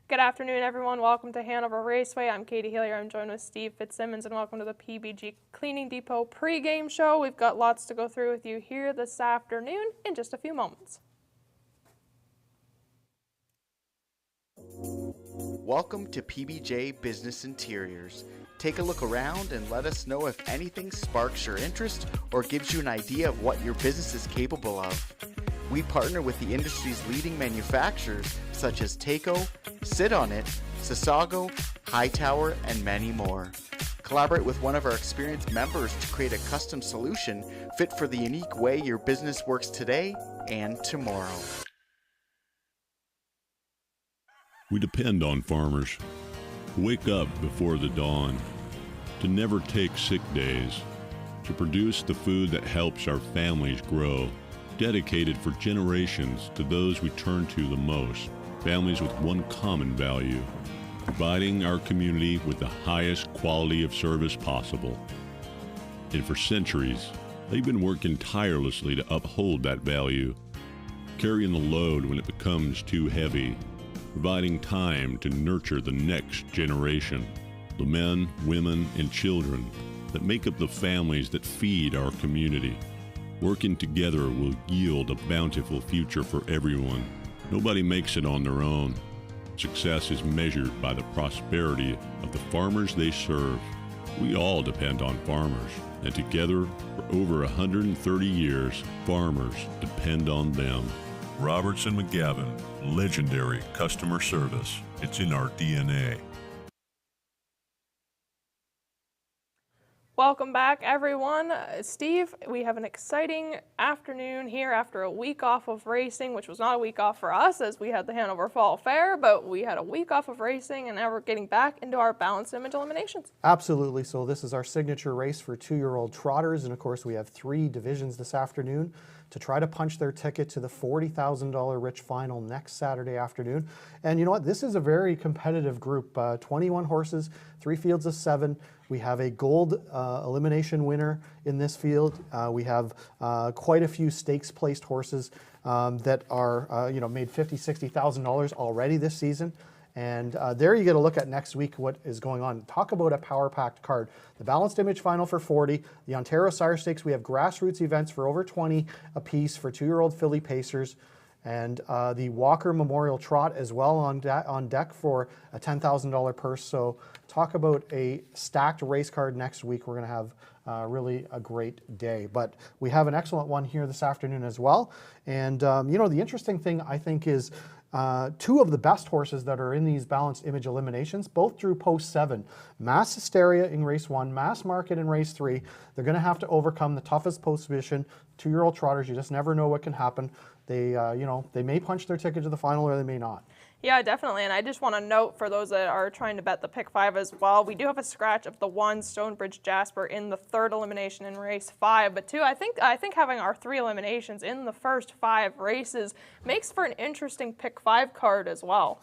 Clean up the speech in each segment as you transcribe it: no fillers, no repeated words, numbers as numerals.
Good afternoon, everyone. Welcome to Hanover Raceway. I'm Katie Hillier. I'm joined with Steve Fitzsimmons, and welcome to the PBG Cleaning Depot pregame show. We've got lots to go through with you here this afternoon in just a few moments. Welcome to PBJ Business Interiors. Take a look around and let us know if anything sparks your interest or gives you an idea of what your business is capable of. We partner with the industry's leading manufacturers such as Taco, Sit On It, Sasago, Hightower, and many more. Collaborate with one of our experienced members to create a custom solution fit for the unique way your business works today and tomorrow. We depend on farmers to wake up before the dawn, to never take sick days, to produce the food that helps our families grow, dedicated for generations to those we turn to the most, families with one common value, providing our community with the highest quality of service possible. And for centuries, they've been working tirelessly to uphold that value, carrying the load when it becomes too heavy, providing time to nurture the next generation, the men, women, and children that make up the families that feed our community. Working together will yield a bountiful future for everyone. Nobody makes it on their own. Success is measured by the prosperity of the farmers they serve. We all depend on farmers, and together, for over 130 years, farmers depend on them. Robertson McGavin, legendary customer service. It's in our DNA. Welcome back, everyone. Steve, we have an exciting afternoon here after a week off of racing, which was not a week off for us as we had the Hanover Fall Fair, but we had a week off of racing, and now we're getting back into our balanced image eliminations. Absolutely. So this is our signature race for two-year-old trotters, and of course we have 3 divisions this afternoon to try to punch their ticket to the $40,000 Rich Final next Saturday afternoon. And you know what? This is a very competitive group. 21 horses, 3 fields of 7. We have a gold elimination winner in this field. We have quite a few stakes-placed horses that are, made $50,000, $60,000 already this season. And there you get a look at next week what is going on. Talk about a power-packed card. The Balanced Image Final for 40. The Ontario Sire Stakes, we have grassroots events for over 20 apiece for 2-year-old filly pacers. And the Walker Memorial Trot as well on deck for a $10,000 purse. So talk about a stacked race card next week. We're going to have really a great day. But we have an excellent one here this afternoon as well. And, the interesting thing, I think, is 2 of the best horses that are in these balanced image eliminations both drew post 7. Mass Hysteria in race 1, Mass Market in race 3. They're going to have to overcome the toughest post position. 2-year-old trotters, you just never know what can happen. They, they may punch their ticket to the final or they may not. Yeah, definitely. And I just want to note for those that are trying to bet the pick 5 as well, we do have a scratch of the 1 Stonebridge Jasper in the 3rd elimination in race 5. But 2, I think having our 3 eliminations in the first 5 races makes for an interesting pick 5 card as well.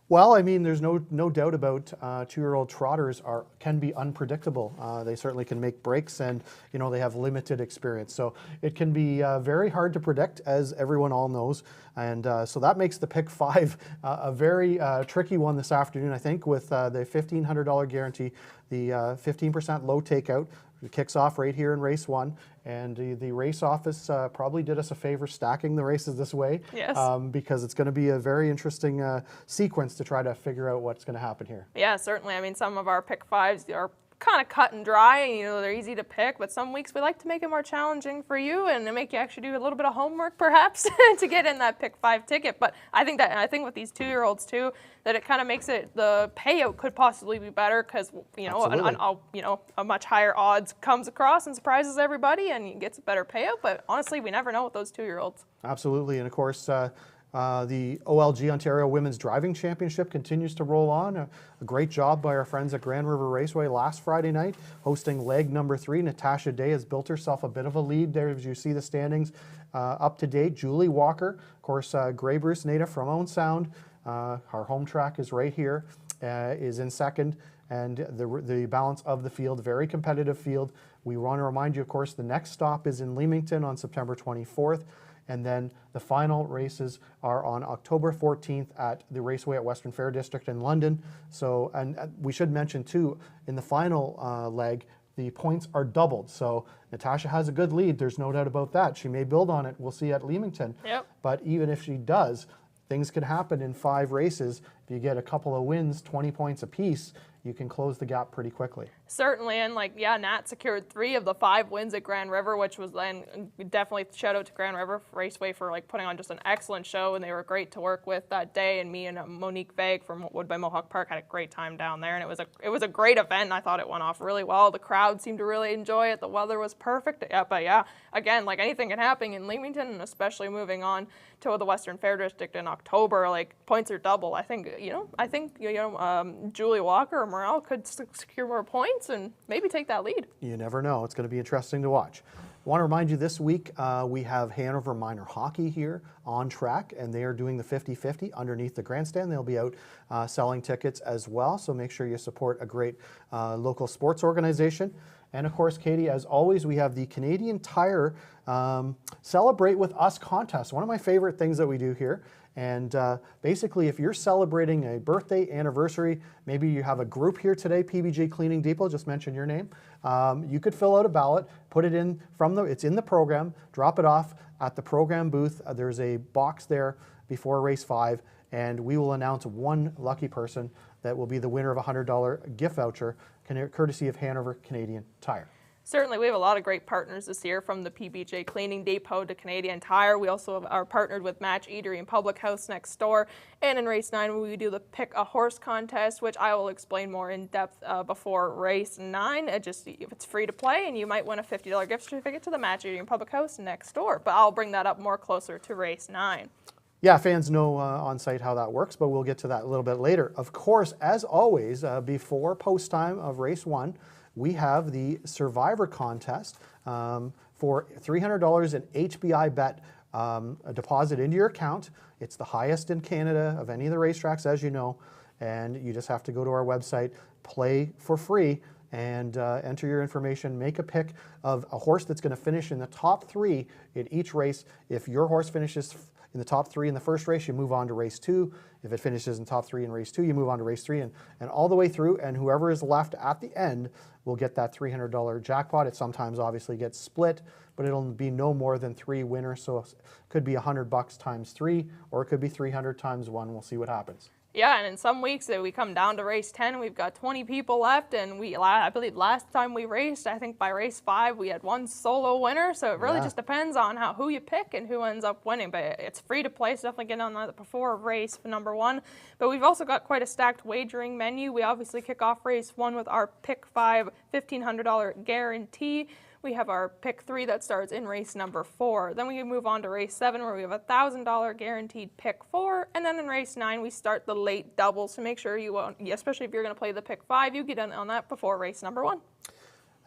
Well, I mean, there's no doubt about 2-year-old trotters can be unpredictable. They certainly can make breaks, and they have limited experience. So it can be very hard to predict, as everyone all knows. And so that makes the pick 5 a very tricky one this afternoon, I think, with the $1,500 guarantee, the 15% low takeout. It kicks off right here in race 1, and the race office probably did us a favor stacking the races this way. Yes. Because it's going to be a very interesting sequence to try to figure out what's going to happen here. Yeah, certainly. I mean, some of our pick 5s are kind of cut and dry, and they're easy to pick, but some weeks we like to make it more challenging for you and to make you actually do a little bit of homework perhaps to get in that pick 5 ticket. But I think with these 2-year-olds too, that it kind of makes it, the payout could possibly be better because a much higher odds comes across and surprises everybody and gets a better payout. But honestly, we never know with those 2-year-olds. Absolutely. And of course, the OLG Ontario Women's Driving Championship continues to roll on. A great job by our friends at Grand River Raceway last Friday night, hosting leg number 3. Natasha Day has built herself a bit of a lead there as you see the standings up to date. Julie Walker, of course, Grey Bruce native from Owen Sound. Our home track is right here, is in second. And the balance of the field, very competitive field. We want to remind you, of course, the next stop is in Leamington on September 24th. And then the final races are on October 14th at the Raceway at Western Fair District in London. So, and we should mention too, in the final leg, the points are doubled. So Natasha has a good lead. There's no doubt about that. She may build on it. We'll see at Leamington. Yep. But even if she does, things could happen in 5 races. If you get a couple of wins, 20 points apiece, you can close the gap pretty quickly. Certainly, and Nat secured 3 of the 5 wins at Grand River, which was then definitely shout out to Grand River Raceway for putting on just an excellent show, and they were great to work with that day. And me and Monique Vague from Wood by Mohawk Park had a great time down there, and it was a great event. And I thought it went off really well. The crowd seemed to really enjoy it. The weather was perfect. Yeah, but yeah, again, anything can happen in Leamington, and especially moving on to the Western Fair District in October. Points are double. I think Julie Walker or Morel could secure more points and maybe take that lead. You never know. It's going to be interesting to watch. I want to remind you this week we have Hanover Minor Hockey here on track, and they are doing the 50-50 underneath the grandstand. They'll be out selling tickets as well, so make sure you support a great local sports organization. And of course, Katie, as always, we have the Canadian Tire Celebrate With Us contest, one of my favorite things that we do here. And basically, if you're celebrating a birthday, anniversary, maybe you have a group here today, PBJ Cleaning Depot, just mention your name. You could fill out a ballot, put it in it's in the program, drop it off at the program booth. There's a box there before race 5, and we will announce one lucky person that will be the winner of a $100 gift voucher, courtesy of Hanover Canadian Tire. Certainly, we have a lot of great partners this year, from the PBJ Cleaning Depot to Canadian Tire. We also are partnered with Match Eatery and Public House next door. And in race 9, we do the Pick a Horse contest, which I will explain more in depth before race 9. It's free to play, and you might win a $50 gift certificate to the Match Eatery and Public House next door. But I'll bring that up more closer to race 9. Yeah, fans know on site how that works, but we'll get to that a little bit later. Of course, as always, before post time of race 1, we have the Survivor contest for $300 in HBI bet a deposit into your account. It's the highest in Canada of any of the racetracks, as you know, and you just have to go to our website, play for free, and enter your information, make a pick of a horse that's going to finish in the top 3 in each race. If your horse finishes in the top 3 in the first race, you move on to race 2. If it finishes in top 3 in race 2, you move on to race 3, and all the way through, and whoever is left at the end will get that $300 jackpot. It sometimes obviously gets split, but it'll be no more than 3 winners, so it could be $100 times 3, or it could be 300 times 1. We'll see what happens. Yeah, and in some weeks we come down to race 10, we've got 20 people left, and I believe last time we raced, I think by race 5 we had 1 solo winner, so it really just depends on who you pick and who ends up winning. But it's free to play, so definitely get on that before race number 1. But we've also got quite a stacked wagering menu. We obviously kick off race 1 with our pick 5 $1,500 guarantee. We have our pick 3 that starts in race number 4. Then we move on to race 7, where we have a $1,000 guaranteed pick 4. And then in race 9, we start the late double. So make sure you, especially if you're going to play the pick 5, you get in on that before race number 1.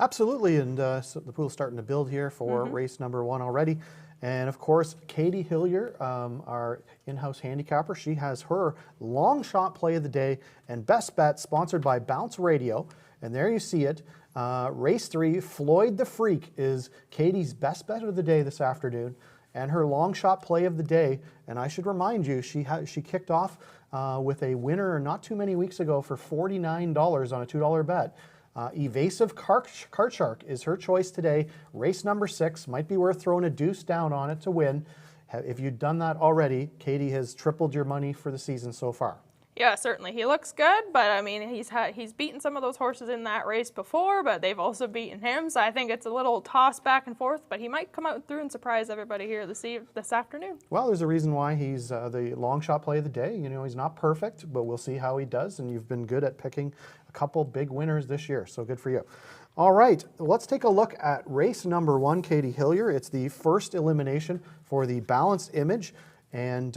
Absolutely, and so the pool's starting to build here for race number 1 already. And of course, Katie Hillier, our in-house handicapper, she has her long shot play of the day and best bet sponsored by Bounce Radio. And there you see it. Race 3, Floyd the Freak is Katie's best bet of the day this afternoon, and her long shot play of the day. And I should remind you, she kicked off with a winner not too many weeks ago for $49 on a $2 bet. Evasive Cart Shark is her choice today. Race number 6, might be worth throwing a deuce down on it to win. If you've done that already, Katie has tripled your money for the season so far. Yeah, certainly. He looks good, but I mean, he's beaten some of those horses in that race before, but they've also beaten him. So I think it's a little toss back and forth, but he might come out through and surprise everybody here this afternoon. Well, there's a reason why he's the long shot play of the day. You know, he's not perfect, but we'll see how he does. And you've been good at picking a couple big winners this year, so good for you. All right, let's take a look at race number 1, Katie Hillier. It's the first elimination for the balanced image, and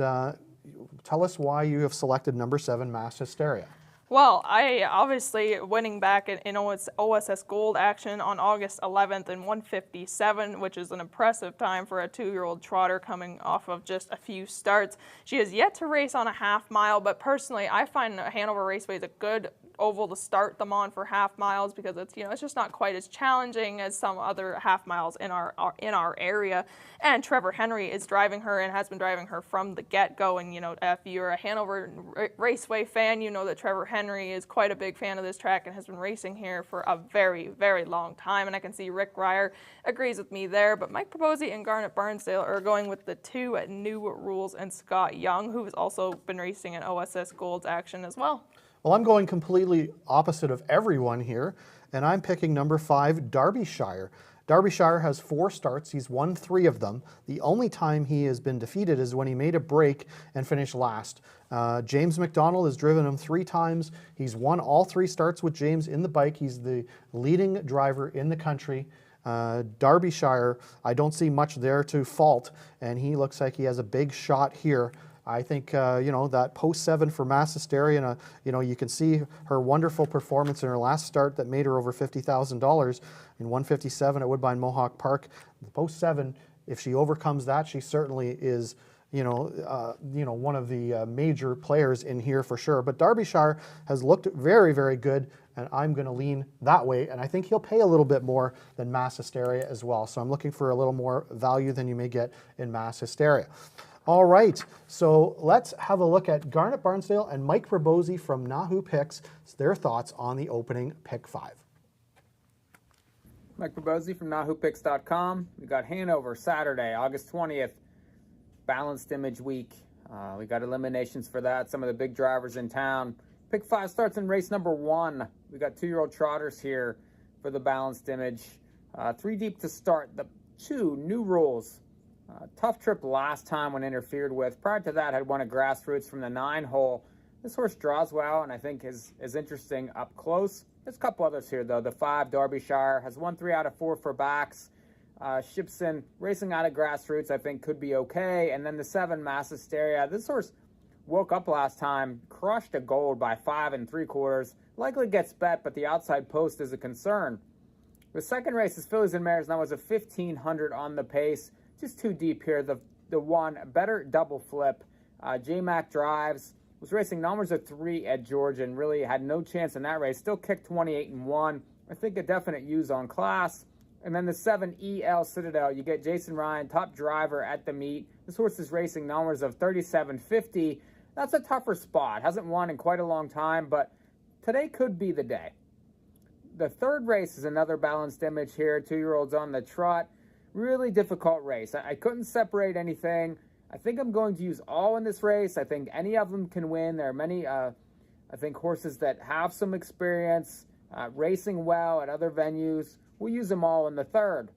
tell us why you have selected number 7, Mass Hysteria. Well, I obviously winning back in OSS Gold action on August 11th in 1:57, which is an impressive time for a 2-year-old trotter coming off of just a few starts. She has yet to race on a half mile, but personally, I find Hanover Raceway is a good oval to start them on for half miles because it's, it's just not quite as challenging as some other half miles in our area. And Trevor Henry is driving her and has been driving her from the get-go. And, if you're a Hanover Raceway fan, you know that Trevor Henry is quite a big fan of this track and has been racing here for a very, very long time. And I can see Rick Ryer agrees with me there. But Mike Probosi and Garnet Barnsdale are going with the 2 at New Rules and Scott Young, who has also been racing in OSS Gold's action as well. Well, I'm going completely opposite of everyone here, and I'm picking number 5, Derbyshire. Derbyshire has 4 starts. He's won 3 of them. The only time he has been defeated is when he made a break and finished last. James McDonald has driven him 3 times. He's won all 3 starts with James in the bike. He's the leading driver in the country. Derbyshire, I don't see much there to fault, and he looks like he has a big shot here. I think, that post 7 for Mass Hysteria, you can see her wonderful performance in her last start that made her over $50,000 in 157 at Woodbine Mohawk Park. The post 7, if she overcomes that, she certainly is, one of the major players in here for sure. But Derbyshire has looked very, very good, and I'm going to lean that way. And I think he'll pay a little bit more than Mass Hysteria as well. So I'm looking for a little more value than you may get in Mass Hysteria. All right, so let's have a look at Garnet Barnsdale and Mike Probosi from Nahoo Picks, their thoughts on the opening pick 5. Mike Probosi from NahooPicks.com. We got Hanover Saturday, August 20th, Balanced Image Week. We got eliminations for that, some of the big drivers in town. Pick 5 starts in race number 1. We got 2-year-old trotters here for the Balanced Image. 3 deep to start. The 2 New Rules. Tough trip last time when interfered with. Prior to that, had won a grassroots from the 9 hole. This horse draws well and I think is interesting up close. There's a couple others here though. The 5 Derbyshire has won 3 out of 4 for backs. Shipson racing out of grassroots I think could be okay. And then the 7 Mass Hysteria. This horse woke up last time, crushed a gold by 5 3/4. Likely gets bet, but the outside post is a concern. The second race is Fillies and Mares. Now was a 1500 on the pace. Just too deep here. The 1 Better Double Flip. J-Mac drives. Was racing numbers of 3 at Georgia and really had no chance in that race. Still kicked 28-1. I think a definite use on class. And then the 7 EL Citadel. You get Jason Ryan, top driver at the meet. This horse is racing numbers of 37.50. That's a tougher spot. Hasn't won in quite a long time, but today could be the day. The third race is another Balanced Image here. 2-year-olds on the trot. Really difficult race. I couldn't separate anything. I think I'm going to use all in this race. I think any of them can win. There are many, I think, horses that have some experience racing well at other venues. We'll use them all in the third.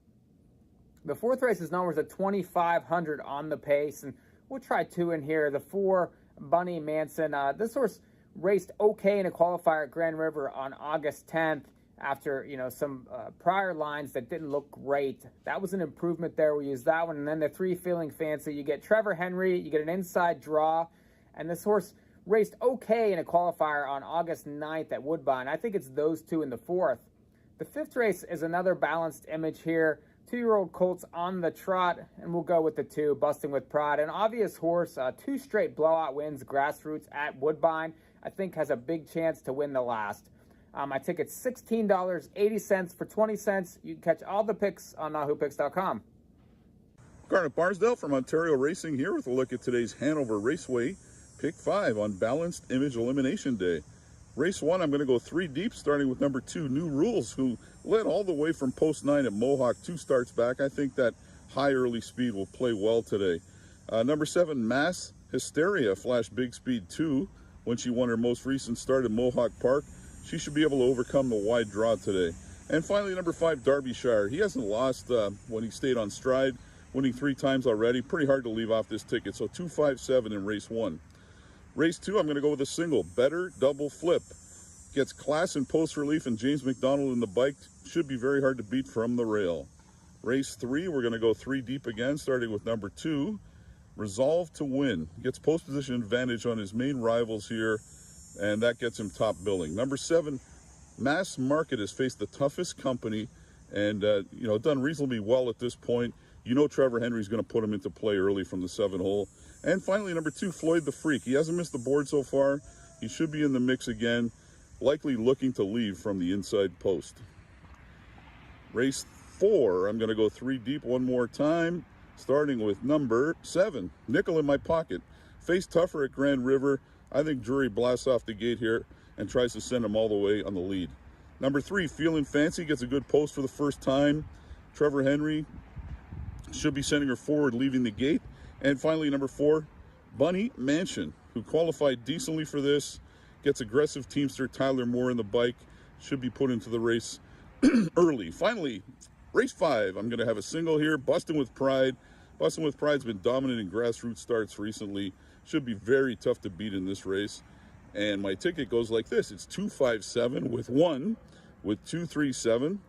The fourth race is numbers at 2,500 on the pace, and we'll try 2 in here. The 4 Bunny Manson. This horse raced okay in a qualifier at Grand River on August 10th. After, some prior lines that didn't look great. That was an improvement there. We used that one. And then the 3 Feeling Fancy. You get Trevor Henry. You get an inside draw. And this horse raced okay in a qualifier on August 9th at Woodbine. I think it's those 2 in the 4th. The 5th race is another Balanced Image here. 2-year-old colts on the trot. And we'll go with the 2, Busting with Pride. An obvious horse. 2 straight blowout wins, grassroots at Woodbine. I think has a big chance to win the last. My ticket's $16.80 for 20 cents. You can catch all the picks on NahooPicks.com. Garnet Barnsdale from Ontario Racing here with a look at today's Hanover Raceway Pick 5 on Balanced Image Elimination Day. Race 1, I'm going to go 3 deep, starting with number 2, New Rules, who led all the way from post 9 at Mohawk 2 starts back. I think that high early speed will play well today. Number 7, Mass Hysteria, flashed big speed 2 when she won her most recent start at Mohawk Park. She should be able to overcome the wide draw today. And finally, number 5, Derbyshire. He hasn't lost when he stayed on stride, winning 3 times already. Pretty hard to leave off this ticket. So 2-5-7 in race 1. Race 2, I'm going to go with a single. Better Double Flip. Gets class and post relief, and James McDonald in the bike. Should be very hard to beat from the rail. Race 3, we're going to go 3 deep again, starting with number 2, Resolve to Win. Gets post position advantage on his main rivals here, and that gets him top billing. Number 7, Mass Market has faced the toughest company and done reasonably well at this point. Trevor Henry's going to put him into play early from the 7 hole. And finally, number 2, Floyd the Freak. He hasn't missed the board so far. He should be in the mix again. likely looking to leave from the inside post. Race 4, I'm going to go 3 deep one more time, starting with number 7, Nickel in My Pocket. Face tougher at Grand River. I think Drury blasts off the gate here and tries to send him all the way on the lead. Number 3, Feeling Fancy, gets a good post for the first time. Trevor Henry should be sending her forward, leaving the gate. And finally, number 4, Bunny Mansion, who qualified decently for this, gets aggressive teamster Tyler Moore in the bike, should be put into the race early. Finally, race 5, I'm going to have a single here, Bustin' With Pride. Bustin' With Pride's been dominant in grassroots starts recently. Should be very tough to beat in this race. And my ticket goes like this. It's 257 with 1, with 237,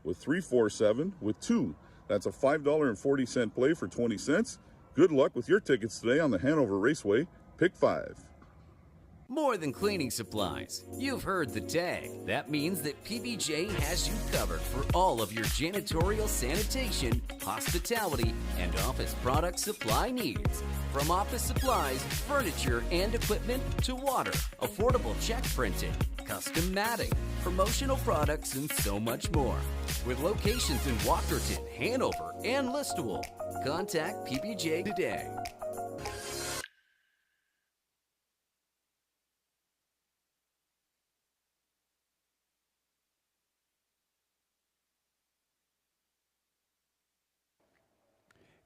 with 347, with 2. That's a $5.40 play for 20 cents. Good luck with your tickets today on the Hanover Raceway, Pick 5. More than cleaning supplies. You've heard the tag. That means that PBJ has you covered for all of your janitorial, sanitation, hospitality, and office product supply needs. From office supplies, furniture, and equipment to water, affordable check printing, custom matting, promotional products, and so much more. With locations in Walkerton, Hanover, and Listowel, contact PBJ today.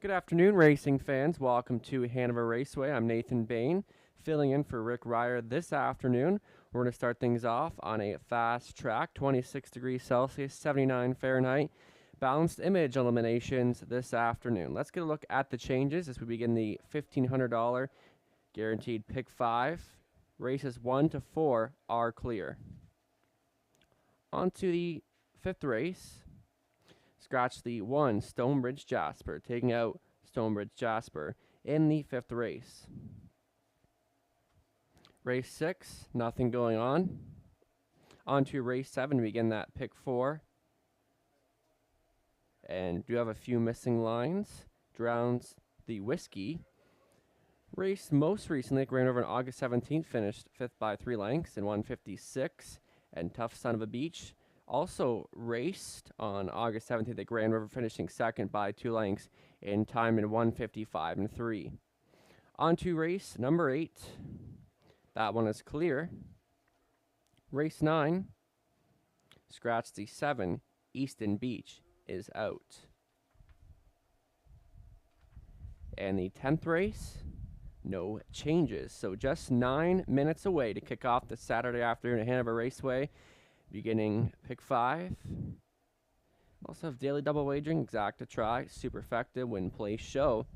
Good afternoon, racing fans. Welcome to Hanover Raceway. I'm Nathan Bain, filling in for Rick Ryer this afternoon. We're going to start things off on a fast track, 26 degrees Celsius, 79 Fahrenheit, balanced image eliminations this afternoon. Let's get a look at the changes as we begin the $1,500 guaranteed pick 5. Races 1 to 4 are clear. On to the 5th race. Scratch the 1, Stonebridge Jasper, taking out Stonebridge Jasper in the 5th race. Race 6, nothing going on. On to race 7, begin that pick 4. And do have a few missing lines. Drowns the Whiskey. Raced most recently at Grand River on August 17th, finished 5th by 3 lengths in 156. And Tough Son of a Beach also raced on August 17th at Grand River, finishing 2nd by 2 lengths in time in 155 and 3. On to race number 8. That one is clear. Race 9. Scratch the 7. Easton Beach is out. And the 10th race, no changes. So just 9 minutes away to kick off the Saturday afternoon at Hanover Raceway. Beginning pick 5. Also have daily double wagering, exacta try, superfecta, win, play, show.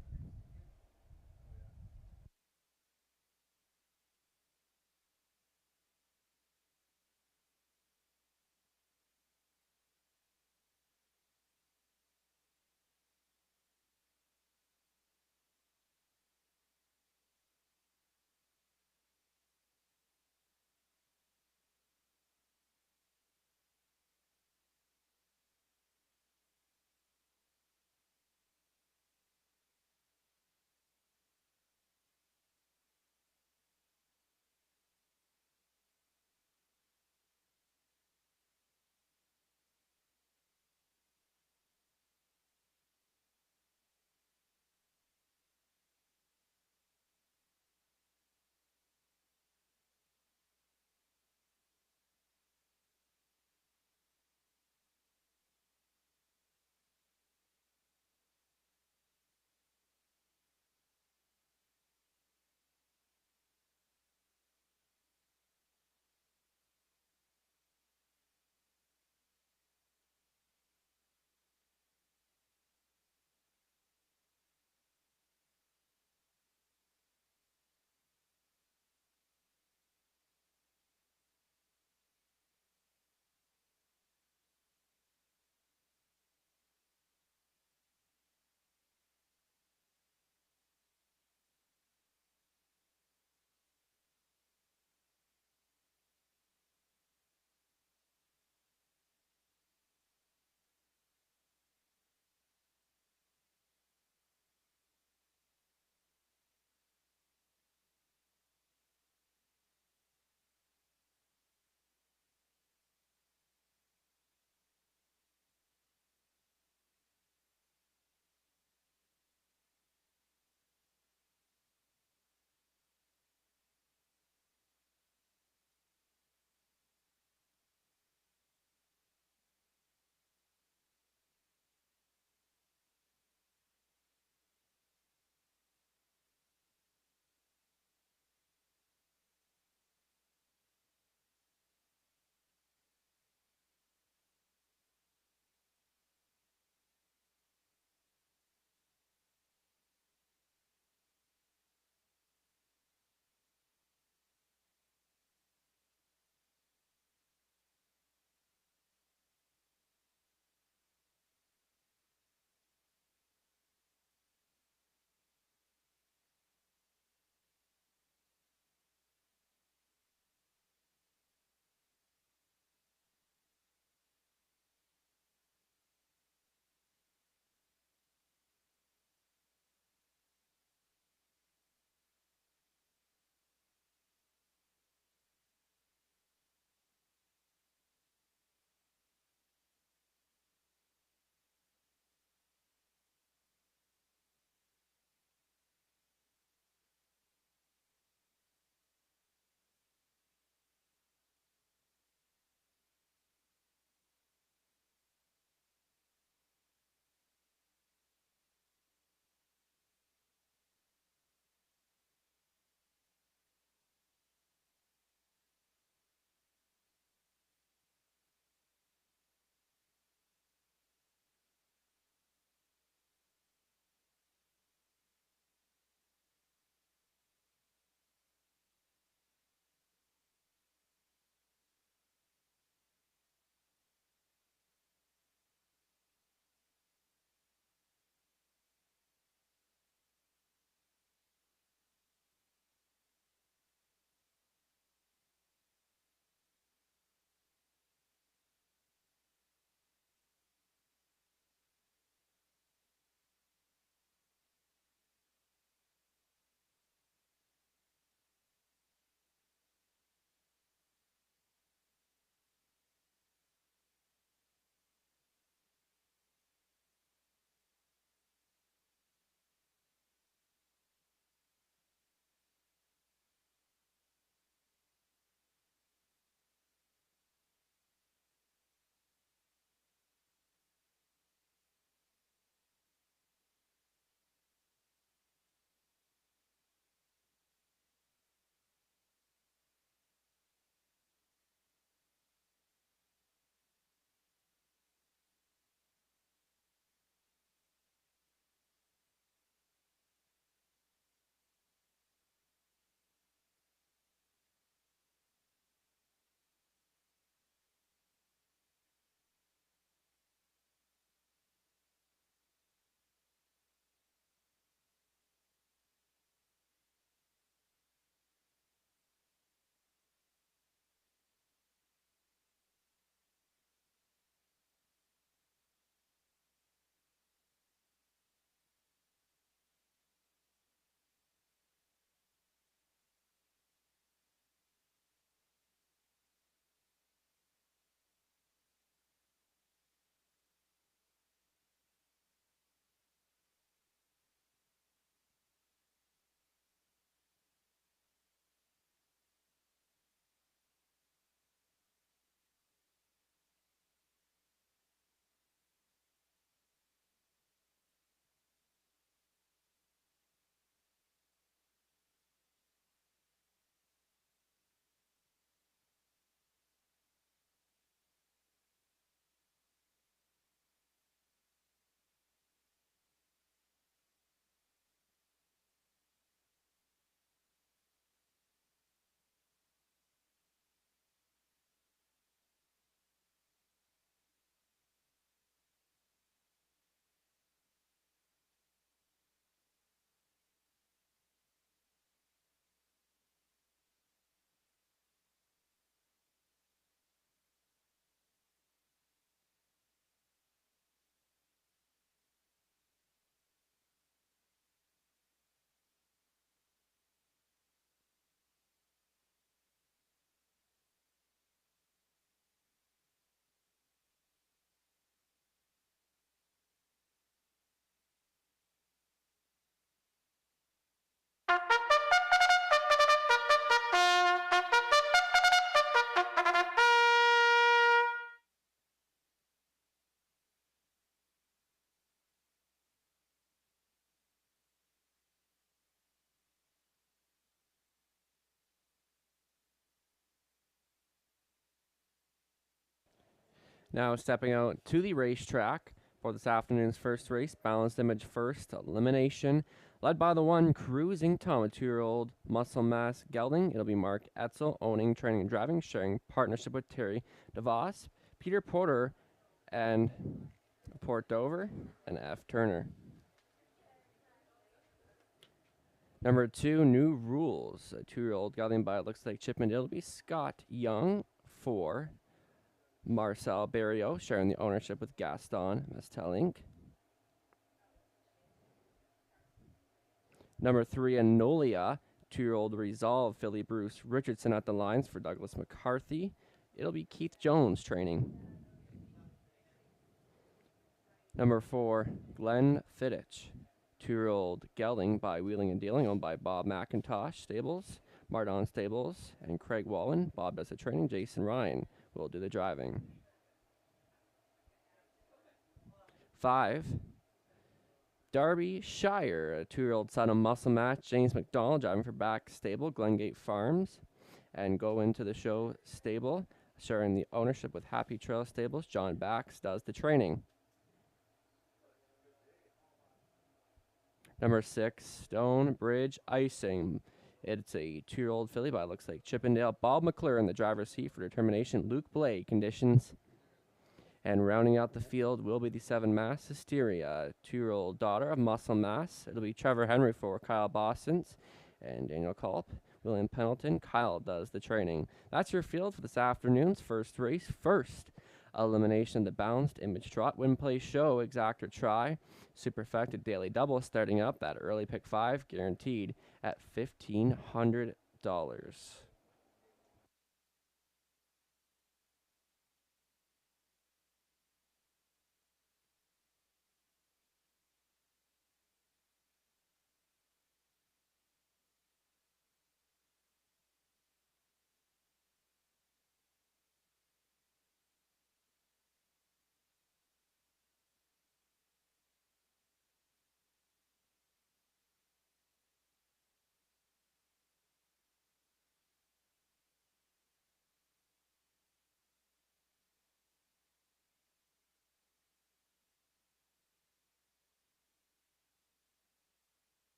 Now stepping out to the racetrack for this afternoon's first race, Balanced Image first, elimination, led by the one Cruising Tom, a 2-year-old muscle mass gelding. It'll be Mark Etzel, owning, training, and driving, sharing partnership with Terry DeVos, Peter Porter, and Port Dover, and F. Turner. Number 2, New Rules, a 2-year-old gelding by, it looks like Chipman. It'll be Scott Young for Marcel Barrio, sharing the ownership with Gaston Mestel Inc. Number 3, Anolia, 2-year-old Resolve filly Bruce Richardson at the lines for Douglas McCarthy. It'll be Keith Jones training. Number 4, Glenn Fittich, 2-year-old gelding by Wheeling and Dealing, owned by Bob McIntosh Stables, Mardon Stables, and Craig Wallen. Bob does the training. Jason Ryan will do the driving. 5, Darby Shire, a 2-year-old son of Muscle Match, James McDonald, driving for Back Stable, Glengate Farms, and Go Into the Show Stable, sharing the ownership with Happy Trail Stables. John Bax does the training. Number 6, Stone Bridge Icing. It's a 2-year-old filly by, looks like Chippendale. Bob McClure in the driver's seat for determination. Luke Blake conditions. And rounding out the field will be the 7 Mass Hysteria, 2-year-old daughter of Muscle Mass. It'll be Trevor Henry for Kyle Bostons and Daniel Culp. William Pendleton. Kyle does the training. That's your field for this afternoon's first race. First elimination of the Balanced Image Trot. Win, play, show, exact or try. Superfected daily double starting up at early pick 5, guaranteed at $1,500.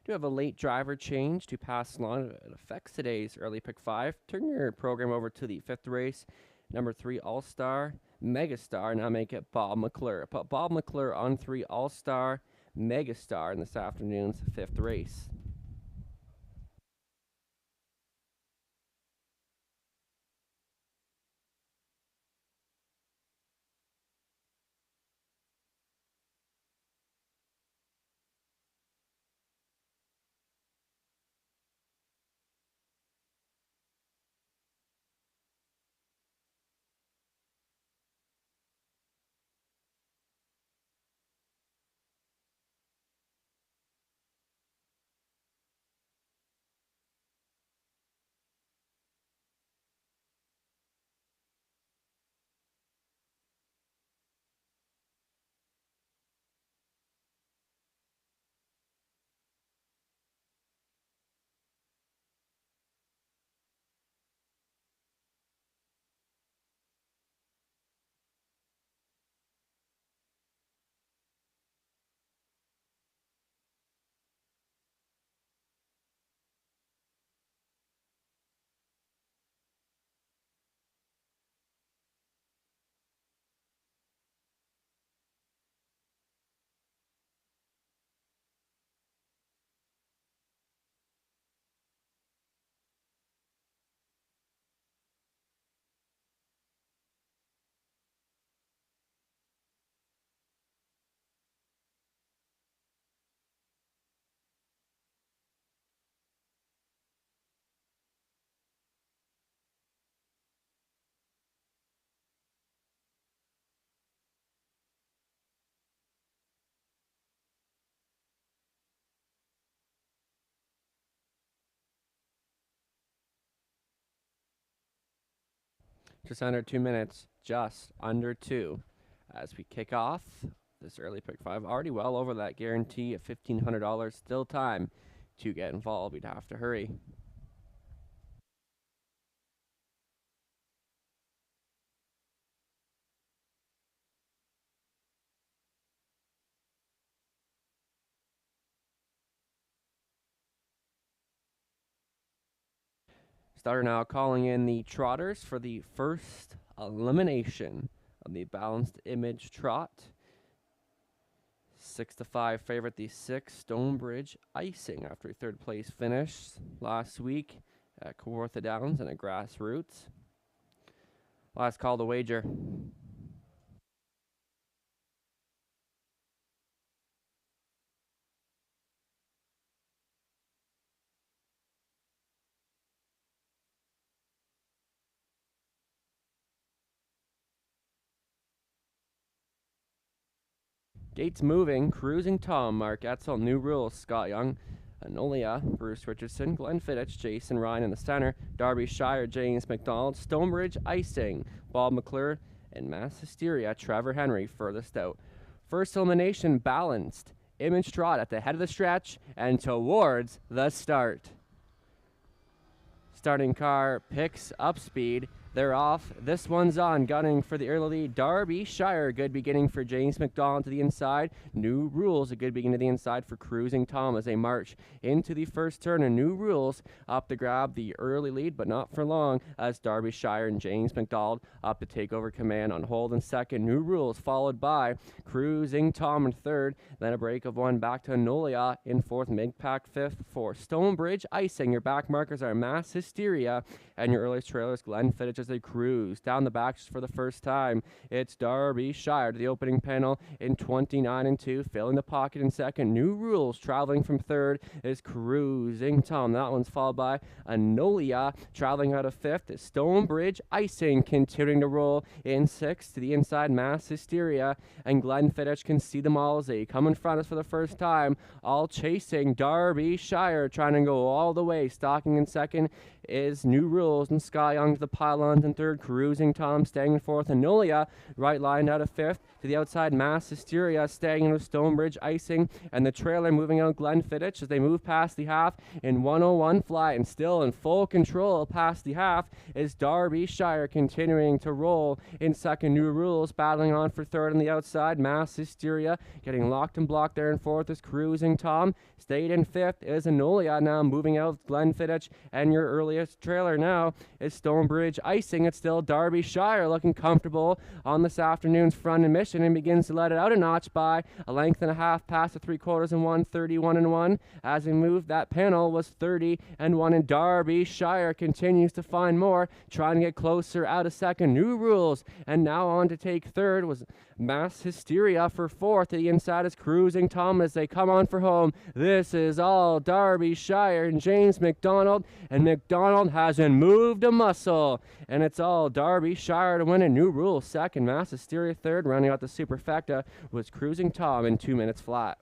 Do have a late driver change to pass along. It affects today's early pick 5. Turn your program over to the 5th race. Number 3, All-Star Megastar. Now make it Bob McClure. Put Bob McClure on 3, All-Star Megastar in this afternoon's 5th race. Just under 2 minutes, just under 2. As we kick off this early pick 5, already well over that guarantee of $1,500. Still time to get involved. We'd have to hurry. Starter now calling in the trotters for the first elimination of the Balanced Image Trot. 6-5 favorite, the 6 Stonebridge Icing after a third place finish last week at Kawartha Downs and a Grassroots. Last call to wager. Gates moving, Cruising Tom, Mark Etzel, New Rules, Scott Young, Anolia, Bruce Richardson, Glenn Fittich, Jason Ryan in the center, Darby Shire, James McDonald, Stonebridge Icing, Bob McClure, and Mass Hysteria, Trevor Henry furthest out. First elimination, Balanced Image Trot at the head of the stretch and towards the start. Starting car picks up speed. They're off. This one's on. Gunning for the early lead. Darby Shire. Good beginning for James McDonald to the inside. New Rules. A good beginning to the inside for Cruising Tom as they march into the first turn. And New Rules up to grab the early lead, but not for long as Darby Shire and James McDonald up to take over command on hold in second. New Rules followed by Cruising Tom in third. Then a break of one back to Anolia in fourth. Mid-pack fifth for Stonebridge Icing. Your back markers are Mass Hysteria and your earliest trailers Glenn Fittich as they cruise down the back just for the first time. It's Darby Shire to the opening panel in 29-2, filling the pocket in second. New Rules traveling from third is Cruising Tom. That one's followed by Anolia traveling out of fifth. Is Stonebridge Icing continuing to roll in sixth to the inside. Mass Hysteria and Glenn Fittich can see them all as they come in front of us for the first time, all chasing Darby Shire, trying to go all the way. Stalking in second is New Rules and Sky Young to the pylons in third. Cruising Tom staying in fourth. Anolia right lined out of fifth to the outside. Mass Hysteria staying in with Stonebridge Icing and the trailer moving out Glenn Fittich as they move past the half in 101 fly, and still in full control past the half is Darby Shire continuing to roll in second. New Rules battling on for third on the outside. Mass Hysteria getting locked and blocked there in fourth is Cruising Tom. Stayed in fifth is Anolia now moving out Glenn Fittich, and your earliest trailer now is Stonebridge Icing. It's still Darby Shire looking comfortable on this afternoon's front and mission and begins to let it out a notch by a length and a half past the 3/4 and 1, 31-1. As we move, that panel was 30-1, and Darby Shire continues to find more, trying to get closer out of second. New Rules, and now on to take third was Mass Hysteria for fourth. To the inside is Cruising Tom as they come on for home. This is all Darby Shire and James McDonald, and McDonald hasn't moved a muscle. And it's all Darby Shire to win it. New Rules second, Mass Hysteria third. Rounding out the superfecta was Cruising Tom in 2 minutes flat.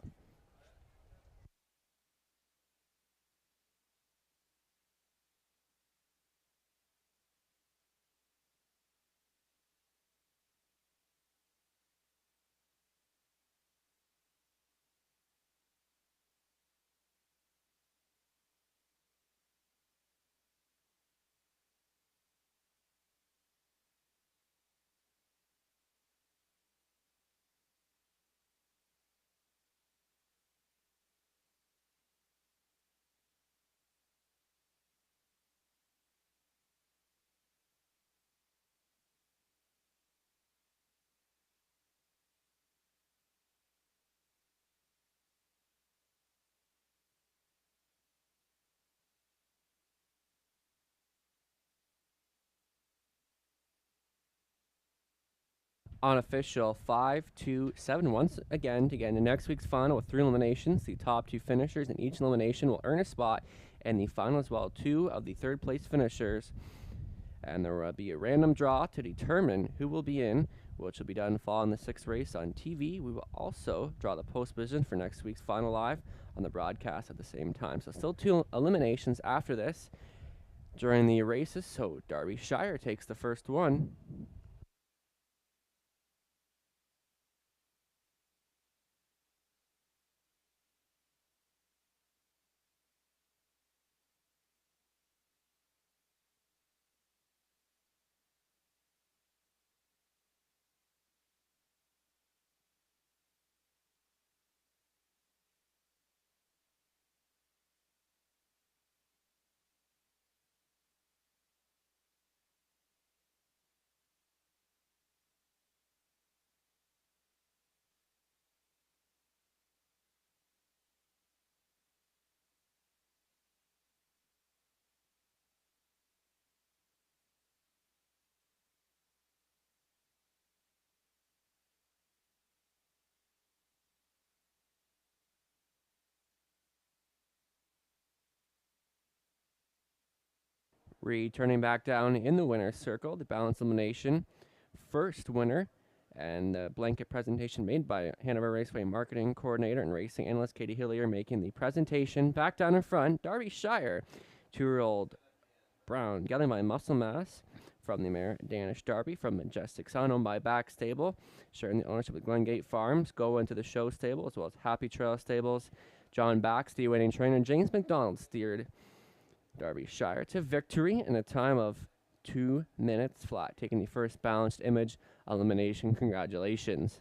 Unofficial 5-2-7 once again to get into next week's final with 3 eliminations. The top 2 finishers in each elimination will earn a spot in the final as well. 2 of the third place finishers, and there will be a random draw to determine who will be in, which will be done following the 6th race on TV. We will also draw the post position for next week's final live on the broadcast at the same time. So still 2 eliminations after this. during the races, so Derbyshire takes the first one. Returning back down in the winner's circle, the balance elimination first winner, and the blanket presentation made by Hanover Raceway marketing coordinator and racing analyst Katie Hillier making the presentation. Back down in front, Derbyshire, 2-year-old Brown Gelling by Muscle Mass from the mare Danish Derby from Majestic Sun, owned by Back Stable, sharing the ownership with Glengate Farms. Go into the show stable as well as Happy Trail Stables. John Bax, the winning trainer, James McDonald steered Derbyshire to victory in a time of 2 minutes flat, taking the first balanced image elimination. Congratulations.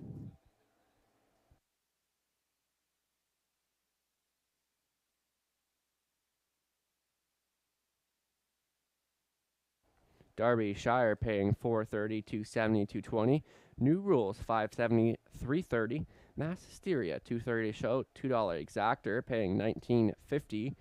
Derbyshire paying $430, $270, $220. New rules $570, $330. Mass Hysteria $230 show, $2 exactor paying $19.50.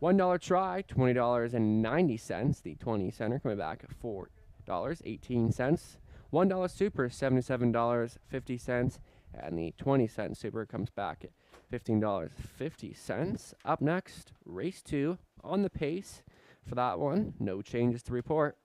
$1 try, $20.90. The 20 center coming back at $4.18. $1 super, $77.50. And the 20-cent super comes back at $15.50. Up next, race 2 on the pace for that one. No changes to report.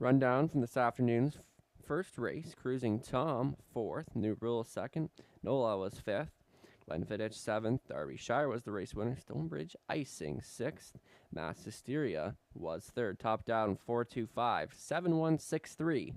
Rundown from this afternoon's first race. Cruising Tom, 4th. New Rule, 2nd. Nola was 5th. Glenfiddich 7th, Derbyshire was the race winner, Stonebridge Icing 6th, Mass Hysteria was 3rd, top down 425, 7163.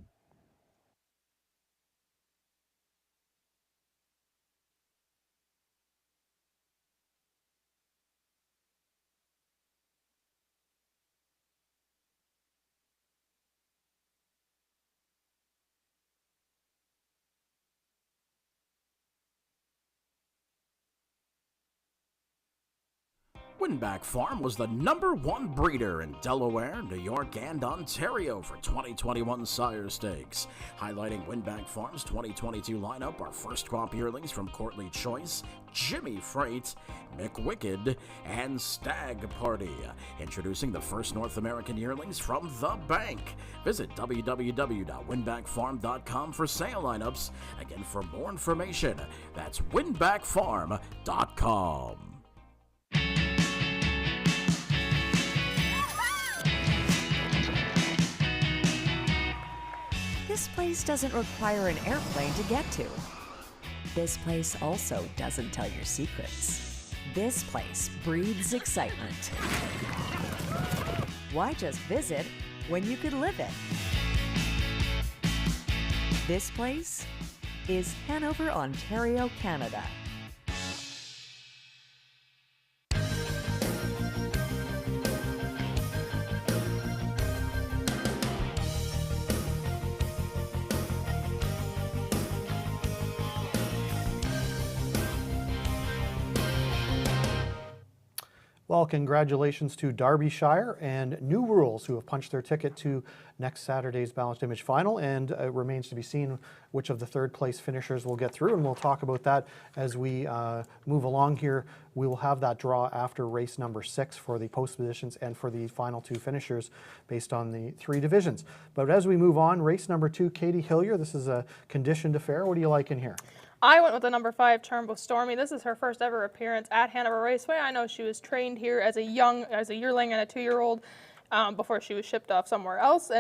Winback Farm was the #1 breeder in Delaware, New York, and Ontario for 2021 sire stakes. Highlighting Winback Farm's 2022 lineup are first crop yearlings from Courtly Choice, Jimmy Freight, McWicked, and Stag Party. Introducing the first North American yearlings from The Bank. Visit www.winbackfarm.com for sale lineups. Again, for more information, that's winbackfarm.com. This place doesn't require an airplane to get to. This place also doesn't tell your secrets. This place breathes excitement. Why just visit when you could live it? This place is Hanover, Ontario, Canada. Well, congratulations to Derbyshire and New Rules, who have punched their ticket to next Saturday's Balanced Image Final, and it remains to be seen which of the third place finishers will get through, and we'll talk about that as we move along here. We will have that draw after race number 6 for the post positions and for the final 2 finishers based on the 3 divisions. But as we move on, race number 2, Katie Hillier, this is a conditioned affair. What do you like in here? I went with the number 5, Turnbow Stormy. This is her first ever appearance at Hanover Raceway. I know she was trained here as a yearling and a 2-year-old before she was shipped off somewhere else.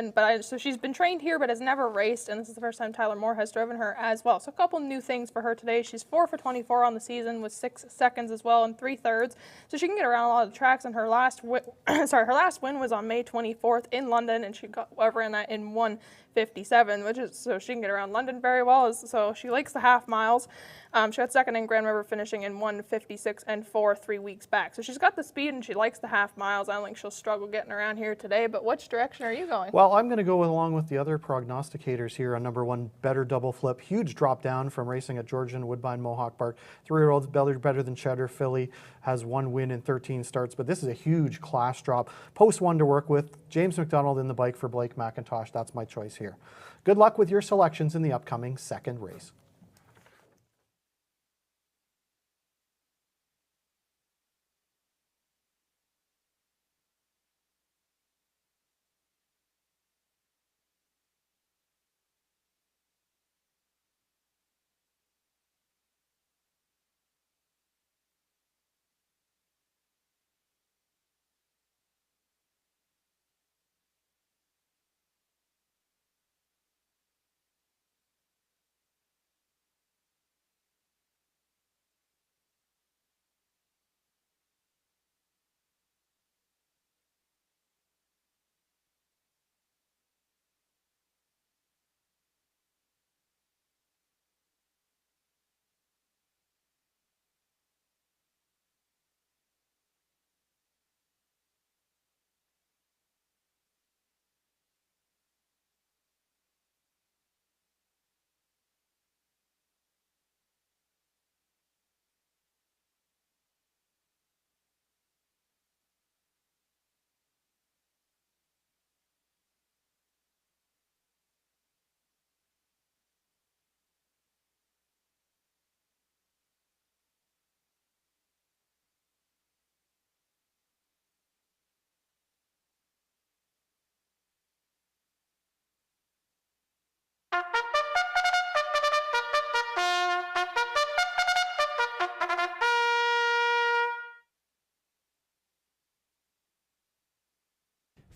So she's been trained here, but has never raced, and this is the first time Tyler Moore has driven her as well. So a couple new things for her today. She's 4 for 24 on the season with 6 seconds as well and 3/3. So she can get around a lot of the tracks. And her last win was on May 24th in London, and she ran that in 1:57, so she can get around London very well. So she likes the half miles. She got second in Grand River, finishing in 1:56 and 4 3 weeks back. So she's got the speed and she likes the half miles. I don't think she'll struggle getting around here today. But which direction are you going? Well, I'm going to go along with the other prognosticators here on number 1, Better Double Flip. Huge drop down from racing at Georgian, Woodbine, Mohawk Park. 3-year-olds better than Cheddar. Filly has 1 win in 13 starts, but this is a huge class drop. Post 1 to work with. James McDonald in the bike for Blake McIntosh. That's my choice here. Good luck with your selections in the upcoming second race.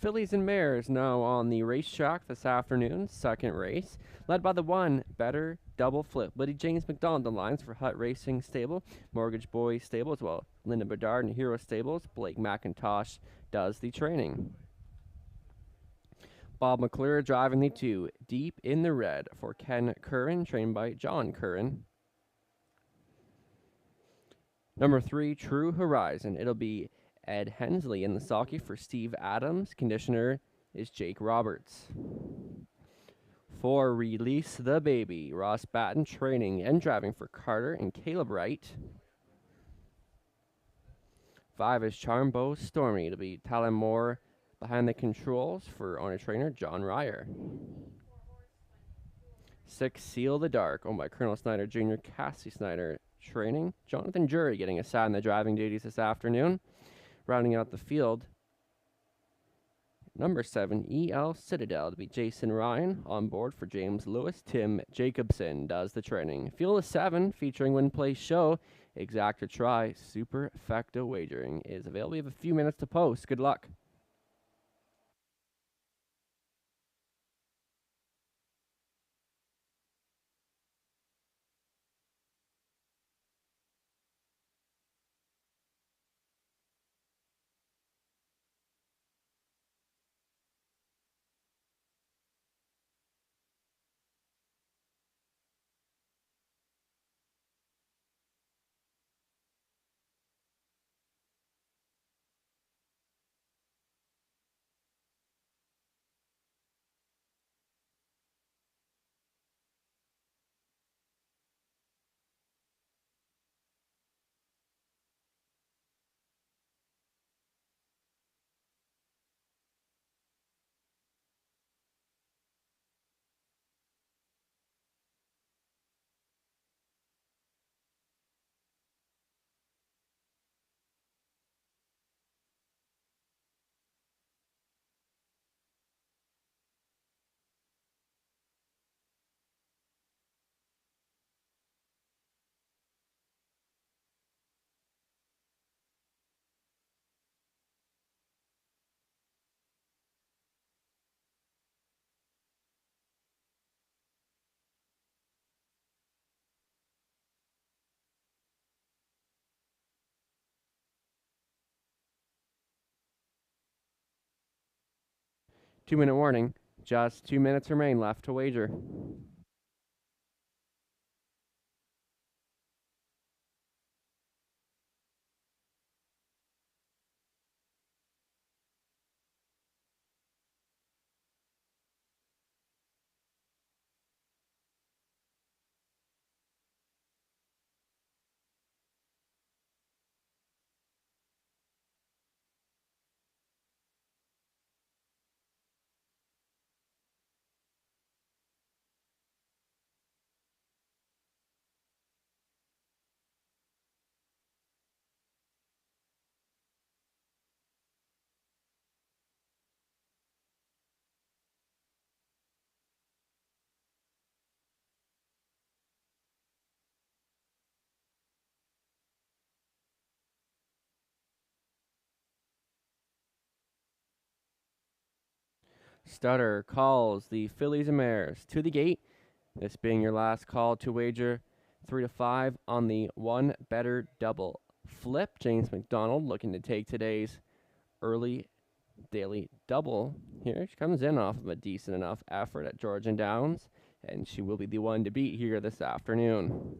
Fillies and Mares now on the racetrack this afternoon, second race, led by the 1, Better double flip. Liddy James McDonald, the lines for Hut Racing Stable, Mortgage Boy Stable as well. Linda Bedard and Hero Stables. Blake McIntosh does the training. Bob McClure driving the 2, Deep in the Red for Ken Curran, trained by John Curran. Number 3, True Horizon. It'll be Ed Hensley in the sulky for Steve Adams. Conditioner is Jake Roberts. 4, Release the Baby. Ross Batten training and driving for Carter and Caleb Wright. 5 is Charmbo Stormy. It'll be Talon Moore behind the controls for owner trainer John Ryer. 6, Seal the Dark, owned by Colonel Snyder Jr., Cassie Snyder training. Jonathan Jury getting assigned the driving duties this afternoon. Rounding out the field, number 7, EL Citadel to be Jason Ryan. On board for James Lewis, Tim Jacobson does the training. Field of 7 featuring Win Play Show. Exacta Try Super Effecta Wagering is available. We have a few minutes to post. Good luck. Two-minute warning. Just 2 minutes remain left to wager. Stutter calls the Fillies and Mares to the gate. This being your last call to wager 3 to 5 on the one better double flip. James McDonald looking to take today's early daily double here. She comes in off of a decent enough effort at Georgian Downs, and she will be the one to beat here this afternoon.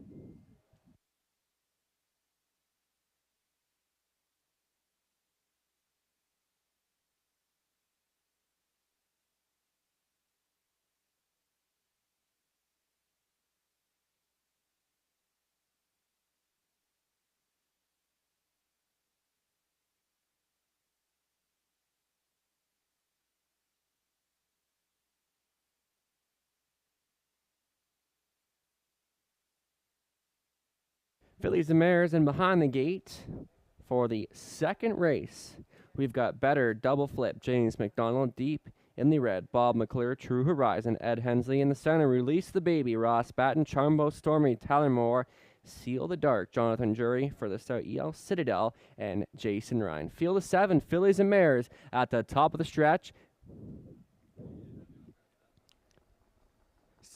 Fillies and Mares, and behind the gate for the second race, we've got better double flip. James McDonald deep in the red. Bob McClure, True Horizon. Ed Hensley in the center. Release the Baby. Ross Batten, Charmbo Stormy, Tyler Moore. Seal the Dark. Jonathan Jury for the start. EL Citadel and Jason Ryan. Field of 7. Fillies and Mares at the top of the stretch.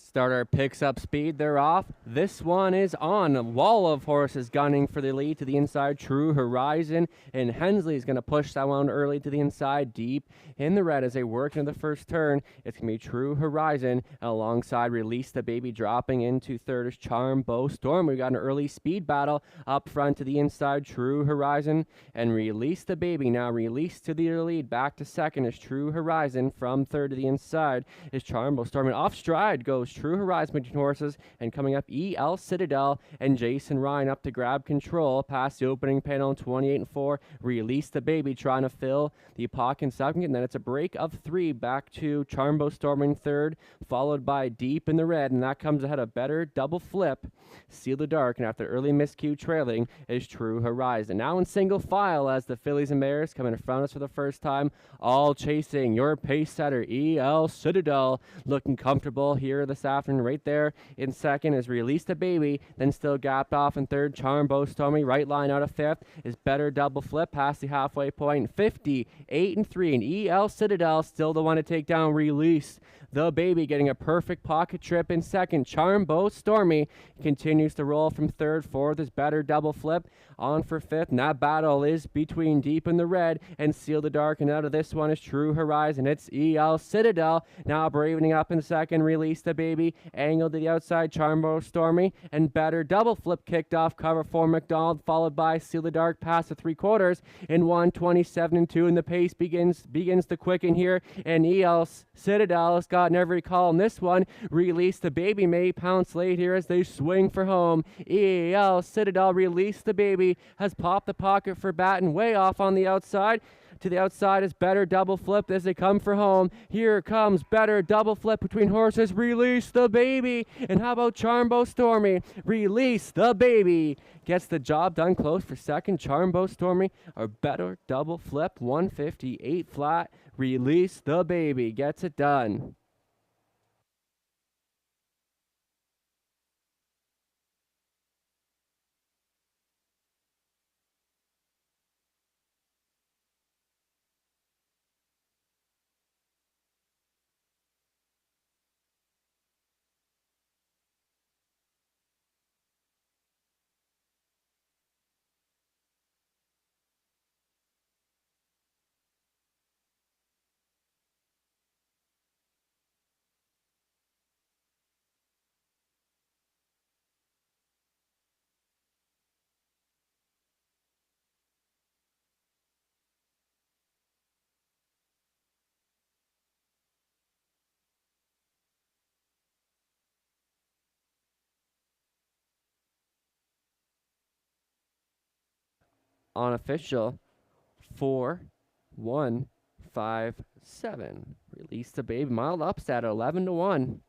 Starter picks up speed, they're off. This one is on. A wall of horses gunning for the lead to the inside. True Horizon, and Hensley's going to push that one early to the inside, deep in the red as they work into the first turn. It's going to be True Horizon alongside Release the Baby, dropping into third is Charm Bow Storm. We got an early speed battle up front to the inside. True Horizon and Release the Baby. Now Release to the lead. Back to second is True Horizon. From third to the inside is Charm Bow Storm. And off stride goes True Horizon between horses, and coming up EL Citadel and Jason Ryan up to grab control past the opening panel. 28-4. Release the Baby trying to fill the pocket in second, and then it's a break of 3 back to Charmbo Storming third, followed by Deep in the Red, and that comes ahead of Better Double Flip, Seal the Dark, and after early miscue trailing is True Horizon. Now in single file as the fillies and mares come in front of us for the first time, all chasing your pace setter EL Citadel, looking comfortable here this afternoon. Right there in second is Release the Baby, then still gapped off in third. Charmbo Stormy, right line out of fifth is Better Double Flip past the halfway point. 58-3, and EL Citadel still the one to take down Release the Baby, getting a perfect pocket trip in second. Charmbo Stormy continues to roll from third. Fourth is Better Double Flip on for fifth, and that battle is between Deep in the Red and Seal the Dark, and out of this one is True Horizon. It's EL Citadel now bravening up in second. Release the Baby angled to the outside. Charmbo Stormy and Better Double Flip kicked off cover for McDonald, followed by Seal the Dark past the 3/4 in 1:27-2, and the pace begins to quicken here, and EL Citadel has gotten every call in this one. Release the Baby may pounce late here as they swing for home. EL Citadel, Release the Baby, has popped the pocket for Batten way off on the outside. To the outside is Better Double Flip as they come for home. Here comes Better Double Flip between horses. Release the Baby. And how about Charmbo Stormy? Release the Baby gets the job done close for second. Charmbo Stormy or Better Double Flip. 158 flat. Release the Baby gets it done. Unofficial 4-1-5-7. Release the Baby. Mild upset 11-1.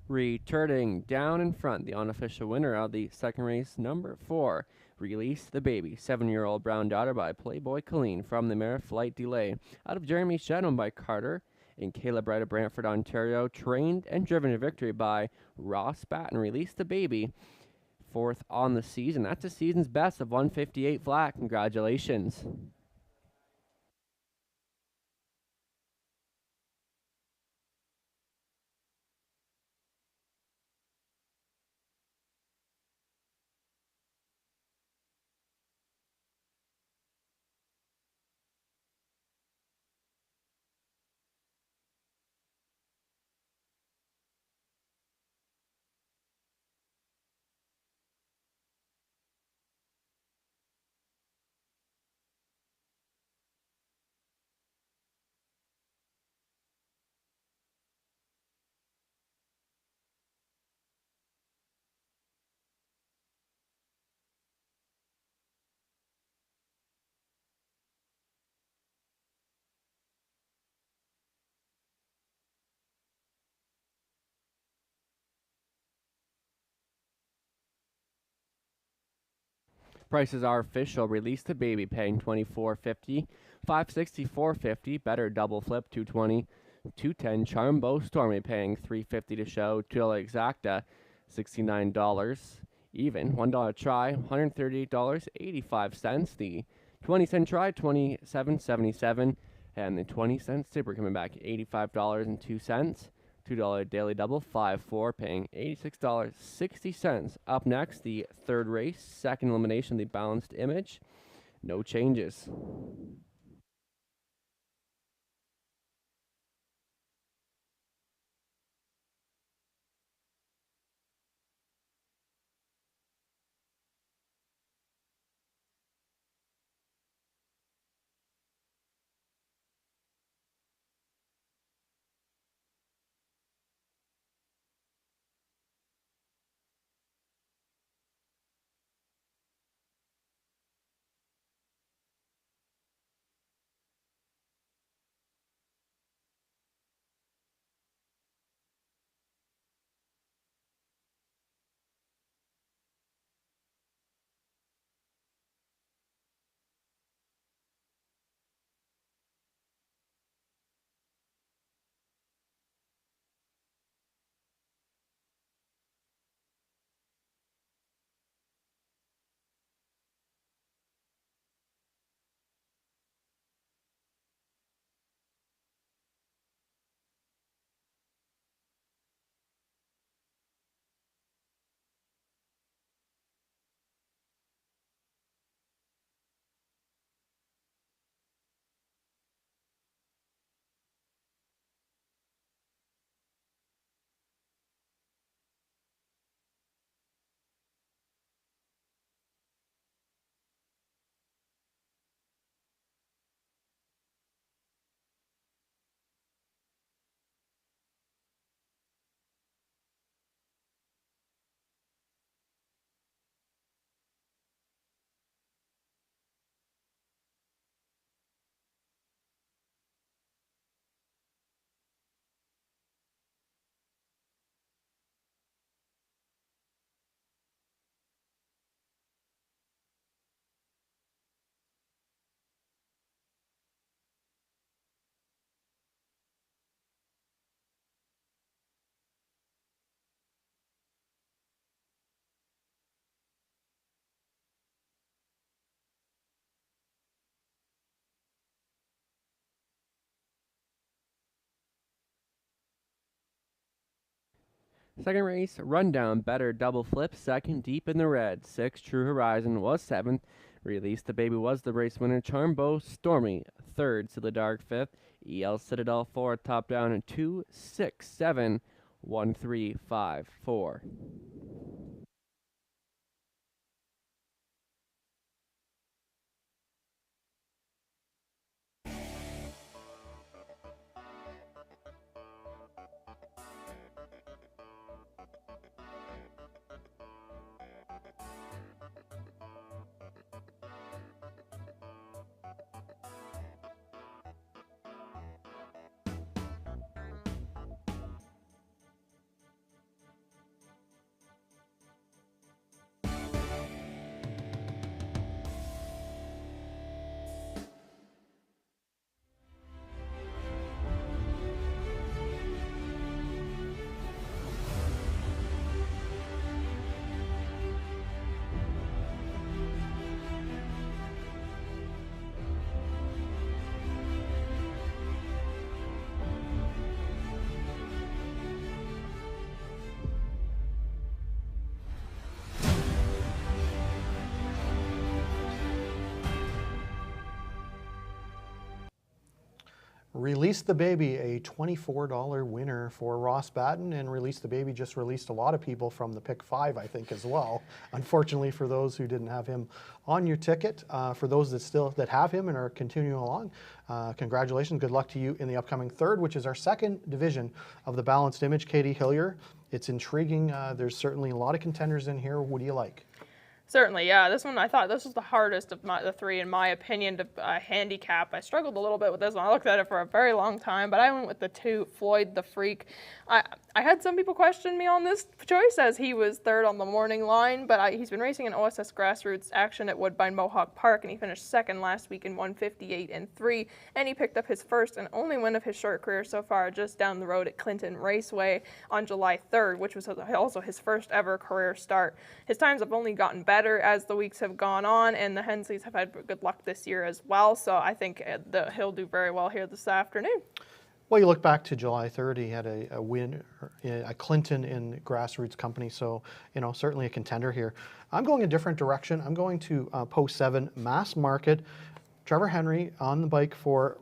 Returning down in front, the unofficial winner of the second race, number 4, Release the Baby, 7-year-old brown daughter by Playboy Colleen from the mare Flight Delay, out of Jeremy Shetland by Carter and Caleb Wright of Brantford, Ontario, trained and driven to victory by Ross Batten. Release the Baby, 4th on the season. That's a season's best of 158 flat. Congratulations. Prices are official. Release the Baby paying $24.50, $564.50. Better Double Flip $220, $210. Charm Bow Stormy paying $3.50 to show. $2 Exacta $69. Even $1 try $138.85. The 20-cent try $27.77, and the 20-cent Super coming back $85.02. $2 daily double, 5-4, paying $86.60. Up next, the third race, second elimination, the Balanced Image. No changes. Second race, Rundown, Better Double Flip, second, Deep in the Red. 6, True Horizon was seventh. Release the Baby was the race winner. Charm Bow Stormy, third. Silly Dark, fifth. EL Citadel, fourth. Top Down, 2, 6, 7, 1, 3, 5, 4. Release the Baby, a $24 winner for Ross Batten, and Release the Baby just released a lot of people from the Pick 5, I think, as well. Unfortunately, for those who didn't have him on your ticket, for those that have him and are continuing along, congratulations. Good luck to you in the upcoming third, which is our second division of the Balanced Image. Katie Hillier, it's intriguing. There's certainly a lot of contenders in here. What do you like? Certainly, yeah. This one, I thought this was the hardest of the three, in my opinion, to handicap. I struggled a little bit with this one. I looked at it for a very long time, but I went with the 2, Floyd the Freak. I had some people question me on this choice as he was third on the morning line, but he's been racing in OSS Grassroots action at Woodbine Mohawk Park, and he finished second last week in 158 and 3, and he picked up his first and only win of his short career so far just down the road at Clinton Raceway on July 3rd, which was also his first ever career start. His times have only gotten better as the weeks have gone on, and the Hensleys have had good luck this year as well, so I think he'll do very well here this afternoon. Well, you look back to July 3rd, he had a win, a Clinton in Grassroots Company, so, certainly a contender here. I'm going a different direction. I'm going to post 7, Mass Market. Trevor Henry on the bike for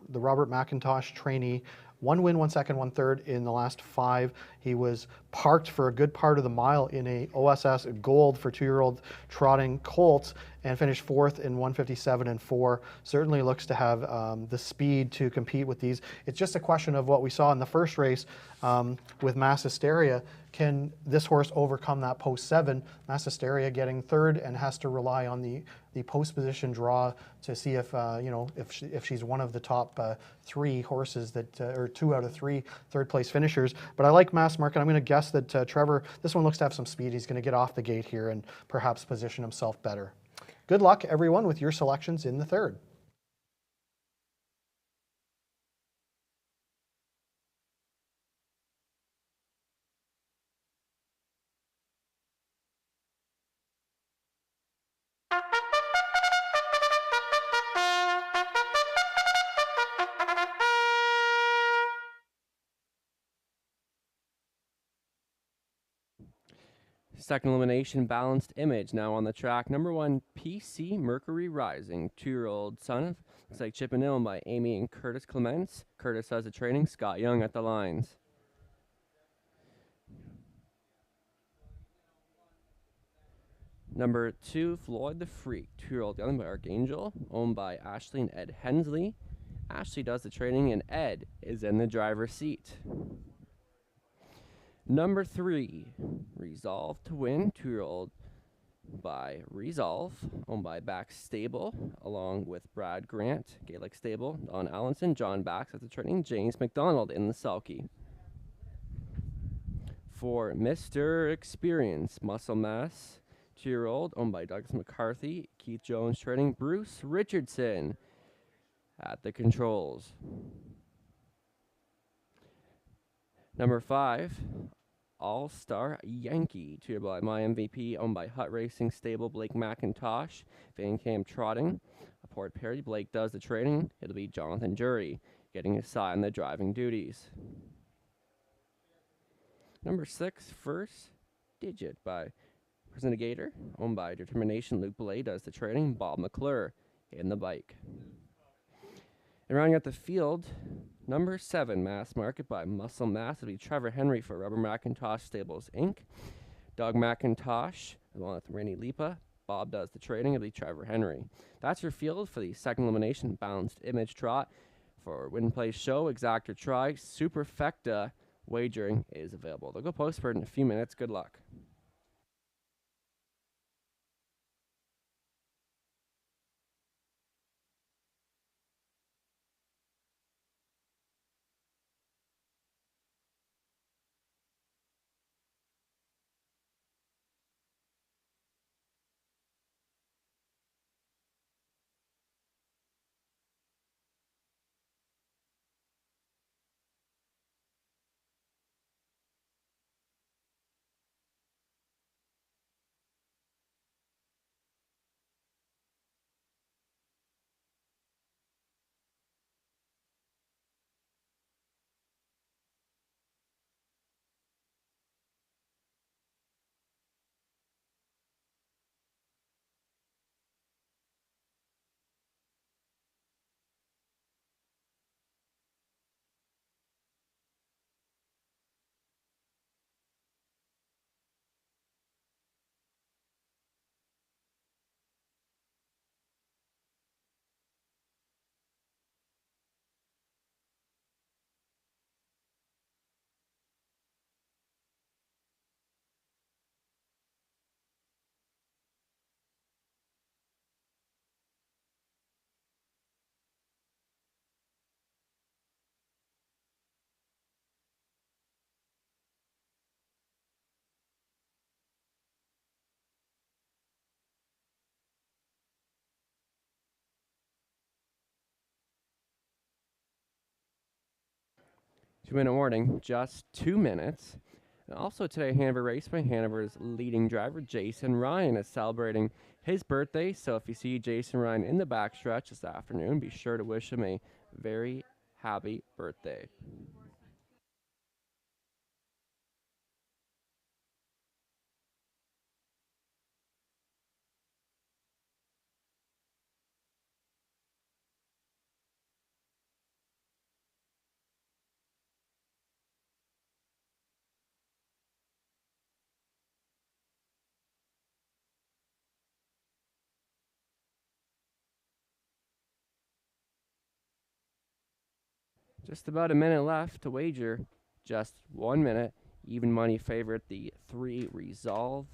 the Robert McIntosh trainee. 1 win, 1 second, 1 third in the last 5. He was parked for a good part of the mile in a OSS Gold for 2-year-old trotting colts and finished 4th in 157 and 4. Certainly looks to have the speed to compete with these. It's just a question of what we saw in the first race with Mass Hysteria. Can this horse overcome that post 7? Mass Hysteria getting 3rd and has to rely on the post position draw to see if if she's one of the top 3 horses that or 2 out of 3 third place finishers. But I like Mass Market. I'm going to guess that Trevor, this one looks to have some speed. He's going to get off the gate here and perhaps position himself better. Good luck, everyone, with your selections in the 3rd. Second elimination, Balanced Image, now on the track. Number 1, PC Mercury Rising, 2-year-old son of, looks like Chip and Ill by Amy and Curtis Clements. Curtis does the training, Scott Young at the lines. Number 2, Floyd the Freak, 2-year-old young by Archangel, owned by Ashley and Ed Hensley. Ashley does the training, and Ed is in the driver's seat. Number 3, Resolve to Win, 2-year-old by Resolve, owned by Bax Stable, along with Brad Grant, Gaelic Stable, Don Allenson, John Bax at the training, James McDonald in the sulky. For Mr. Experience, Muscle Mass, 2-year-old, owned by Douglas McCarthy, Keith Jones training, Bruce Richardson at the controls. Number 5, All-Star Yankee, tutored by My MVP, owned by Hut Racing Stable, Blake McIntosh, Van Camp Trotting, a Port Perry. Blake does the training. It'll be Jonathan Jury getting assigned the driving duties. Number 6, First Digit by Gator, owned by Determination. Luke Belay does the training. Bob McClure in the bike. And rounding out the field, number 7, Mass Market by Muscle Mass. It'll be Trevor Henry for Rubber McIntosh Stables, Inc. Doug McIntosh, along with Rainey Lipa. Bob does the trading. It'll be Trevor Henry. That's your field for the second elimination, Balanced Image Trot. For Win Play Show, Exact or Try, Superfecta wagering is available. They'll go post for it in a few minutes. Good luck. 2-minute warning, just 2 minutes. And also today, Hanover Raceway, Hanover's leading driver, Jason Ryan, is celebrating his birthday. So if you see Jason Ryan in the backstretch this afternoon, be sure to wish him a very happy birthday. Just about a minute left to wager. Just 1 minute. Even money favorite, the 3 Resolve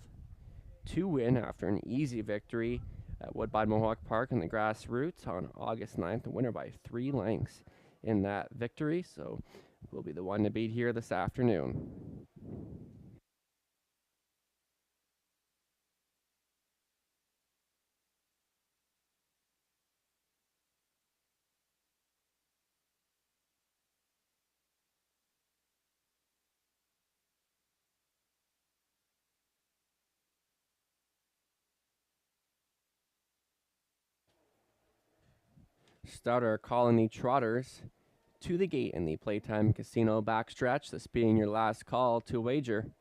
to win after an easy victory at Woodbine Mohawk Park in the grassroots on August 9th. The winner by 3 lengths in that victory. So will be the one to beat here this afternoon. Starter calling the Trotters to the gate in the Playtime Casino backstretch, this being your last call to wager.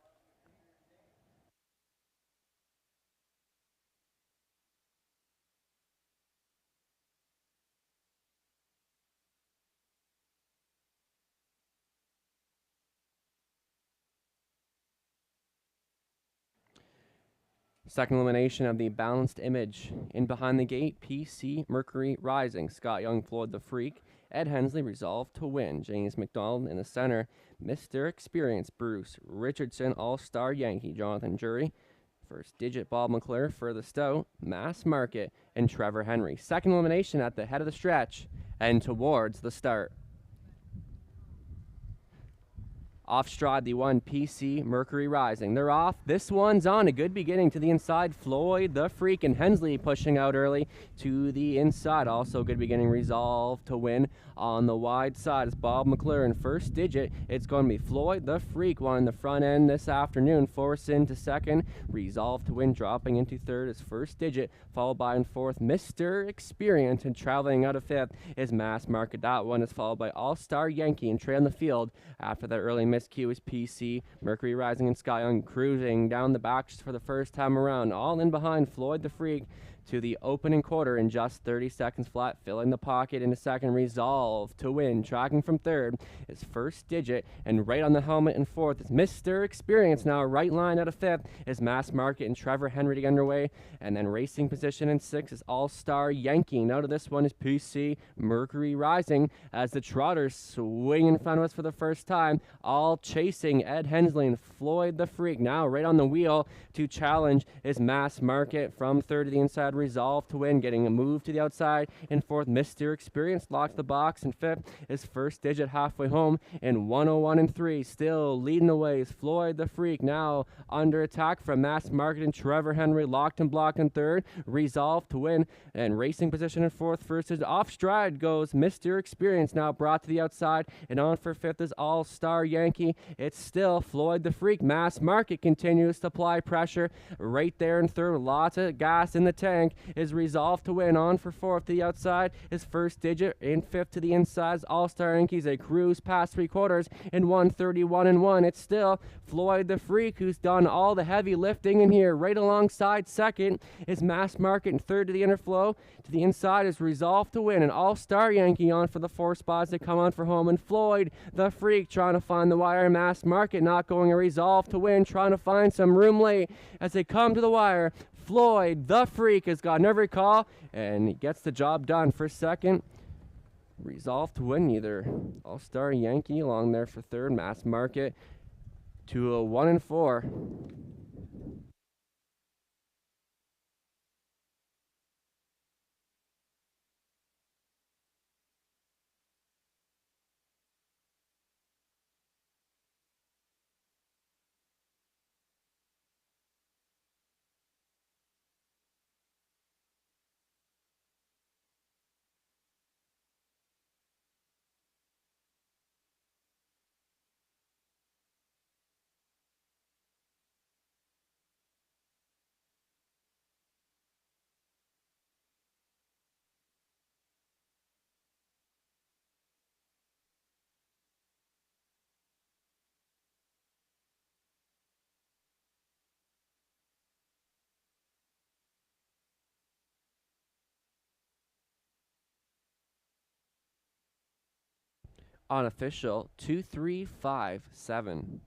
Second elimination of the Balanced Image. In behind the gate, PC Mercury Rising. Scott Young, Floyd the Freak. Ed Hensley resolved to win. James McDonald in the center. Mr. Experience, Bruce Richardson, All-Star Yankee, Jonathan Jury. First digit, Bob McClure for the Stout. Mass Market and Trevor Henry. Second elimination at the head of the stretch and towards the start. Off stride, the 1 PC Mercury Rising. They're off. This one's on. A good beginning to the inside. Floyd the Freak and Hensley pushing out early to the inside. Also good beginning. Resolve to win on the wide side. It's Bob McClure in first digit. It's going to be Floyd the Freak on the front end this afternoon. Force into second. Resolve to win dropping into third is first digit. Followed by in fourth Mr. Experience, and traveling out of fifth is Mass Market. That one is followed by All-Star Yankee and trailing the field after that early miscue is PC Mercury Rising and Sky Young cruising down the back for the first time around. All in behind Floyd the Freak to the opening quarter in just 30 seconds flat, filling the pocket into second. Resolve to win, tracking from third is first digit, and right on the helmet in fourth is Mr. Experience. Now right line out of fifth is Mass Market and Trevor Henry to get underway, and then racing position in sixth is All-Star Yankee. Out of this one is PC Mercury Rising as the Trotters swing in front of us for the first time, all chasing Ed Hensley and Floyd the Freak. Now right on the wheel to challenge is Mass Market from third to the inside. Resolve to win, getting a move to the outside. In fourth, Mr. Experience locks the box. In fifth is first digit halfway home in 101 and 3. Still leading the way is Floyd the Freak. Now under attack from Mass Market and Trevor Henry, locked and blocked in third. Resolve to win and racing position in fourth. First is off stride goes Mr. Experience, now brought to the outside, and on for fifth is All-Star Yankee. It's still Floyd the Freak. Mass Market continues to apply pressure right there in third. Lots of gas in the tank. Is Resolved to win. On for fourth to the outside is first digit. In fifth to the inside, All-Star Yankees a cruise past three quarters in 131 and 1. It's still Floyd the Freak who's done all the heavy lifting in here. Right alongside second is Mass Market, and third to the inner flow. To the inside is Resolved to win. An All-Star Yankee on for the four spots that come on for home, and Floyd the Freak trying to find the wire. Mass Market not going. A Resolve to win, trying to find some room late as they come to the wire. Floyd the Freak has gotten every call, and he gets the job done for second. Resolve to win, either All-Star Yankee along there for third. Mass Market to a 1 and 4. Unofficial 2357.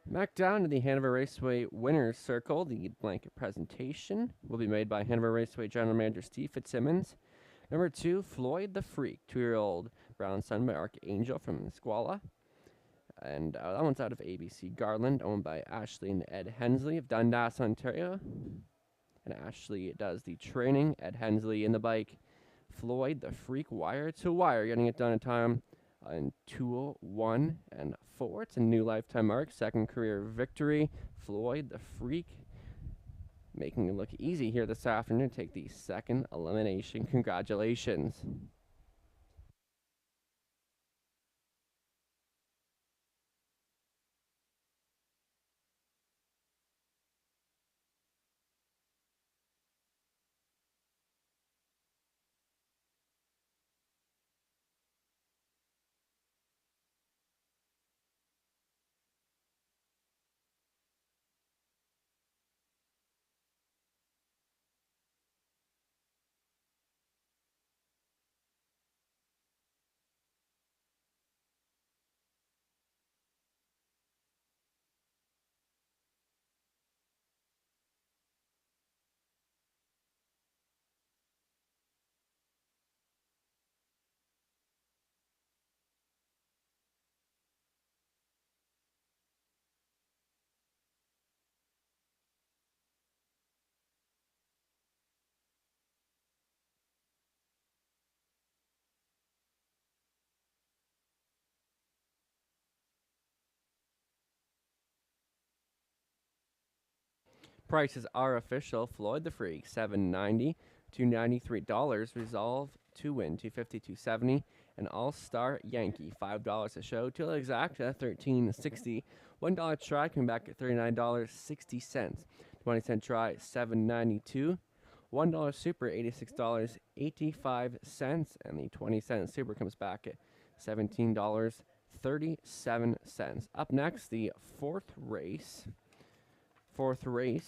Back down to the Hanover Raceway Winners Circle. The blanket presentation will be made by Hanover Raceway General Manager Steve Fitzsimmons. Number 2, Floyd the Freak, 2-year-old brown son by Archangel from Nisqually. And that one's out of ABC Garland, owned by Ashley and Ed Hensley of Dundas, Ontario. And Ashley does the training, Ed Hensley in the bike. Floyd the Freak, wire to wire, getting it done in time in 2:01 and 4. It's a new lifetime mark, second career victory. Floyd the Freak making it look easy here this afternoon. Take the second elimination. Congratulations. Prices are official. Floyd the Freak, $790, $293. Resolve to win, $250, $270. An All-Star Yankee, $5 a show. Till exact, $13.60. $1 try coming back at $39.60. 20-cent try, $7.92. $1 super, $86.85. And the 20-cent super comes back at $17.37. Up next, the fourth race.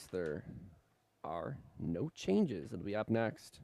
There are no changes. It'll be up next.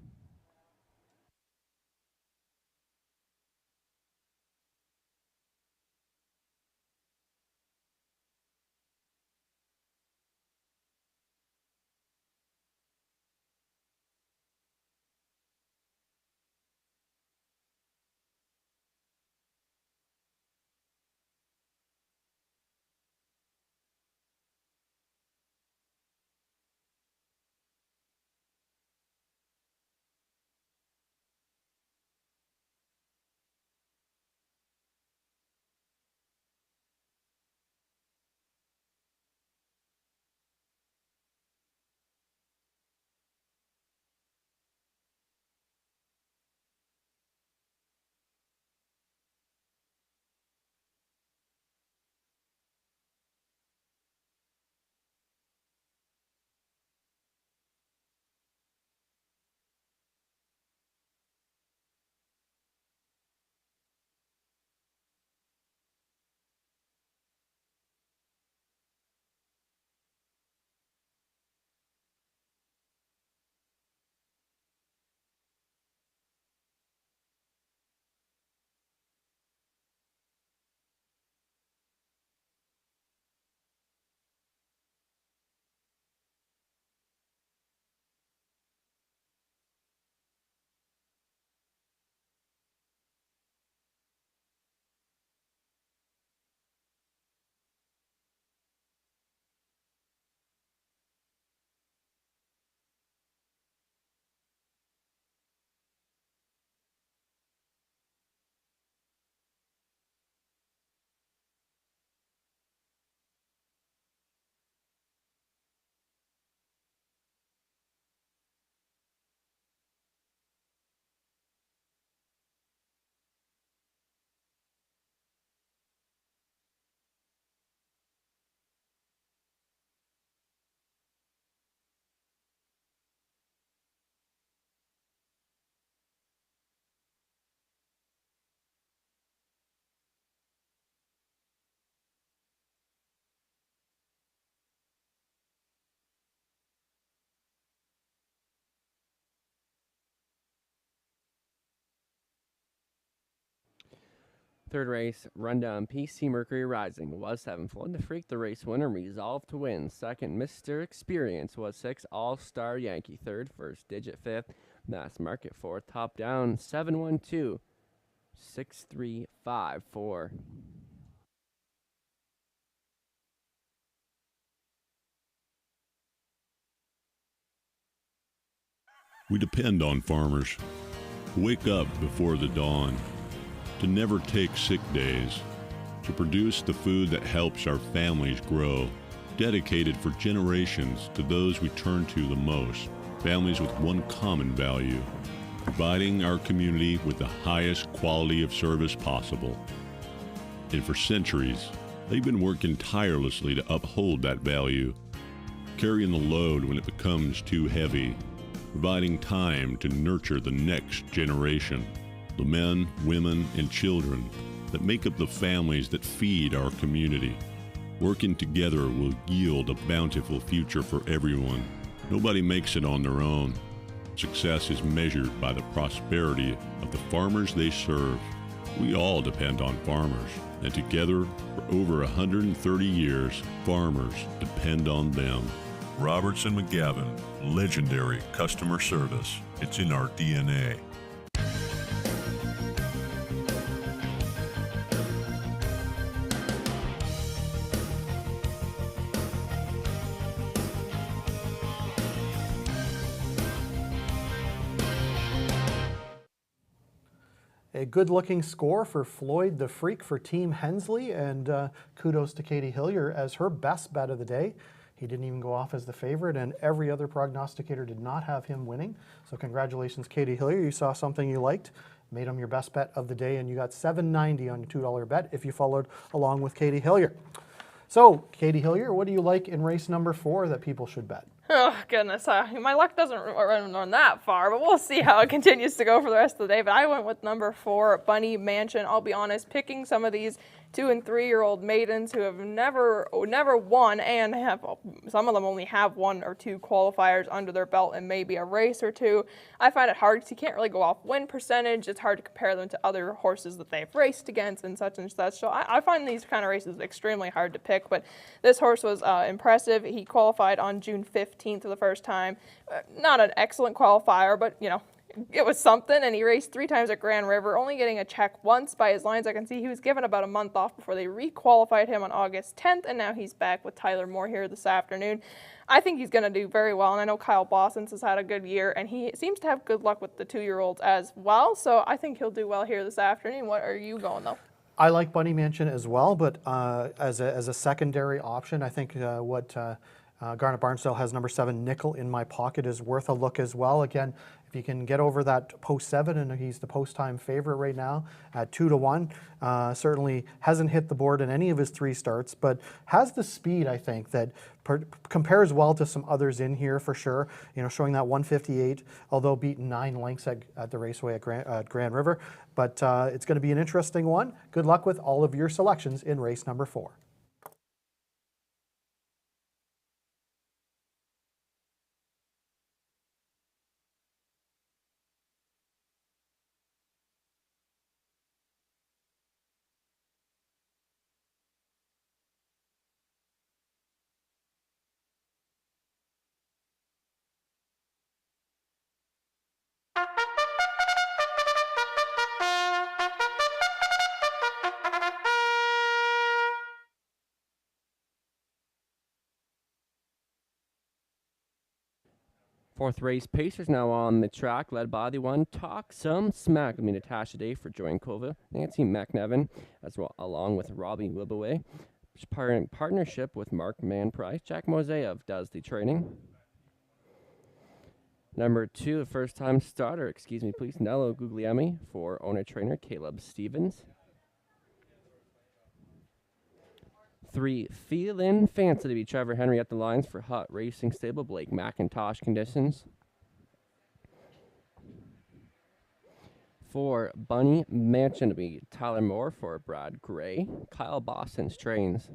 Third race, Rundown PC Mercury Rising was 7. Floyd the Freak, the race winner, resolved to win. Second, Mr. Experience was 6. All-Star Yankee. Third, First Digit. Fifth, Mass Market. Fourth, Top Down 712 6354. We depend on farmers to wake up before the dawn, to never take sick days, to produce the food that helps our families grow, dedicated for generations to those we turn to the most, families with one common value, providing our community with the highest quality of service possible. And for centuries, they've been working tirelessly to uphold that value, carrying the load when it becomes too heavy, providing time to nurture the next generation, the men, women, and children that make up the families that feed our community. Working together will yield a bountiful future for everyone. Nobody makes it on their own. Success is measured by the prosperity of the farmers they serve. We all depend on farmers, and together, for over 130 years, farmers depend on them. Robertson McGavin, legendary customer service. It's in our DNA. A good-looking score for Floyd the Freak for Team Hensley, and kudos to Katie Hillier as her best bet of the day. He didn't even go off as the favorite, and every other prognosticator did not have him winning. So congratulations, Katie Hillier. You saw something you liked, made him your best bet of the day, and you got $7.90 on your $2 bet if you followed along with Katie Hillier. So, Katie Hillier, what do you like in race number 4 that people should bet? Oh, goodness. My luck doesn't run that far, but we'll see how it continues to go for the rest of the day. But I went with number 4, Bunny Mansion. I'll be honest, picking some of these 2- and 3-year-old maidens who have never won, and some of them only have 1 or 2 qualifiers under their belt and maybe a race or 2. I find it hard because you can't really go off win percentage. It's hard to compare them to other horses that they've raced against and such and such. So I find these kind of races extremely hard to pick. But this horse was impressive. He qualified on June 15th for the first time. Not an excellent qualifier, but it was something, and he raced 3 times at Grand River, only getting a check once. By his lines, I can see he was given about a month off before they re-qualified him on August 10th, and now he's back with Tyler Moore here this afternoon. I think he's going to do very well, and I know Kyle Bossens has had a good year, and he seems to have good luck with the 2-year-olds as well, so I think he'll do well here this afternoon. What are you going, though? I like Bunny Mansion as well, but as a secondary option, I think what Garnet Barnsdale has number 7, Nickel in My Pocket, is worth a look as well. Again, if you can get over that post 7, and he's the post time favorite right now at 2-1, certainly hasn't hit the board in any of his 3 starts, but has the speed, I think, that compares well to some others in here for sure. Showing that 158, although beaten 9 lengths at the Raceway at Grand River. But it's going to be an interesting one. Good luck with all of your selections in race number 4. Fourth race, Pacers now on the track, led by the one Talk Some Smack. Natasha Day for Joy Kova, Nancy McNevin, as well along with Robbie Wibaway. Partnership with Mark Manprice. Jack Moseyev does the training. Number 2, the first-time starter, Nello Guglielmi for owner-trainer Caleb Stevens. 3, Feelin' Fancy to be Trevor Henry at the lines for Hut Racing Stable, Blake McIntosh conditions. 4, Bunny Mansion to be Tyler Moore for Brad Gray. Kyle Boston's trains.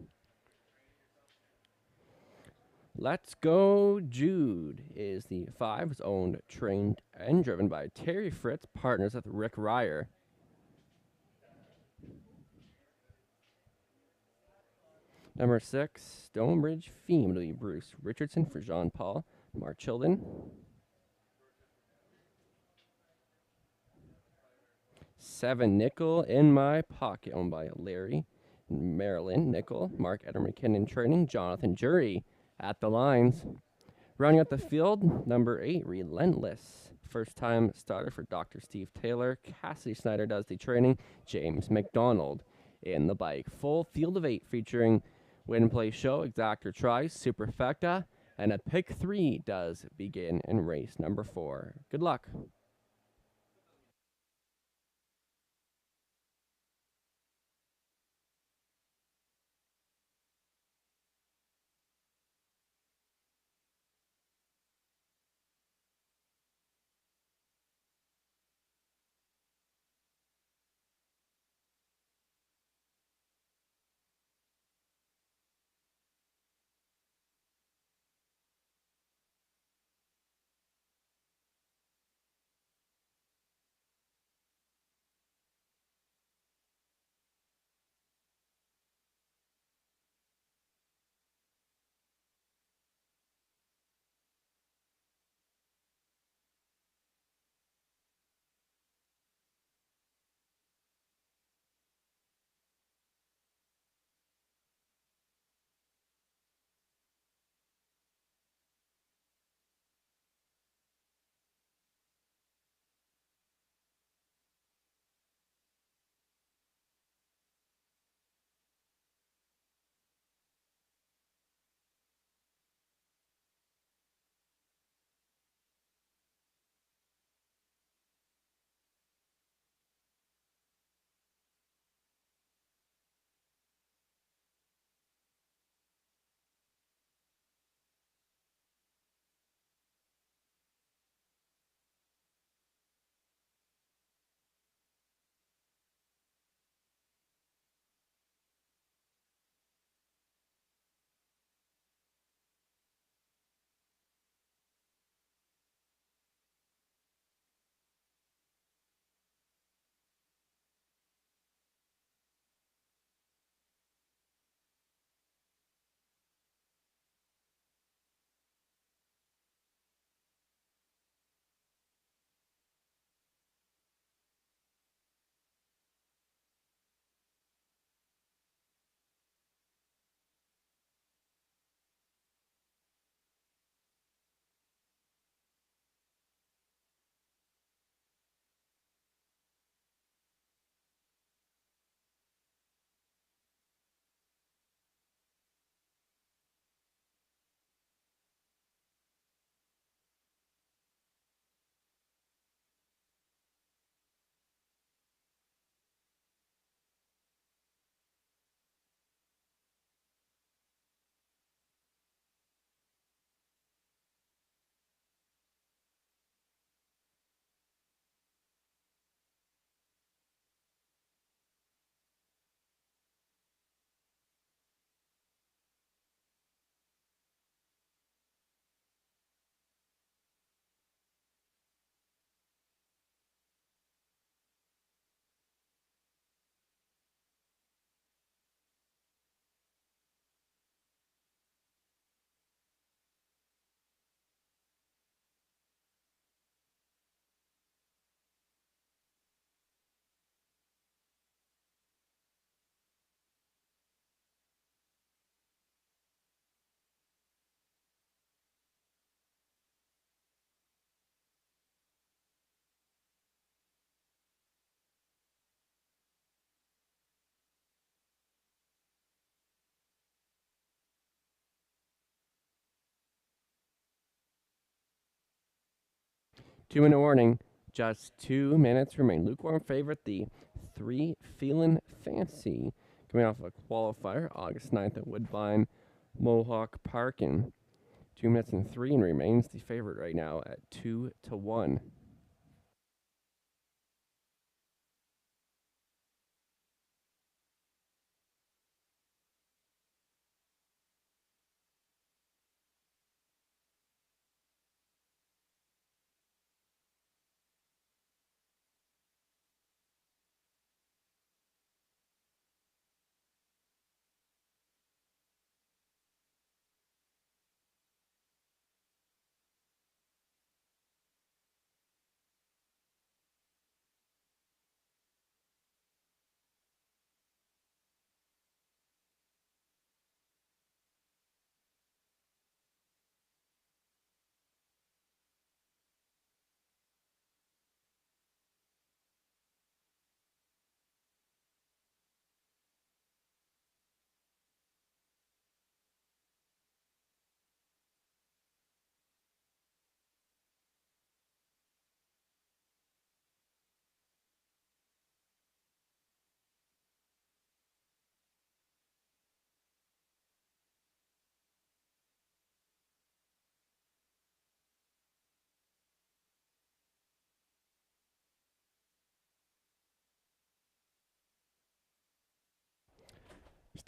Let's Go Jude is the 5, is owned, trained, and driven by Terry Fritz, partners with Rick Ryer. Number 6, Stonebridge Family, Bruce Richardson for Jean Paul. Mark Childen. 7, Nickel in My Pocket, owned by Larry Marilyn Nickel. Mark Edder McKinnon training. Jonathan Jury at the lines. Rounding out the field, number 8, Relentless. First time starter for Dr. Steve Taylor. Cassidy Snyder does the training. James McDonald in the bike. Full field of 8 featuring Win Play Show, Exactor Tries, Superfecta, and a pick 3 does begin in race number 4. Good luck. Two-minute warning. Just 2 minutes remain. Lukewarm favorite, the 3 Feelin' Fancy, coming off a qualifier August 9th at Woodbine Mohawk Park in 2 minutes and 3, and remains the favorite right now at 2-1.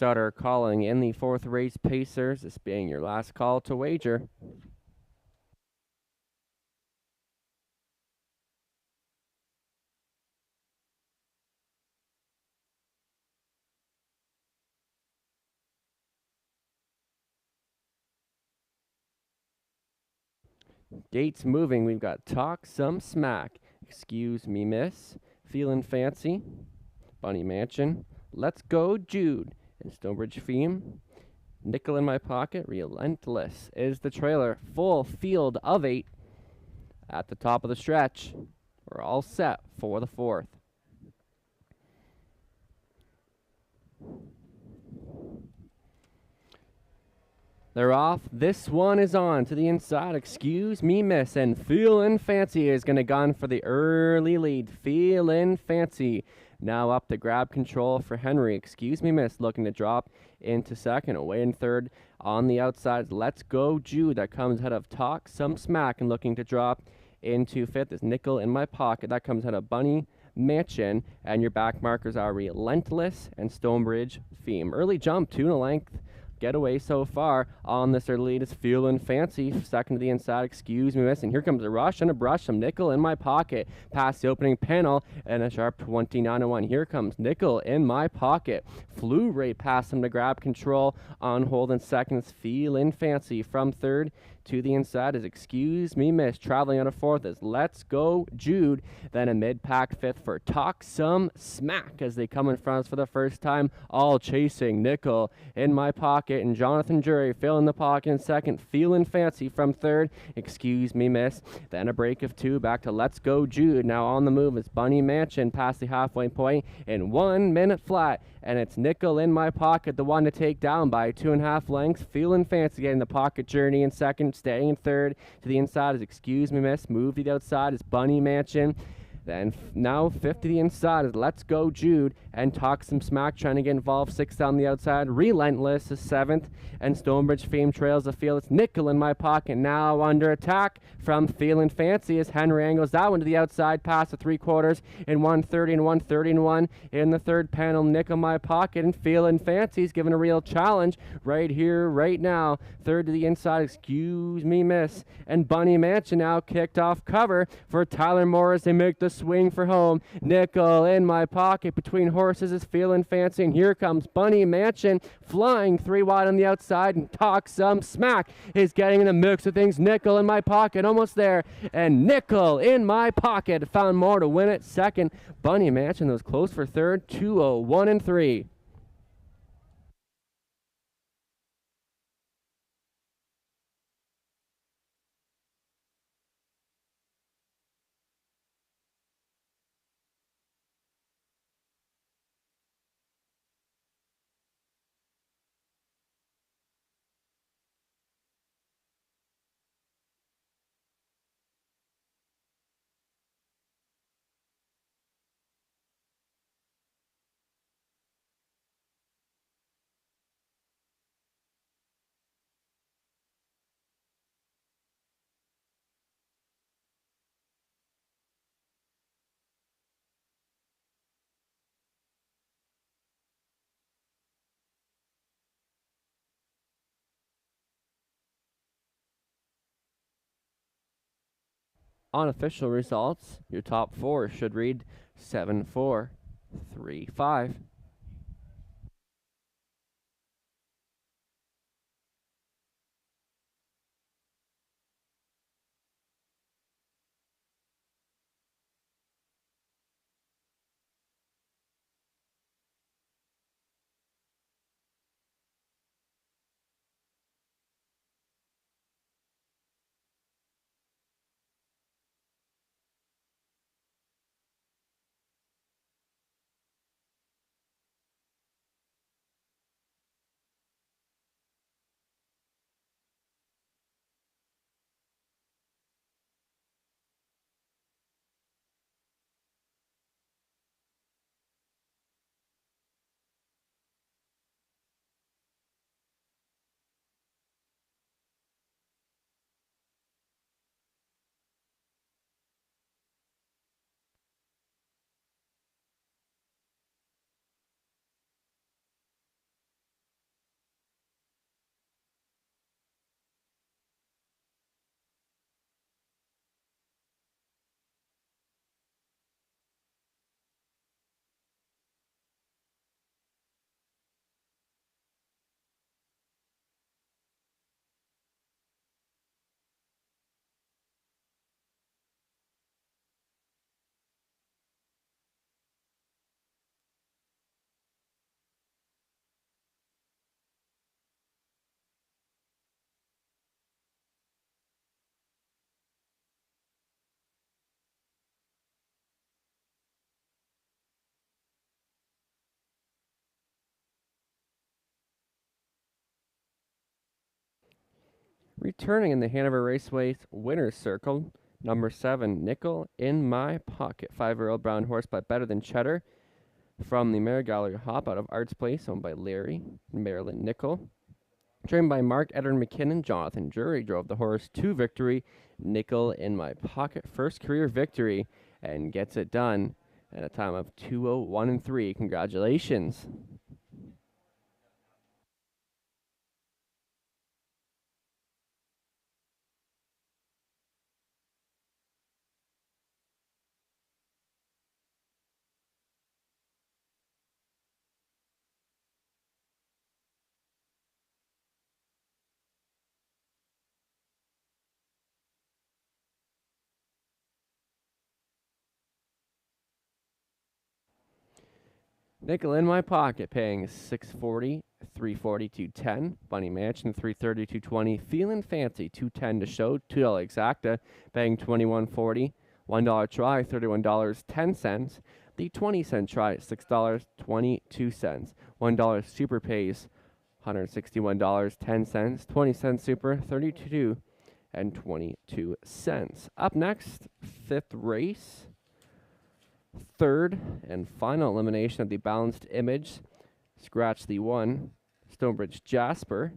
Stutter calling in the 4th race Pacers, this being your last call to wager. Gates moving. We've got Talk Some Smack. Excuse me, miss. Feeling fancy. Bunny Mansion. Let's Go Jude. And Stonebridge Theme. Nickel in My Pocket. Relentless is the trailer. Full field of 8 at the top of the stretch. We're all set for the 4th. They're off. This one is on to the inside. Excuse me, miss. And Feelin' Fancy is going to gun for the early lead. Feelin' Fancy now up to grab control for Henry. Excuse me, miss. Looking to drop into second. Away in third on the outside. Let's Go Jude. That comes ahead of Talk Some Smack. And looking to drop into fifth is Nickel in My Pocket. That comes ahead of Bunny Mansion. And your back markers are Relentless and Stonebridge Theme. Early jump, 2 length. Getaway so far on this early lead is Feelin' Fancy. Second to the inside, excuse me, miss. And here comes a rush and a brush from Nickel in My Pocket. Past the opening panel and a sharp 29-1. Here comes Nickel in My Pocket. Flew right past him to grab control on hold in seconds. Feelin' Fancy from third to the inside is Excuse Me Miss. Traveling out of fourth is Let's Go Jude. Then a mid-pack fifth for Talk Some Smack as they come in front of us for the first time. All chasing Nickel in My Pocket. And Jonathan Jury filling the pocket in second. Feelin' Fancy from third. Excuse Me Miss. Then a break of 2 back to Let's Go Jude. Now on the move is Bunny Mansion past the halfway point in 1 minute flat. And it's Nickel in My Pocket, the one to take down by 2.5 lengths. Feelin' Fancy getting the pocket journey in second. Staying in third to the inside is Excuse Me Miss. Move to the outside is Bunny Mansion. Then now fifth to the inside is Let's Go Jude and Talk Some Smack trying to get involved. Sixth on the outside. Relentless is seventh. And Stonebridge Fame trails the field. It's Nickel in My Pocket now under attack from Feelin' Fancy as Henry angles that one to the outside past the 3/4 in 130 and 130 and 1 in the third panel. Nickel in My Pocket and Feelin' Fancy's given a real challenge right here, right now. Third to the inside, Excuse Me Miss. And Bunny Mansion now kicked off cover for Tyler Moore as they make the swing for home. Nickel in My Pocket between horses is Feelin' Fancy, and here comes Bunny Mansion flying 3 wide on the outside, and Talk Some Smack is getting in the mix of things. Nickel in My Pocket almost there, and Nickel in My Pocket found more to win it. Second, Bunny Mansion was close for third, 2:01 and 3. Unofficial results, your top 4 should read 7-4, 3-5. Returning in the Hanover Raceway's winner's circle, number 7, Nickel in My Pocket. 5-year-old brown horse by Better Than Cheddar from the Mare Gallery Hop out of Arts Place, owned by Larry Marilyn Nickel. Trained by Mark Edward McKinnon, Jonathan Drury drove the horse to victory. Nickel in My Pocket, first career victory, and gets it done at a time of 2:01.3. Congratulations. Nickel in My Pocket paying $640, $340, $210. Bunny Mansion $330, $220. Feelin' Fancy $210 to show. $2 exacta paying $21.40. $1 try $31.10. The 20-cent try $6.22. $1 super pays $161.10. 20-cent super $32 and 22 cents. Up next, 5th race. Third and final elimination of the Balanced Image. Scratch the 1, Stonebridge Jasper.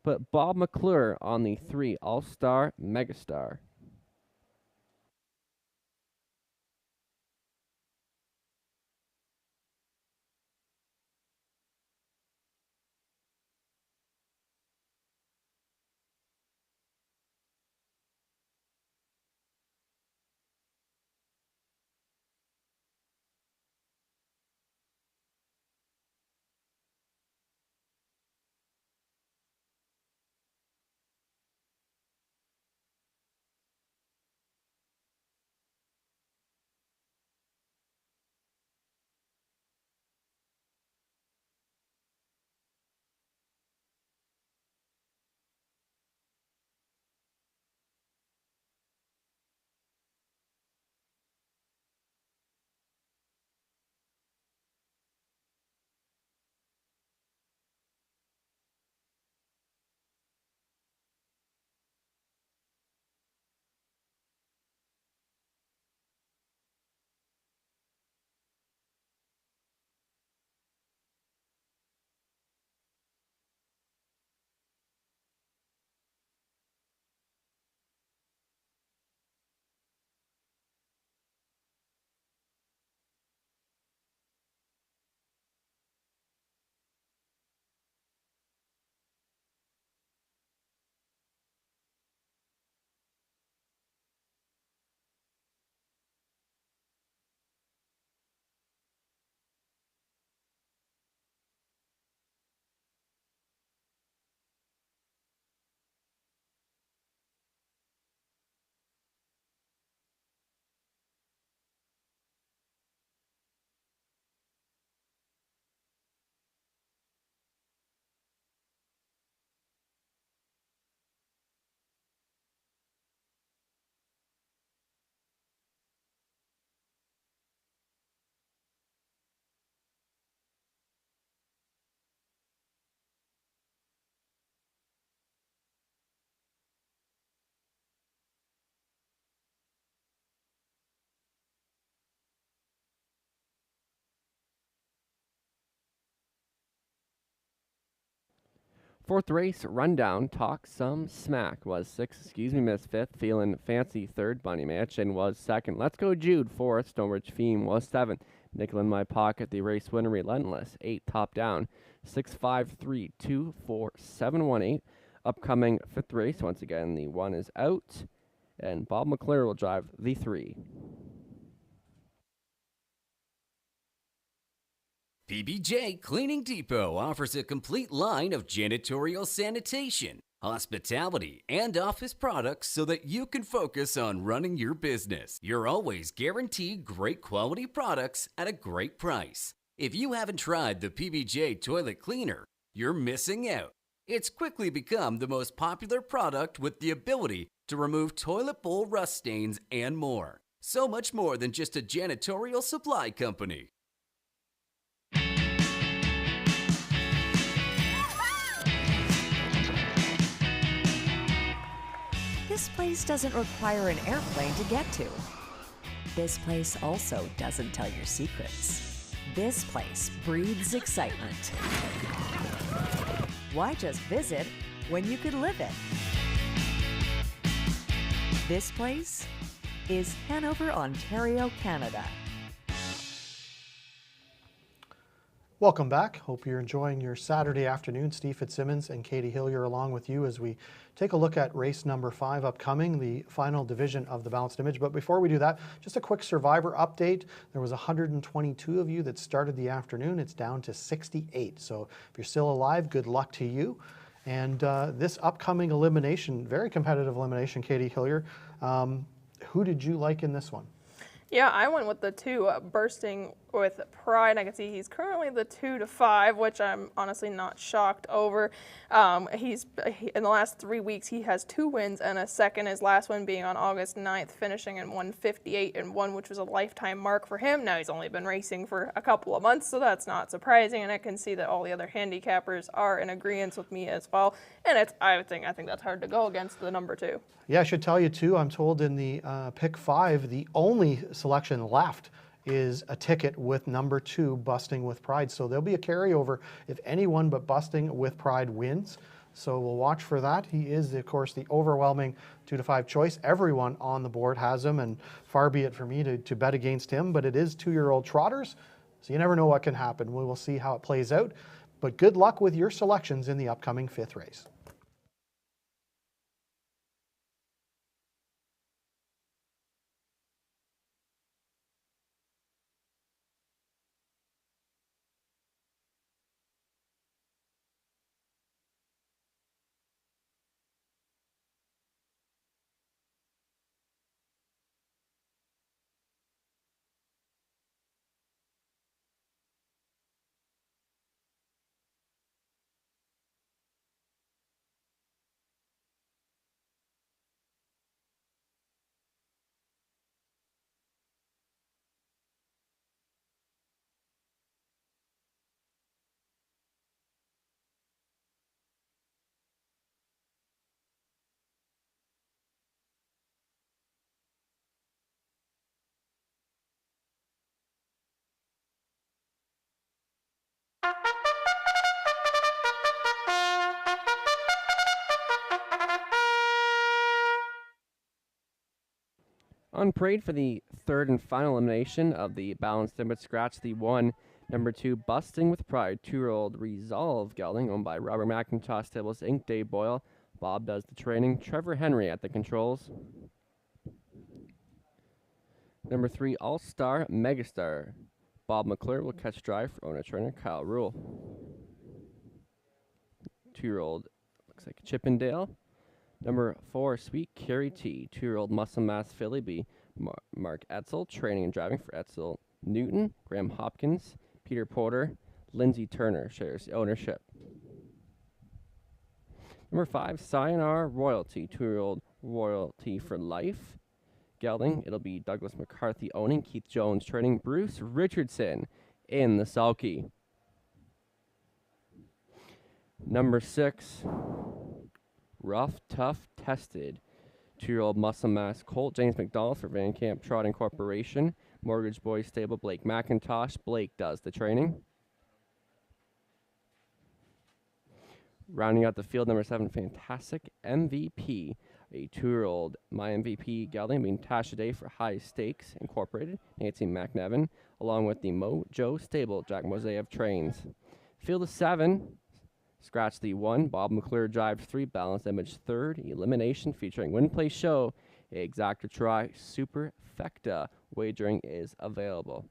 Put Bob McClure on the 3, All-Star Megastar. Fourth race rundown, Talk Some Smack was 6, Miss 5th, Feelin' Fancy 3rd, Bunny Mansion was 2nd, Let's Go Jude 4th, Stonebridge Fiend was 7th, Nickel in My Pocket, the race winner, Relentless 8, Top Down 6, 5, 3, 2, 4, 7, 1, 8. Upcoming 5th race, once again, the 1 is out, and Bob McClure will drive the 3. PBJ Cleaning Depot offers a complete line of janitorial sanitation, hospitality, and office products so that you can focus on running your business. You're always guaranteed great quality products at a great price. If you haven't tried the PBJ toilet cleaner, you're missing out. It's quickly become the most popular product with the ability to remove toilet bowl rust stains and more. So much more than just a janitorial supply company. This place doesn't require an airplane to get to. This place also doesn't tell your secrets. This place breathes excitement. Why just visit when you could live it? This place is Hanover, Ontario, Canada. Welcome back. Hope you're enjoying your Saturday afternoon. Steve Fitzsimmons and Katie Hillier along with you as we take a look at race number 5 upcoming, the final division of the Balanced Image. But before we do that, just a quick survivor update. There was 122 of you that started the afternoon. It's down to 68. So if you're still alive, good luck to you. And this upcoming elimination, very competitive elimination, Katie Hillier, who did you like in this one? Yeah, I went with the 2 bursting with pride. I can see he's currently the 2 to 5, which I'm honestly not shocked over. In the last 3 weeks, he has 2 wins and a second. His last win being on August 9th, finishing in 158-1, which was a lifetime mark for him. Now he's only been racing for a couple of months, so that's not surprising. And I can see that all the other handicappers are in agreement with me as well. And I think that's hard to go against the number 2. Yeah, I should tell you too, I'm told in the pick 5, the only selection left is a ticket with number 2, Busting with Pride. So there'll be a carryover if anyone but Busting with Pride wins. So we'll watch for that. He is, of course, the overwhelming 2 to 5 choice. Everyone on the board has him, and far be it for me to bet against him, but it is 2-year-old trotters, so you never know what can happen. We will see how it plays out. But good luck with your selections in the upcoming 5th race. On parade for the 3rd and final elimination of the Balanced Image Scratch, the 1, number 2, Busting with Pride, 2-year-old Resolve gelding, owned by Robert McIntosh Stables Inc., Dave Boyle. Bob does the training. Trevor Henry at the controls. Number 3, All-Star Megastar. Bob McClure will catch drive for owner trainer Kyle Rule. 2-year-old looks like Chippendale. Number 4, Sweet Carrie T, 2-year-old Muscle Mass filly, be Mark Etzel, training and driving for Etzel Newton. Graham Hopkins, Peter Porter, Lindsey Turner shares the ownership. Number 5, Sayonara Royalty, 2-year-old Royalty for Life. Gelding, it'll be Douglas McCarthy owning, Keith Jones training, Bruce Richardson in the sulky. Number 6, Rough, Tough, Tested, 2-year-old Muscle Mass colt, James McDonald for Van Camp Trotting Corporation. Mortgage Boys Stable, Blake McIntosh. Blake does the training. Rounding out the field, number 7, Fantastic MVP, a 2-year-old My MVP gelding, being Tasha Day for High Stakes Incorporated, Nancy McNevin, along with the Mojo Stable, Jack Moseyev trains. Field of 7, Scratch the 1, Bob McClure drives 3, Balanced Image 3rd, elimination featuring Win Play Show, Exacta Try, Superfecta. Wagering is available.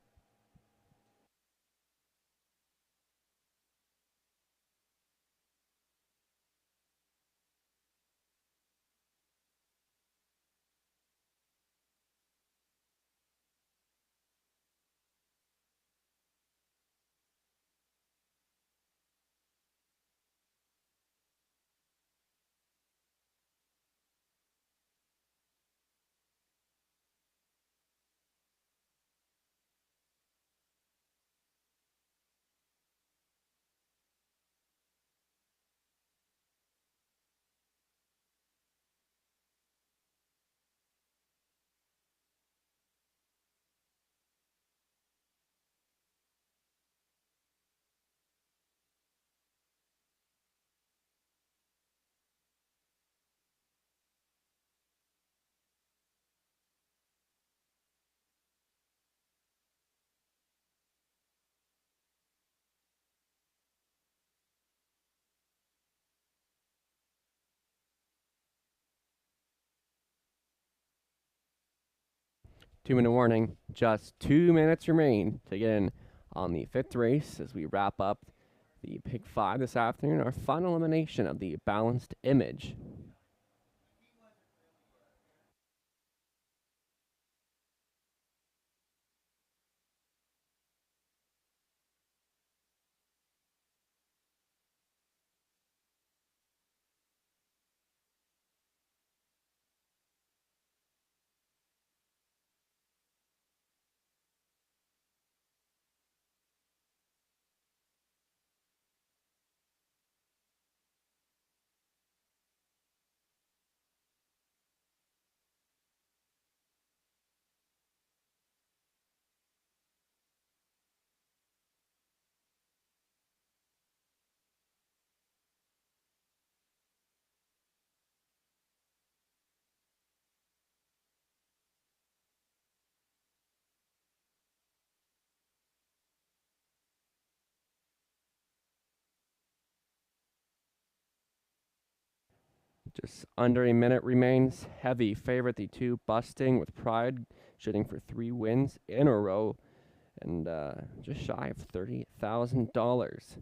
2-minute warning. Just 2 minutes remain to get in on the 5th race as we wrap up the Pick 5 this afternoon, our final elimination of the Balanced Image. Just under a minute remains. Heavy favorite, the 2 Busting with Pride, shooting for 3 wins in a row, and just shy of $30,000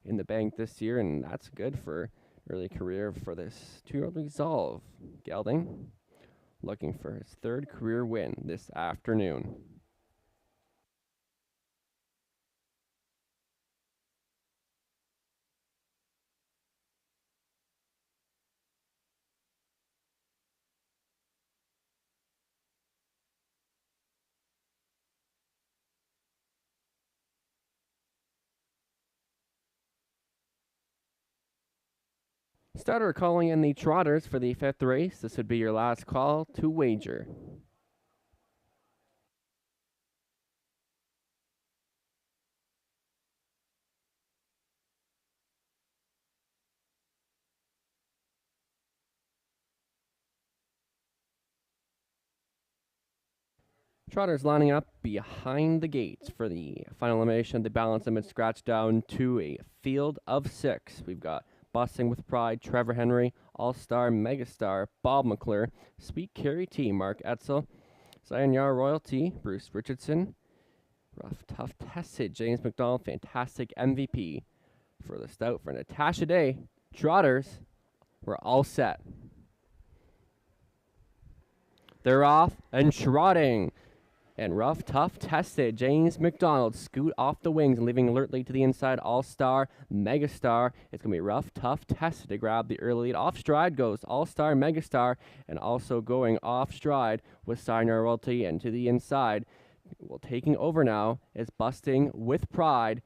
in the bank this year, and that's good for early career for this 2-year-old Resolve. Gelding looking for his 3rd career win this afternoon. Starter calling in the Trotters for the 5th race. This would be your last call to wager. Trotters lining up behind the gates for the final elimination. The balance limit scratched down to a field of 6. We've got Busting with Pride, Trevor Henry, All-Star Megastar, Bob McClure, Sweet Carrie T, Mark Etzel, Sayonara Royalty, Bruce Richardson, Rough Tough Tested, James McDonald, Fantastic MVP. For the stout for Natasha Day, Trotters, we're all set. They're off and trotting. And Rough Tough Tested, James McDonald scoot off the wings and leaving alertly to the inside. All-Star Megastar. It's going to be Rough Tough Tested to grab the early lead. Off stride goes All-Star Megastar, and also going off stride with Sayonara Royalty, and to the inside. Well, taking over now is Busting with Pride.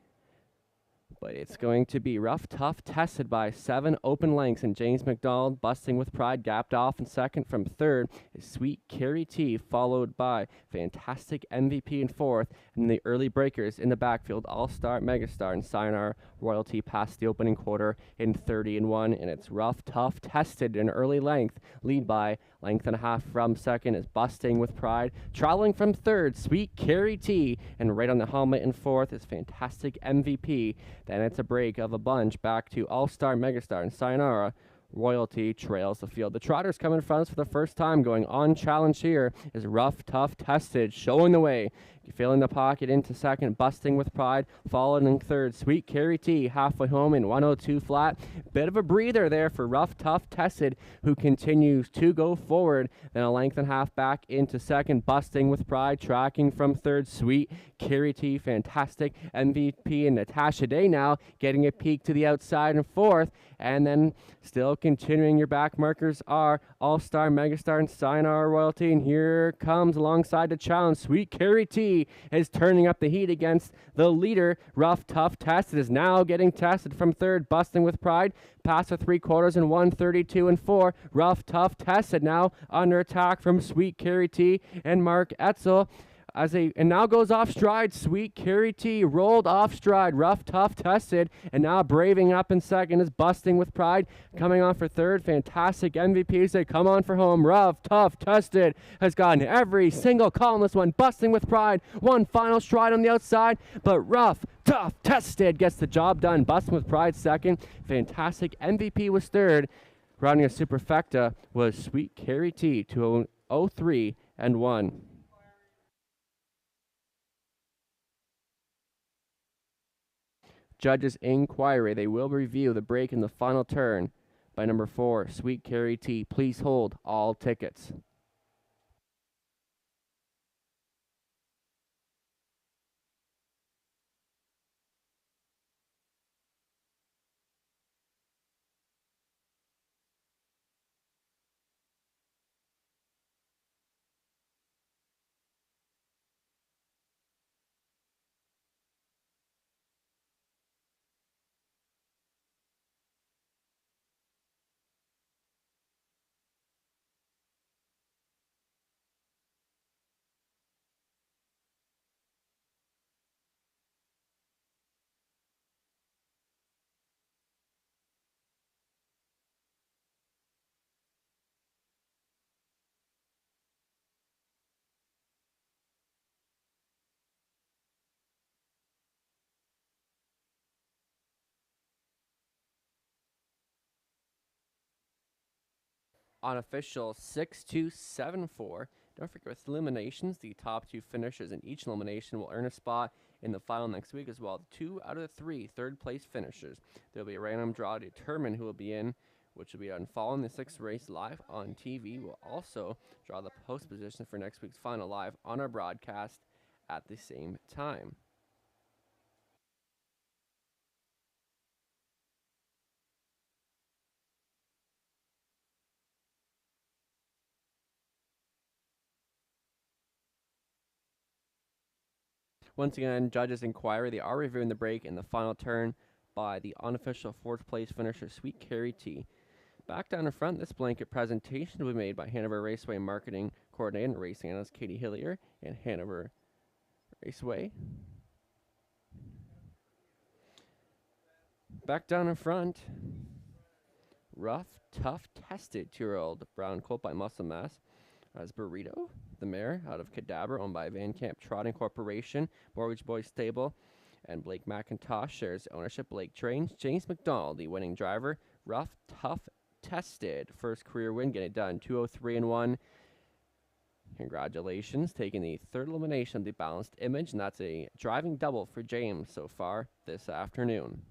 But it's going to be Rough Tough Tested by 7 open lengths, and James McDonald Busting with Pride gapped off in second. From third is Sweet Carrie T, followed by Fantastic MVP in fourth, and the early breakers in the backfield, All-Star Megastar and Sayonara Royalty past the opening quarter in 30-1, and it's Rough Tough Tested in early length, lead by length and a half from second is Busting with Pride. Traveling from third, Sweet Carrie T, and right on the helmet in fourth is Fantastic MVP. Then it's a break of a bunch back to All-Star Megastar, and Sayonara Royalty trails the field. The Trotters come in front for the first time, going on challenge here is Rough Tough Tested, showing the way. Filling the pocket into second, Busting with Pride, followed in third, Sweet Carrie T, halfway home in 102 flat. Bit of a breather there for Rough Tough Tested, who continues to go forward. Then a length and a half back into second, Busting with Pride, tracking from third, Sweet Carrie T, Fantastic MVP, and Natasha Day now getting a peek to the outside in fourth. And then still continuing, your back markers are All-Star Megastar and Sayonara Royalty. And here comes alongside the challenge, Sweet Carrie T is turning up the heat against the leader. Rough Tough Tested is now getting tested from third, Busting with Pride. Past the 3/4 in 132-4. Rough Tough Tested now under attack from Sweet Carrie T and Mark Etzel. And now goes off stride. Sweet Carrie T rolled off stride. Rough Tough Tested, and now braving up in second is Busting with Pride. Coming on for third, Fantastic MVP said, come on for home. Rough Tough Tested has gotten every single call in this one. Busting with Pride, one final stride on the outside, but Rough Tough Tested gets the job done. Busting with Pride second. Fantastic MVP was third. Rounding a superfecta was Sweet Carrie T to 0-3-1. Judges' inquiry. They will review the break in the final turn by number 4, Sweet Carrie T. Please hold all tickets. On official 6274, don't forget with eliminations, the top 2 finishers in each elimination will earn a spot in the final next week, as well as 2 out of the 3 third-place finishers. There will be a random draw to determine who will be in, which will be on following the 6th race live on TV. We'll also draw the post position for next week's final live on our broadcast at the same time. Once again, judges inquiry. They are reviewing the break in the final turn by the unofficial 4th place finisher, Sweet Carrie T. Back down in front, this blanket presentation will be made by Hanover Raceway Marketing Coordinator and Racing Analyst Katie Hillier and Hanover Raceway. Back down in front, rough, tough, tested 2-year-old brown colt by Muscle Mass as Burrito, the mare out of Cadaver, owned by Van Camp Trotting Corporation, Mortgage Boy Stable, and Blake McIntosh shares ownership. Blake trains James McDonald, the winning driver. Rough, tough, tested. First career win, getting it done. 203-1. Congratulations, taking the 3rd elimination of the Balanced Image, and that's a driving double for James so far this afternoon.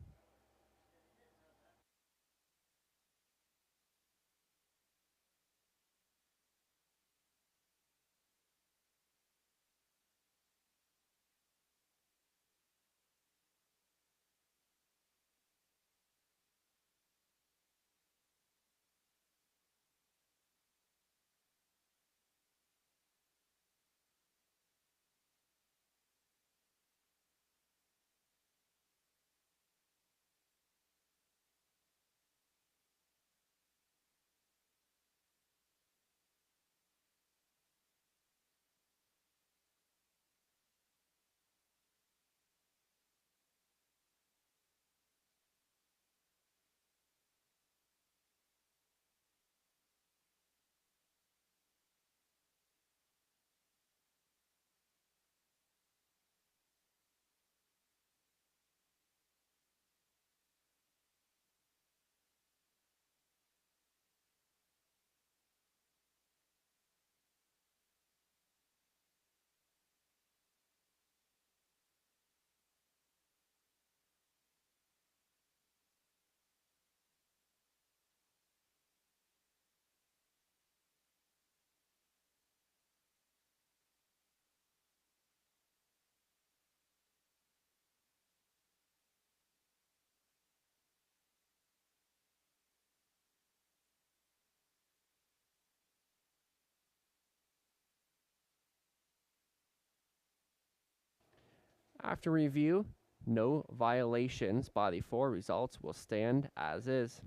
After review, no violations by the 4 results will stand as is.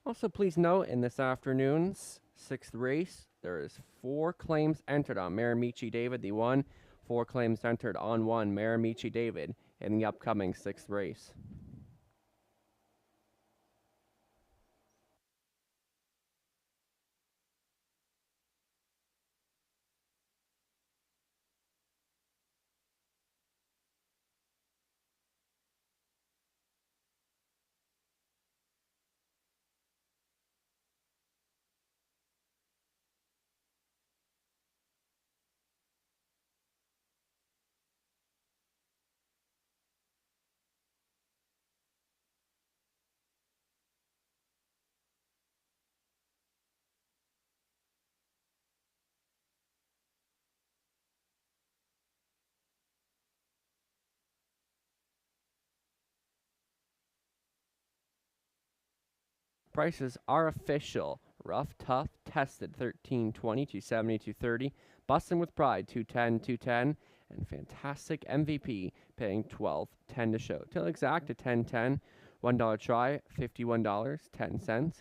Also, please note in this afternoon's 6th race, There is 4 claims entered on Maramichi David, the 1. 4 claims entered on 1 Maramichi David in the upcoming 6th race. Prices are official. Rough, tough, tested $13.20 to $72.30. Bussin' with Pride $210, and Fantastic MVP paying $12.10 to show. Till exact to $10.10. $1 try $51.10.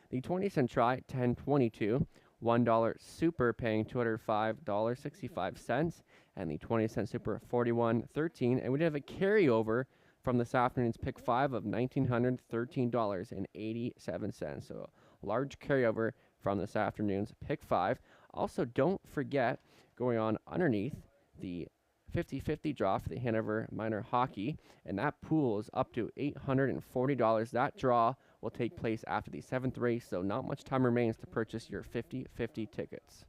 The 20-cent try $10.22. $1 super paying $205.65, and the 20-cent super $41.13. And we did have a carryover from this afternoon's pick 5 of $1,913.87. So a large carryover from this afternoon's pick 5. Also, don't forget, going on underneath, the 50-50 draw for the Hanover Minor Hockey, and that pool is up to $840. That draw will take place after the 7th race, so not much time remains to purchase your 50-50 tickets.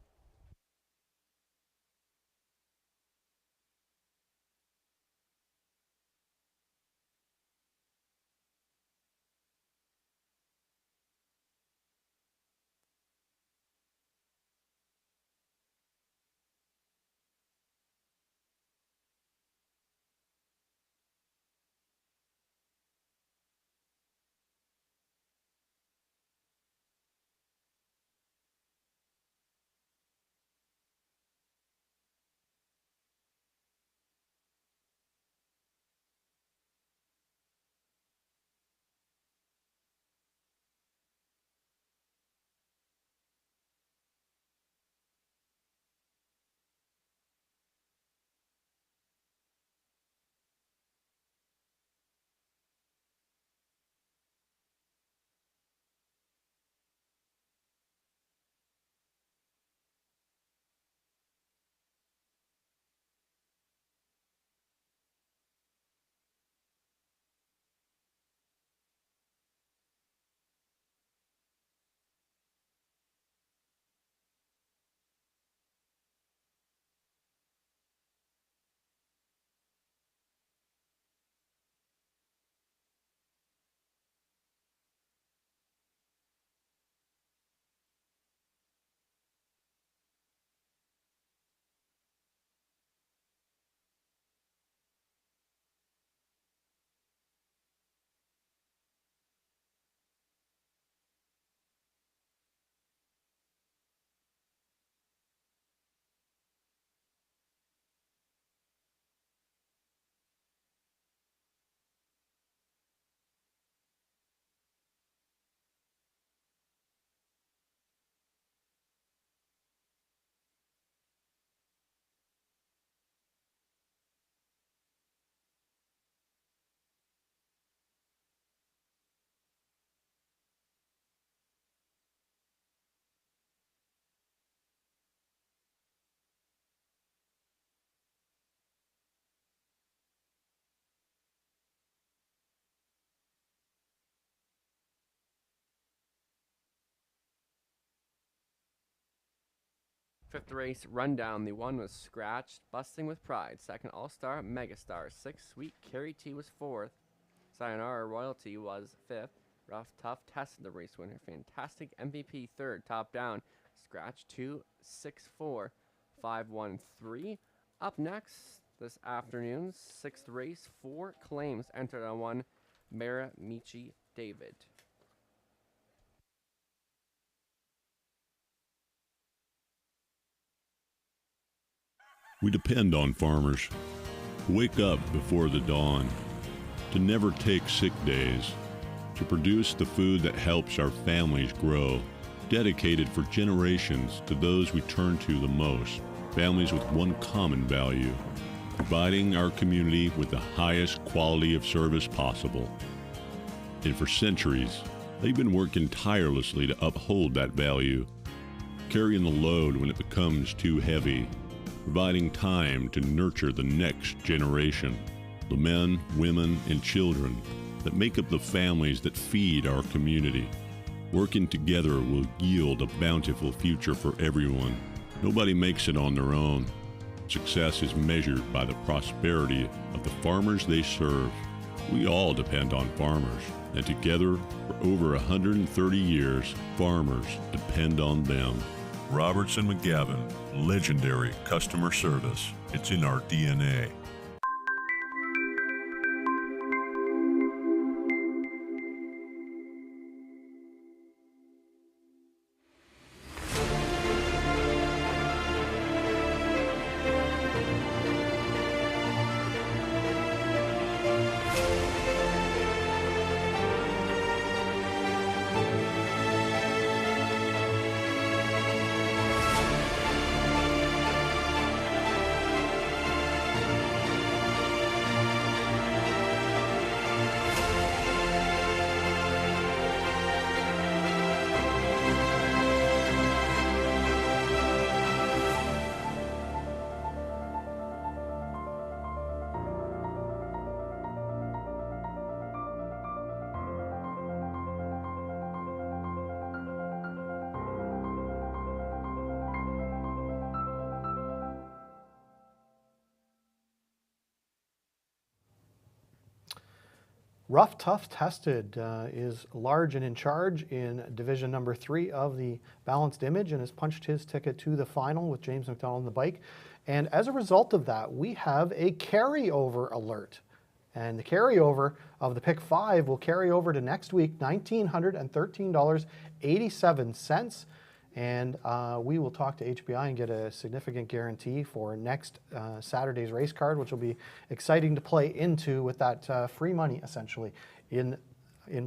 Fifth race rundown. The 1 was Scratched, Busting with Pride. Second, All-Star, Megastar. 6th, Sweet Carrie T was 4th. Sayonara Royalty was 5th. Rough Tough Tested, the race winner. Fantastic MVP 3rd. Top down, Scratch 2, 6, 4, 5, 1, 3. Up next this afternoon's 6th race, 4 claims entered on 1 Maramichi David. We depend on farmers who wake up before the dawn, to never take sick days, to produce the food that helps our families grow. dedicated for generations to those we turn to the most, families with one common value, providing our community with the highest quality of service possible. And for centuries, they've been working tirelessly to uphold that value, carrying the load when it becomes too heavy, providing time to nurture the next generation, the men, women, and children that make up the families that feed our community. Working together will yield a bountiful future for everyone. Nobody makes it on their own. Success is measured by the prosperity of the farmers they serve. We all depend on farmers, and together, for over 130 years, farmers depend on them. Robertson McGavin, legendary customer service. It's in our DNA. Rough Tough Tested is large and in charge in division number 3 of the Balanced Image and has punched his ticket to the final with James McDonald on the bike. And as a result of that, we have a carryover alert. And the carryover of the Pick 5 will carry over to next week, $1,913.87. And we will talk to HBI and get a significant guarantee for next Saturday's race card, which will be exciting to play into with that free money, essentially, in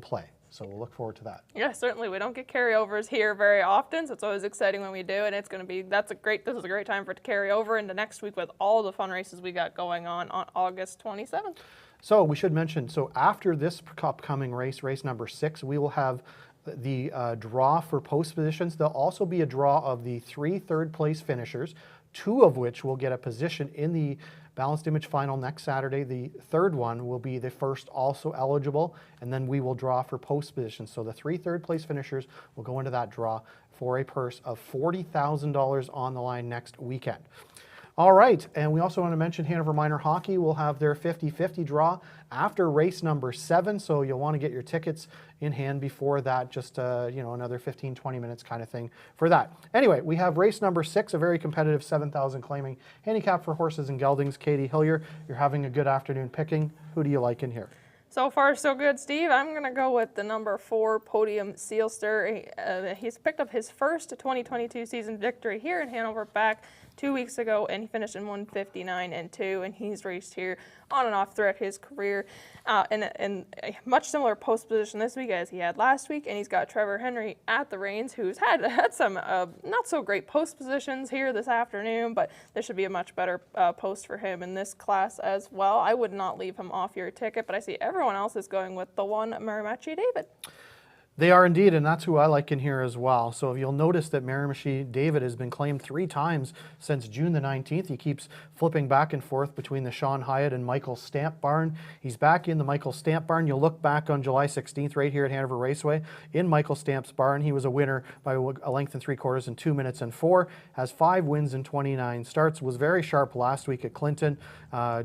play. So we'll look forward to that. Yeah, certainly. We don't get carryovers here very often, so it's always exciting when we do, and it's going to be, this is a great time for it to carry over into next week with all the fun races we got going on August 27th. So we should mention, so after this upcoming race, race number 6, we will have the draw for post positions. There'll also be a draw of the 3 third-place finishers, 2 of which will get a position in the Balanced Image final next Saturday. The third one will be the first also eligible, and then we will draw for post positions. So the 3 third-place finishers will go into that draw for a purse of $40,000 on the line next weekend. All right, and we also want to mention Hanover Minor Hockey will have their 50-50 draw after race number 7, so you'll want to get your tickets in hand before that, just another 15-20 minutes kind of thing for that. Anyway, we have race number 6, a very competitive 7,000 claiming handicap for horses and geldings. Katie Hillier, you're having a good afternoon picking. Who do you like in here? So far, so good, Steve. I'm going to go with the number 4 Podium Sealster. He's picked up his first 2022 season victory here in Hanover back 2 weeks ago, and he finished in 1:59.2, and he's raced here on and off throughout his career in a much similar post position this week as he had last week, and he's got Trevor Henry at the reins, who's had some not so great post positions here this afternoon, but there should be a much better post for him in this class as well. I would not leave him off your ticket, but I see everyone else is going with the one Miramichi David. They are indeed, and that's who I like in here as well. So you'll notice that Miramichi David has been claimed 3 times since June the 19th. He keeps flipping back and forth between the Sean Hyatt and Michael Stamp barn. He's back in the Michael Stamp barn. You'll look back on July 16th right here at Hanover Raceway in Michael Stamp's barn. He was a winner by a length and 3/4 in 2 minutes and 4. Has 5 wins in 29 starts. Was very sharp last week at Clinton.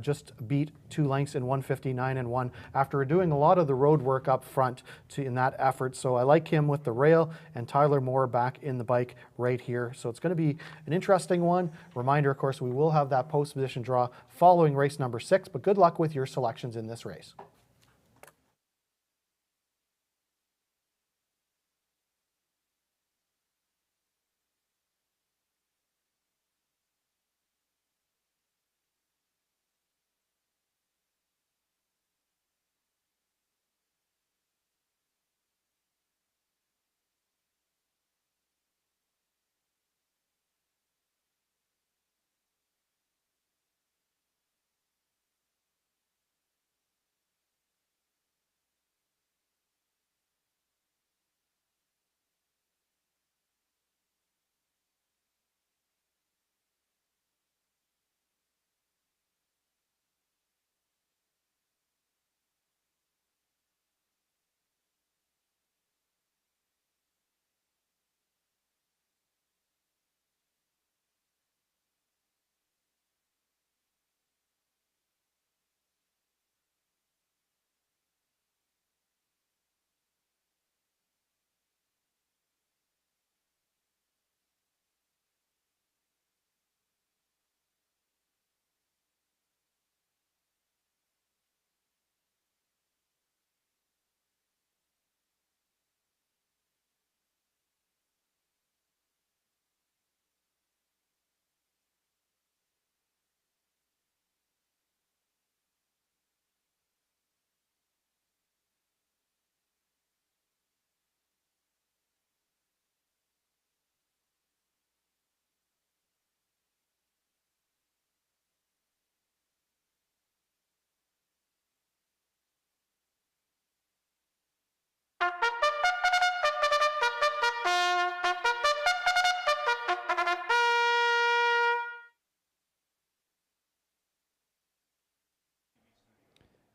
Just beat 2 lengths in 1:59.1 after doing a lot of the road work up front in that effort. So I like him with the rail, and Tyler Moore back in the bike right here. So it's going to be an interesting one. Reminder, of course, we will have that post position draw following race number 6, but good luck with your selections in this race.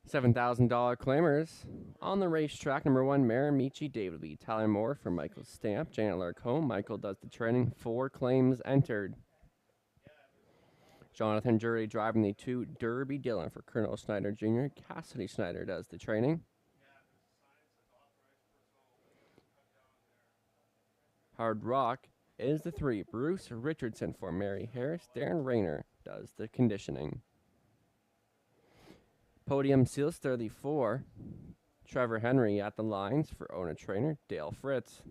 $7,000 claimers on the racetrack. Number 1, Maramichi David Lee. Tyler Moore for Michael Stamp. Janet Larcombe. Michael does the training. 4 claims entered. Jonathan Jury driving the 2, Derby Dillon for Colonel Snyder Jr. Cassidy Snyder does the training. Hard Rock is the 3, Bruce Richardson for Mary Harris. Darren Rayner does the conditioning. Podium Sealster, the 4, Trevor Henry at the lines for owner trainer Dale Fritz.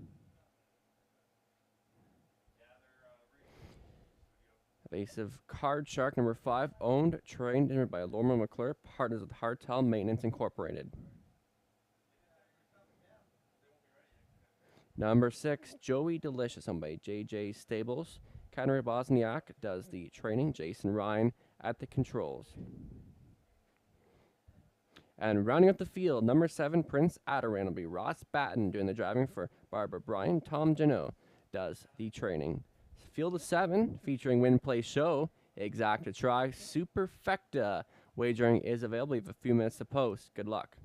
Evasive Card Shark number 5, owned, trained by Lorma McClure, partners with Hartel Maintenance Incorporated. Number 6, Joey Delicious, owned by JJ Stables. Conrad Bosniak does the training. Jason Ryan at the controls. And rounding up the field, number 7, Prince Adaran will be Ross Batten doing the driving for Barbara Bryan. Tom Janot does the training. Field of 7, featuring Win Play Show, Exacta Try, Superfecta. Wagering is available. You have a few minutes to post. Good luck.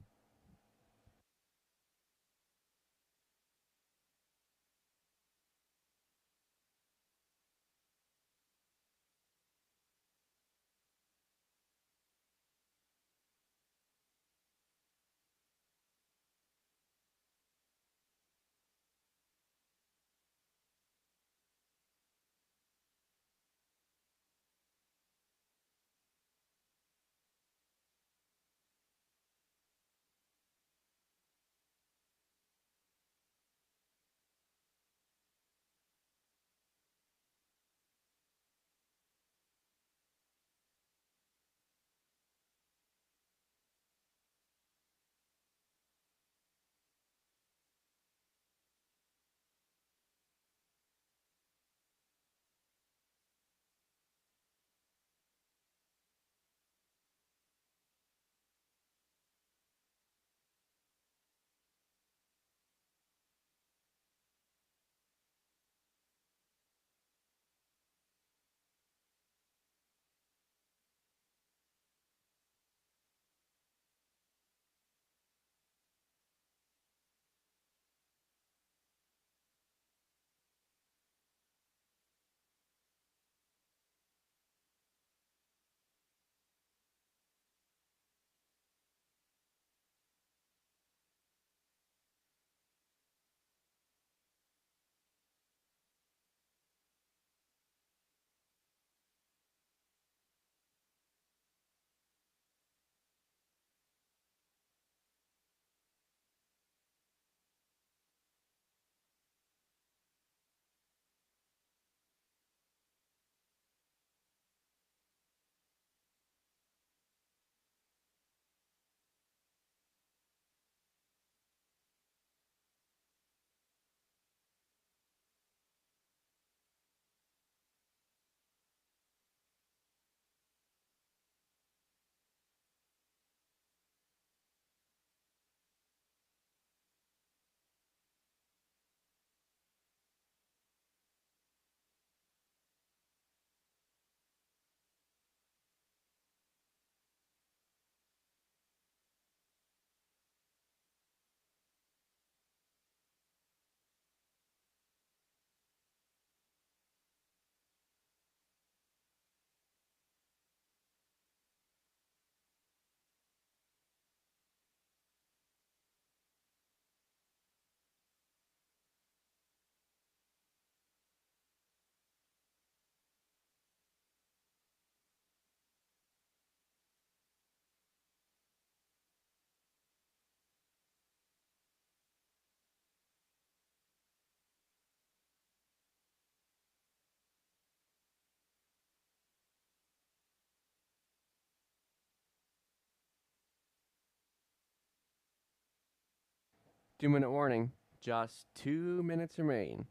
Two-minute warning. Just 2 minutes remain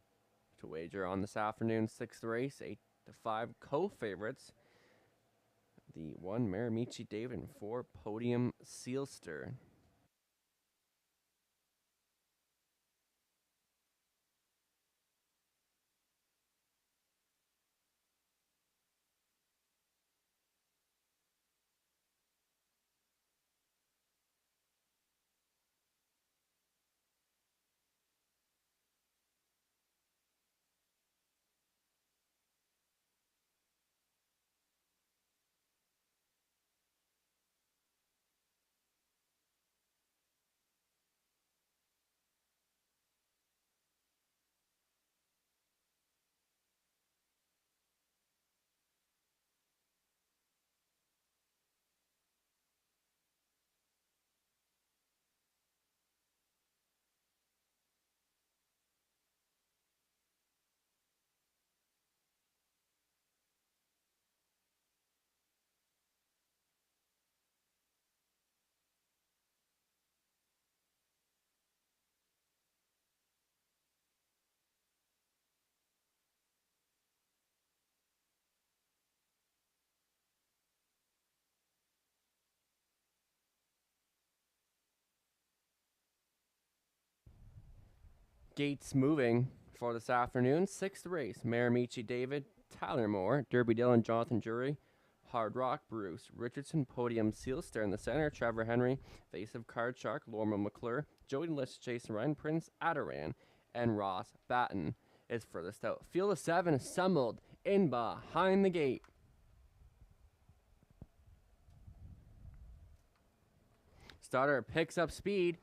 to wager on this afternoon's 6th race. 8 to 5 co-favorites. The 1, Maramichi David, and 4, Podium Sealster. Gates moving for this afternoon. 6th race, Maramichi David, Tyler Moore, Derby Dillon, Jonathan Jury, Hard Rock, Bruce Richardson, Podium Sealster in the center, Trevor Henry, Evasive Card Shark, Lorma McClure, Joey Delicious, Jason Ryan, Prince Adaran, and Ross Batten is furthest out. Field of 7 assembled in behind the gate. Starter picks up speed.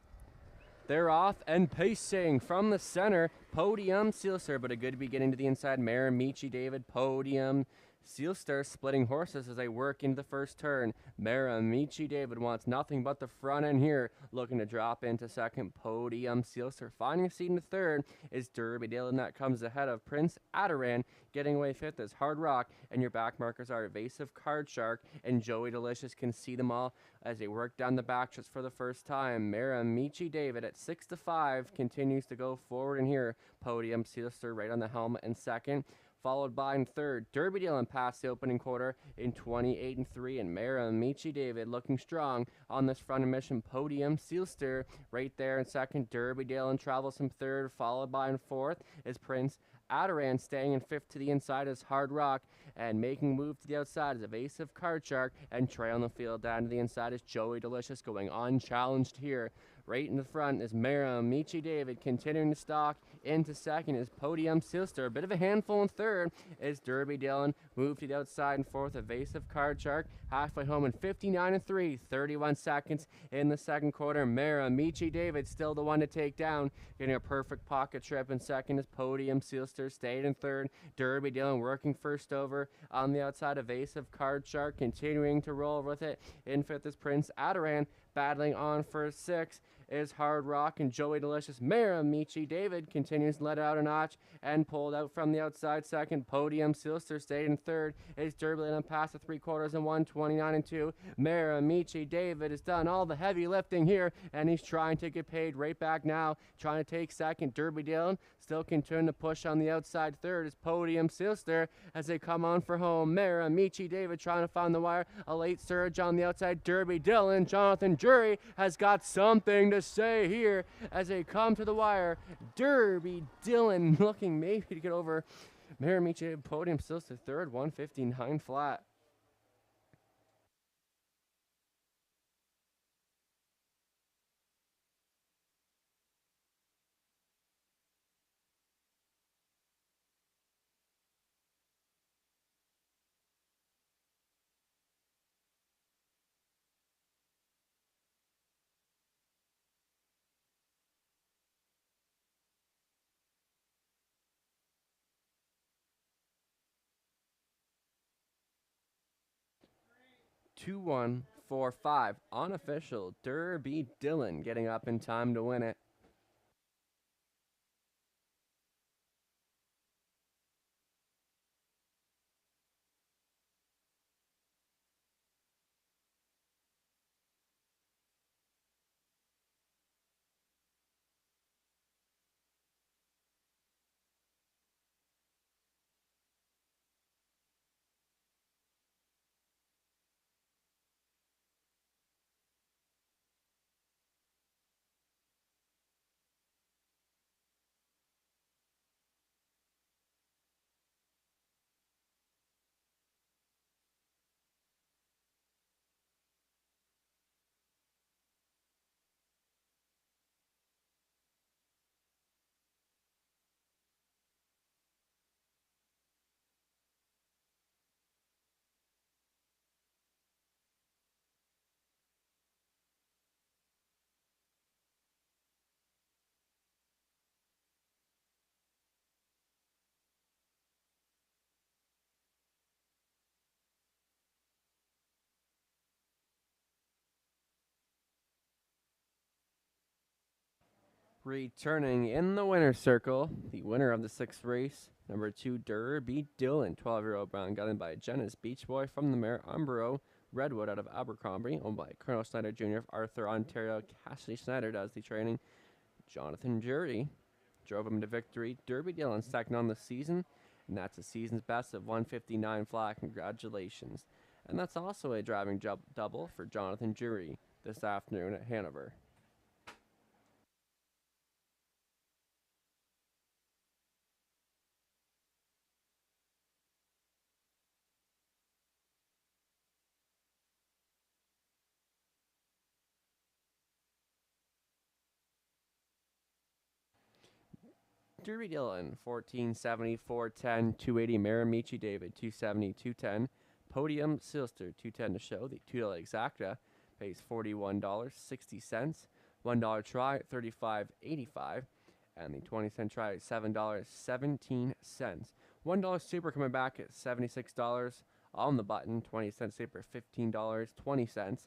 They're off and pacing from the center. Podium Sealster, but a good beginning to the inside. Maramichi David, Podium Sealster splitting horses as they work into the first turn. Maramichi David wants nothing but the front end here, looking to drop into second. Podium Sealster finding a seat in the third is Derby Dillon that comes ahead of Prince Adaran. Getting away fifth is Hard Rock, and your back markers are Evasive Card Shark and Joey Delicious. Can see them all as they work down the back stretch for the first time. Maramichi David at 6-5 continues to go forward in here. Podium Sealster right on the helmet in second, followed by in third, Derby Dillon past the opening quarter in 28-3, and Maramichi David looking strong on this front of mission. Podium Sealster right there in second. Derby Dillon travels from third, followed by in fourth is Prince Adaran. Staying in fifth to the inside is Hard Rock, and making move to the outside is Evasive Card Shark, and trailing the field down to the inside is Joey Delicious, going unchallenged here. Right in the front is Maramichi David, continuing to stalk into second is Podium Sealster. A bit of a handful in third is Derby Dillon. Move to the outside in fourth, Evasive Card Shark. Halfway home in 59-3, 31 seconds in the second quarter. Maramichi David still the one to take down. Getting a perfect pocket trip in second is Podium Sealster. Stayed in third. Derby Dillon working first over on the outside. Evasive Card Shark continuing to roll with it. In fifth is Prince Adaran. Battling on for six is Hard Rock, and Joey Delicious. Maramichi David continues to let it out a notch and pulled out from the outside second. Podium Sealster stayed in third. Is Derby Dillon past the 3/4 and 1:29-2. Maramichi David has done all the heavy lifting here, and he's trying to get paid right back now. Trying to take second. Derby Dillon still continuing to push on the outside. Third is Podium Sealster as they come on for home. Maramichi David trying to find the wire. A late surge on the outside. Derby Dillon. Jonathan Jury has got something to say here as they come to the wire. Derby Dillon looking maybe to get over Maramichi. Podium Sealster third, 159 flat. Two, 1, 4, 5. Unofficial. Derby Dillon getting up in time to win it. Returning in the winner's circle, the winner of the sixth race, number 2, Derby Dillon, 12-year-old brown gelding by Jenna's Beach Boy from the mare Umbro Redwood out of Abercrombie, owned by Colonel Snyder Jr. of Arthur, Ontario. Cassidy Snyder does the training. Jonathan Jury drove him to victory. Derby Dillon second on the season, and that's a season's best of 159 flat. Congratulations. And that's also a driving double for Jonathan Jury this afternoon at Hanover. Derby Dillon, 1470, 410, 280. Maramichi David, 270, 210. Podium Silster, 210 to show. The $2 exacta pays $41.60. $1 try, $35.85. And the 20-cent try, $7.17. $1 super coming back at $76 on the button. 20-cent super, $15.20.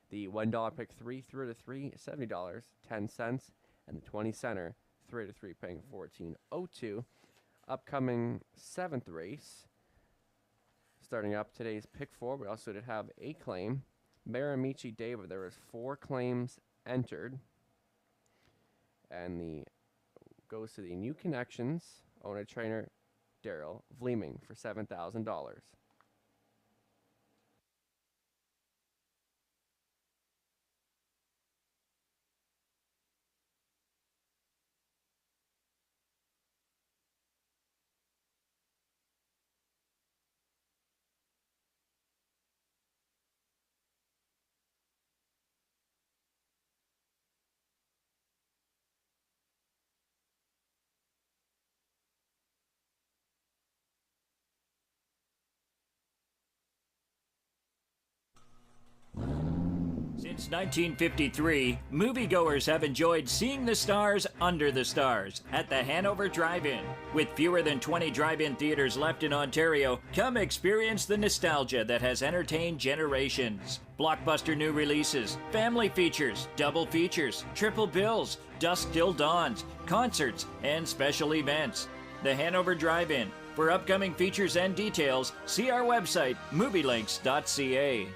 The $1 pick 3 through to 3, $70.10. And the 20 center, 3 to 3, paying $14.02. Upcoming 7th race. Starting up today's pick 4, we also did have a claim. Maramichi David, there was 4 claims entered. And the goes to the New Connections owner trainer Daryl Vleeming for $7,000. Since 1953, moviegoers have enjoyed seeing the stars under the stars at the Hanover Drive-In. With fewer than 20 drive-in theaters left in Ontario, come experience the nostalgia that has entertained generations. Blockbuster new releases, family features, double features, triple bills, dusk till dawns, concerts, and special events. The Hanover Drive-In. For upcoming features and details, see our website, movielinks.ca.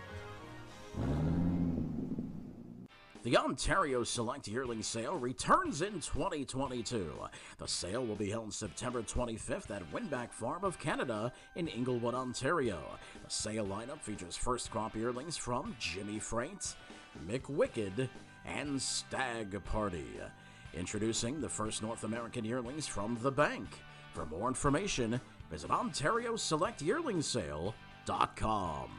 The Ontario Select Yearling Sale returns in 2022. The sale will be held September 25th at Winback Farm of Canada in Inglewood, Ontario. The sale lineup features first crop yearlings from Jimmy Freight, McWicked, and Stag Party. Introducing the first North American yearlings from The Bank. For more information, visit OntarioSelectYearlingsSale.com.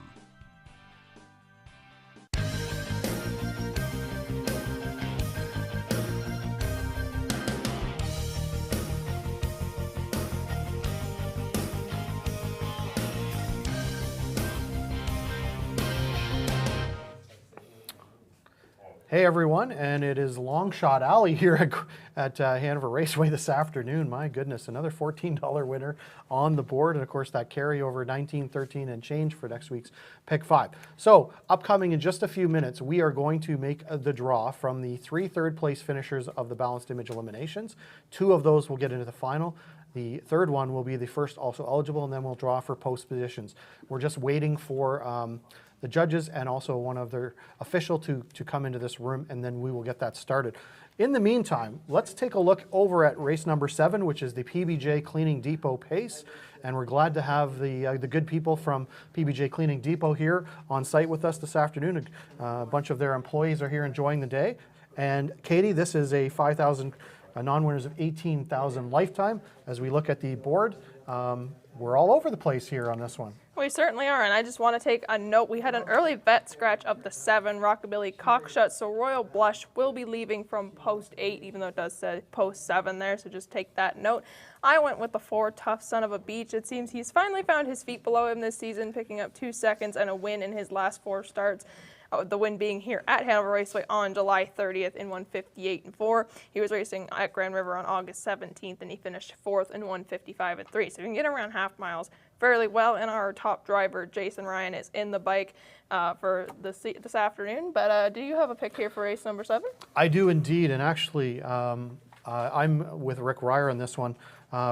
Hey everyone, and it is Long Shot Alley here at Hanover Raceway this afternoon. My goodness, another $14 winner on the board, and of course that carryover 19, 13, and change for next week's Pick 5. So, upcoming in just a few minutes, we are going to make the draw from the 3 third-place finishers of the Balanced Image Eliminations. 2 of those will get into the final. The third one will be the first also eligible, and then we'll draw for post positions. We're just waiting for the judges and also one of their official to come into this room, and then we will get that started. In the meantime, let's take a look over at race number 7, which is the PBJ Cleaning Depot Pace. And we're glad to have the good people from PBJ Cleaning Depot here on site with us this afternoon. A bunch of their employees are here enjoying the day. And Katie, this is a 5,000 non-winners of 18,000 lifetime. As we look at the board, we're all over the place here on this one. We certainly are, and I just want to take a note. We had an early vet scratch of the 7, Rockabilly Cockshut, so Royal Blush will be leaving from post 8, even though it does say post 7 there, so just take that note. I went with the 4, Tough Son of a Beach. It seems he's finally found his feet below him this season, picking up 2 seconds and a win in his last 4 starts. The win being here at Hanover Raceway on July 30th in 1:58.4. He was racing at Grand River on August 17th, and he finished 4th in 1:55.3. So we can get around half miles fairly well, and our top driver, Jason Ryan, is in the bike for this afternoon. But do you have a pick here for race number 7? I do indeed, and actually I'm with Rick Ryer on this one.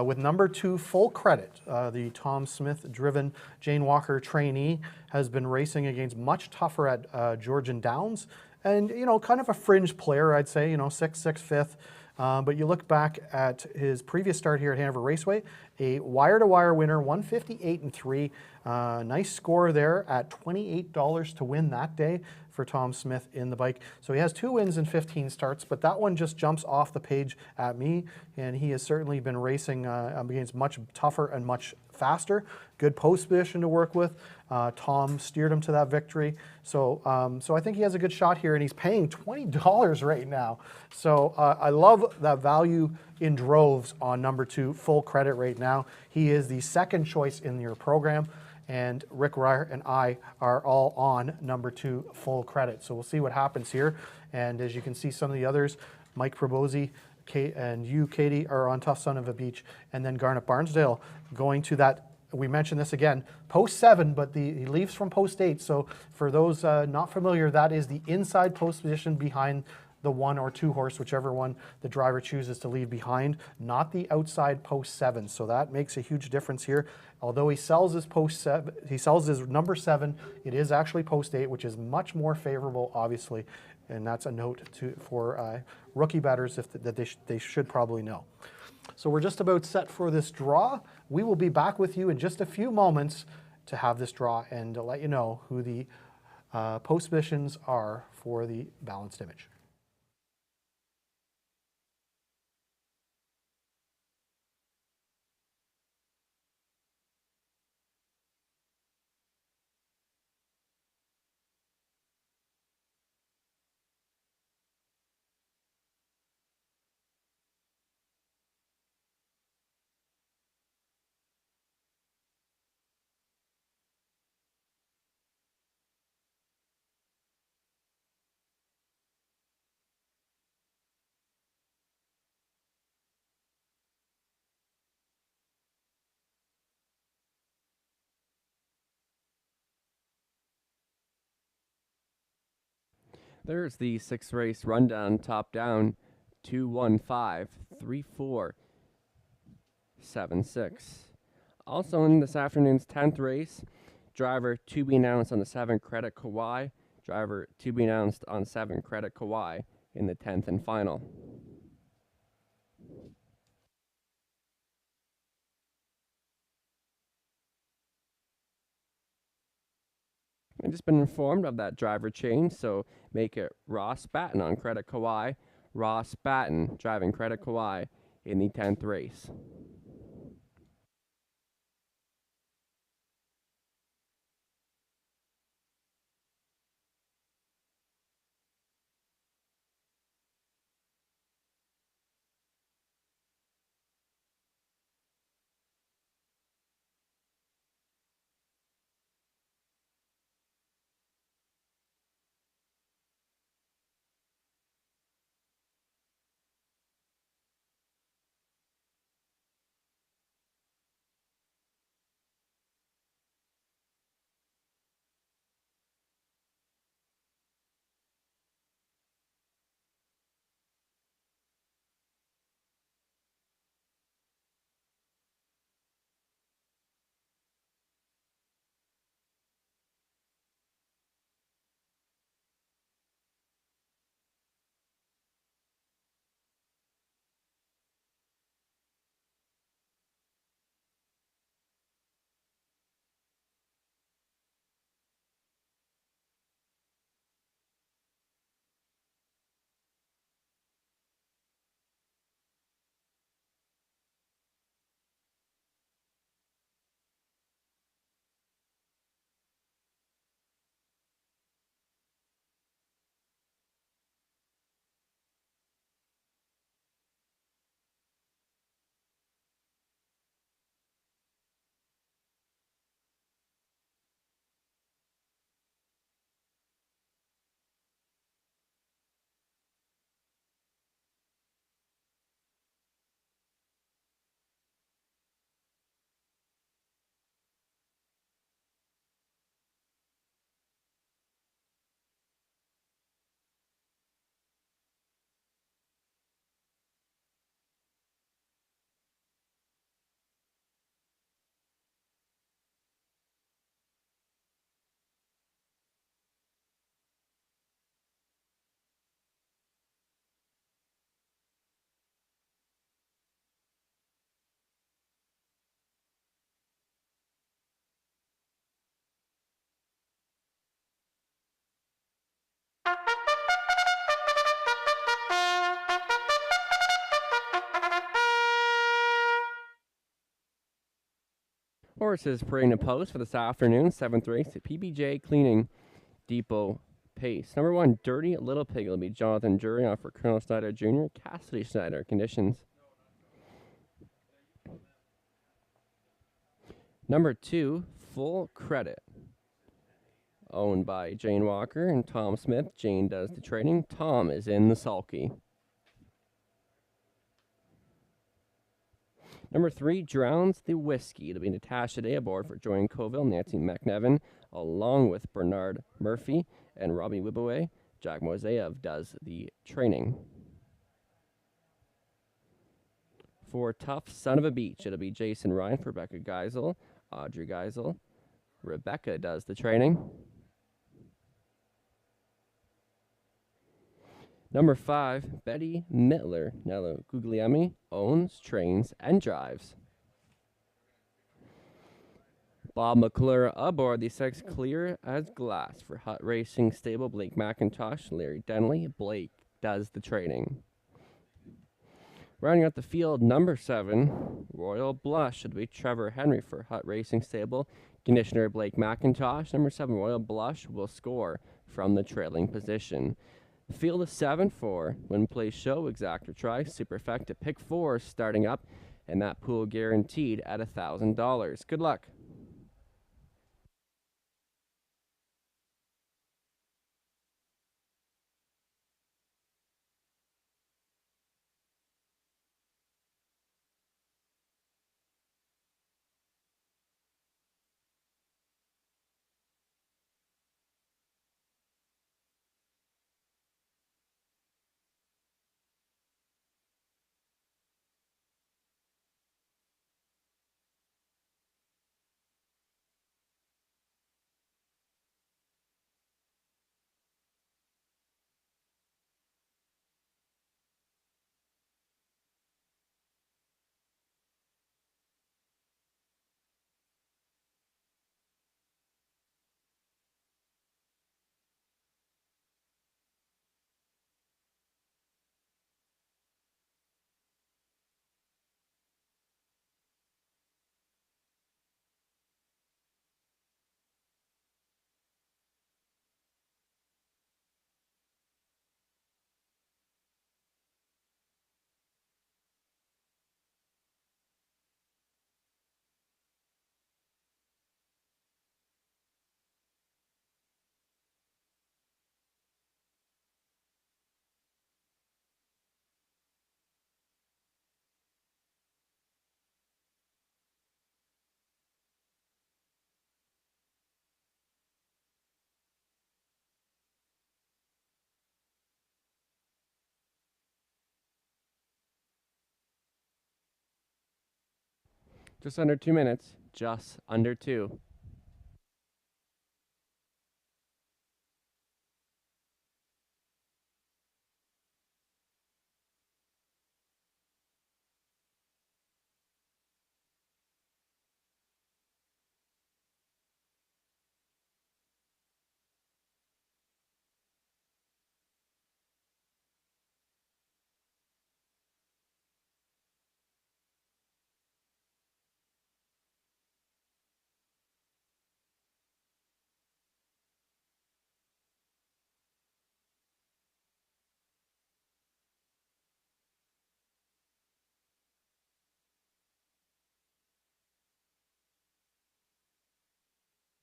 With number 2, Full Credit, the Tom Smith-driven Jane Walker trainee, has been racing against much tougher at Georgian Downs, and kind of a fringe player, I'd say. 6th, 5th. But you look back at his previous start here at Hanover Raceway, a wire-to-wire winner, 158.3. Nice score there at $28 to win that day for Tom Smith in the bike. So he has 2 wins in 15 starts, but that one just jumps off the page at me, and he has certainly been racing against much tougher and much faster. Good post position to work with. Tom steered him to that victory. So I think he has a good shot here, and he's paying $20 right now. So I love that value in droves on number 2, full credit right now. He is the second choice in your program, and Rick Ryer and I are all on number 2, full credit. So we'll see what happens here. And as you can see, some of the others, Mike Probozzi, Kate, and you, Katie, are on Tough Son of a Beach, and then Garnet Barnsdale going to that. We mentioned this again, post 7, but he leaves from post 8. So for those not familiar, that is the inside post position behind the 1 or 2 horse, whichever one the driver chooses to leave behind, not the outside post 7. So that makes a huge difference here. Although he sells his post 7, he sells his number 7, it is actually post 8, which is much more favorable, obviously. And that's a note for rookie bettors that they should probably know. So we're just about set for this draw. We will be back with you in just a few moments to have this draw and to let you know who the post positions are for the balanced image. There's the 6 race rundown, top down, 2-1-5-3-4-7-6. Also in this afternoon's 10th race, driver to be announced on the 7 Credit Kawhi, driver to be announced on 7 Credit Kawhi in the 10th and final. I've just been informed of that driver change, so make it Ross Batten on Credit Kawhi. Ross Batten driving Credit Kawhi in the 10th race. Horses parading the post for this afternoon, 7th race at PBJ Cleaning Depot Pace. Number 1, Dirty Little Pig. It'll be Jonathan Jury off for Colonel Snyder Jr., Cassidy Snyder. Conditions. Number 2, Full Credit. Owned by Jane Walker and Tom Smith. Jane does the training. Tom is in the sulky. Number 3, Drowns the Whiskey. It'll be Natasha Day aboard for Joanne Colville, Nancy McNevin, along with Bernard Murphy and Robbie Wibaway. Jack Moiseyev does the training. For Tough Son of a Beach, it'll be Jason Ryan for Rebecca Geisel, Audrey Geisel. Rebecca does the training. Number 5, Betty Mittler. Nello Guglielmi owns, trains, and drives. Bob McClure aboard the 6, Clear as Glass for Hut Racing Stable. Blake McIntosh, Larry Denley. Blake does the training. Rounding out the field, number 7, Royal Blush. It'll be Trevor Henry for Hut Racing Stable. Conditioner Blake McIntosh. Number 7, Royal Blush, will score from the trailing position. The field is 7 for Win Play Show, Exact or Try, Superfecta Pick 4 starting up, and that pool guaranteed at $1,000. Good luck. Just under 2 minutes. Just under 2.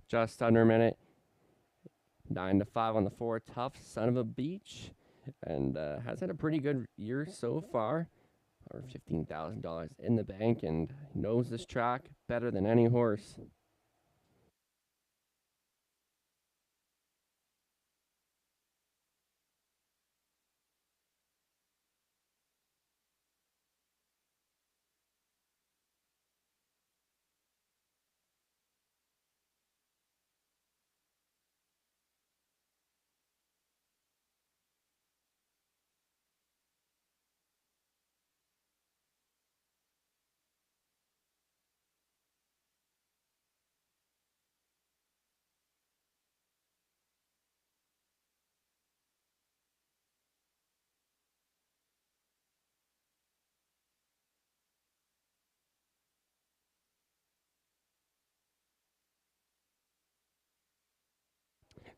Just under a minute. 9 to 5 on the 4. Tough Son of a Beach. And has had a pretty good year so far. Over $15,000 in the bank and knows this track better than any horse.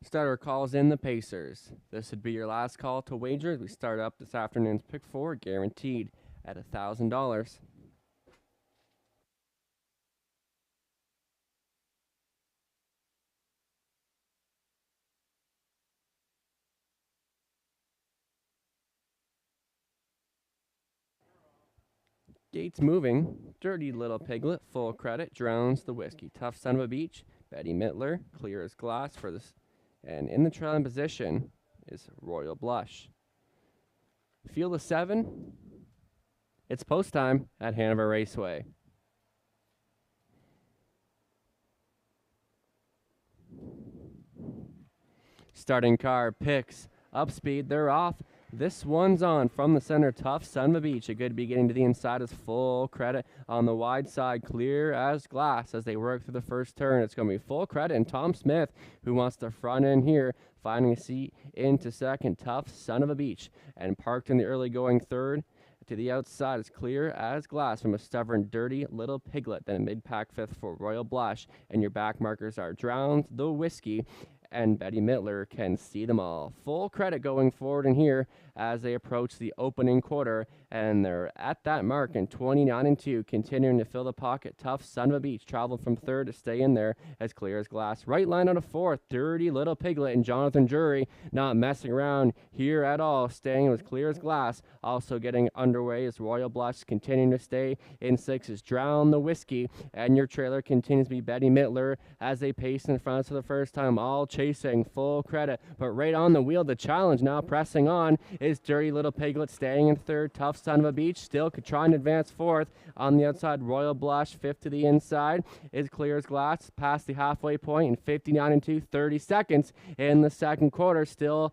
Starter calls in the Pacers. This would be your last call to wager as we start up this afternoon's pick 4, guaranteed at $1,000. Gates moving. Dirty Little Piglet, full credit, drowns the whiskey. Tough Son of a Beach. Betty Mittler, clear as glass for this. And in the trailing position is Royal Blush. Field of 7. It's post time at Hanover Raceway. Starting car picks up speed. They're off. This one's on from the center. Tough Son of a Beach. A good beginning to the inside is full credit on the wide side. Clear as glass as they work through the first turn. It's going to be full credit. And Tom Smith, who wants to front in here, finding a seat into second. Tough Son of a Beach. And parked in the early going third. To the outside is clear as glass from a stubborn, dirty little piglet. Then a mid-pack fifth for Royal Blush. And your back markers are Drowned the Whiskey and Betty Mittler can see them all. Full credit going forward in here as they approach the opening quarter, and they're at that mark in 29-2, continuing to fill the pocket. Tough Son of a Beach traveled from third to stay in there as clear as glass. Right line out of fourth, Dirty Little Piglet and Jonathan Jury not messing around here at all, staying as clear as glass. Also getting underway is Royal Blush, continuing to stay in sixth is Drown the Whiskey, and your trailer continues to be Betty Mittler as they pace in front for the first time, all chasing full credit, but right on the wheel, the challenge now pressing on is Dirty Little Piglet staying in third. Tough Son of a Beach still trying to advance fourth. On the outside, Royal Blush fifth to the inside is clear as glass past the halfway point in 59-2, 30 seconds in the second quarter. Still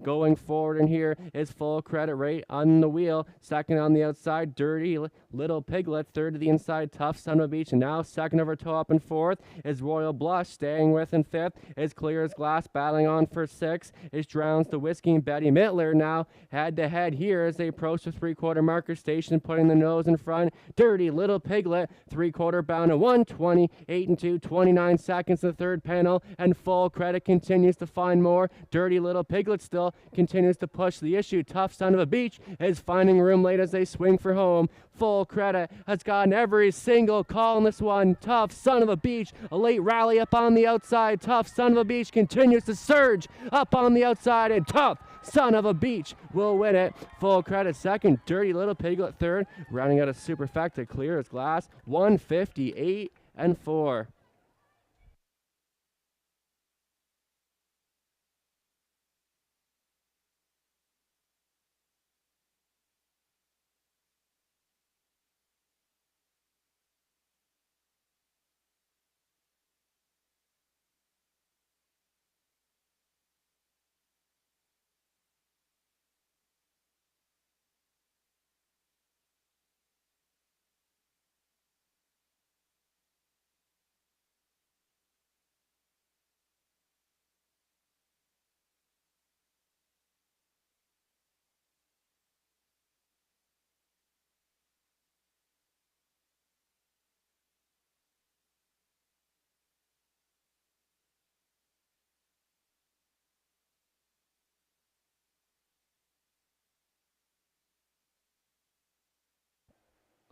going forward in here is full credit right on the wheel. Second on the outside, Dirty Little Piglet. Third to the inside, Tough Son of a Beach. And now second over toe up in fourth is Royal Blush. Staying with in fifth is clear as glass. Battling on for sixth is Drowns the Whiskey and Betty Mittler. Now head to head here as they approach the three-quarter marker station, putting the nose in front. Dirty Little Piglet, three-quarter bound at 1:28-2, 29 seconds in the third panel. And full credit continues to find more. Dirty Little Piglet still continues to push the issue. Tough Son of a Beach is finding room late as they swing for home. Full credit has gotten every single call in this one. Tough Son of a Beach, a late rally up on the outside. Tough Son of a Beach continues to surge up on the outside, and Tough Son of a Beach will win it. Full credit second, Dirty Little Piglet third, rounding out a superfecta clear as glass, 158-4.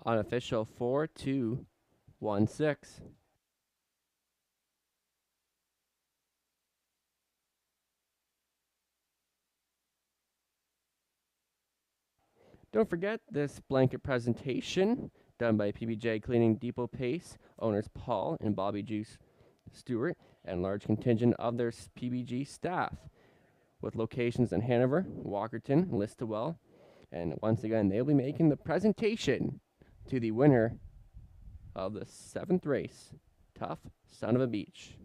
On official 4-2-1-6. Don't forget this blanket presentation done by PBJ Cleaning Depot Pace, owners Paul and Bobby Juice Stewart, and large contingent of their PBG staff, with locations in Hanover, Walkerton, Listowel, and once again, they'll be making the presentation to the winner of the 7th race, Tough Son of a Beach.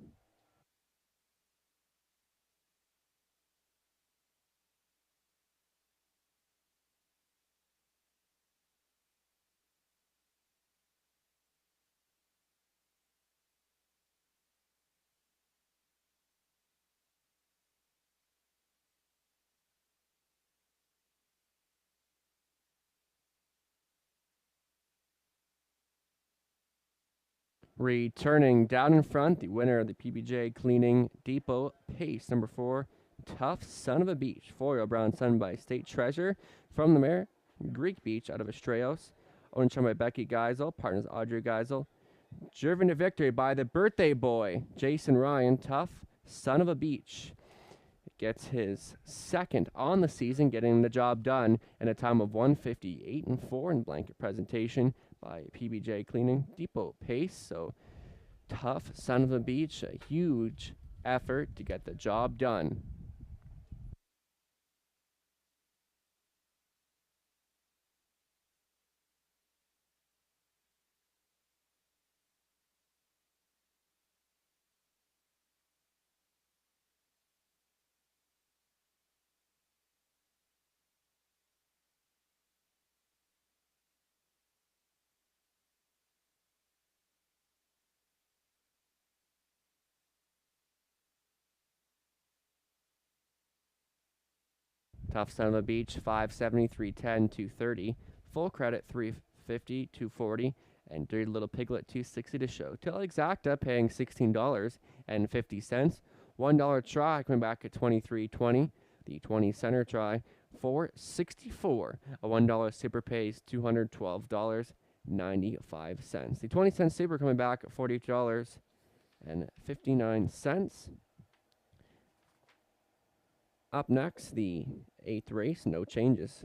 Returning down in front, the winner of the PBJ Cleaning Depot Pace, number 4, Tough Son of a Beach. 4-year-old brown son by State Treasure from the mare, Greek Beach out of Estrellos. Owned by Becky Geisel, partners Audrey Geisel. Driven to victory by the birthday boy, Jason Ryan, Tough Son of a Beach. Gets his second on the season, getting the job done in a time of 1:58.4 in blanket presentation by PBJ Cleaning Depot Pace. So Tough Son of a Beach, a huge effort to get the job done. Tough Son of a Beach, 570, 310, 230. Full credit, 350, 240. And Dirty Little Piglet, 260 to show. Till Exacta paying $16.50. $1 try coming back at $23.20. The 20 center try, $4.64. A $1 super pays $212.95. The 20 cent super coming back at $48.59. Up next, the 8th race, no changes.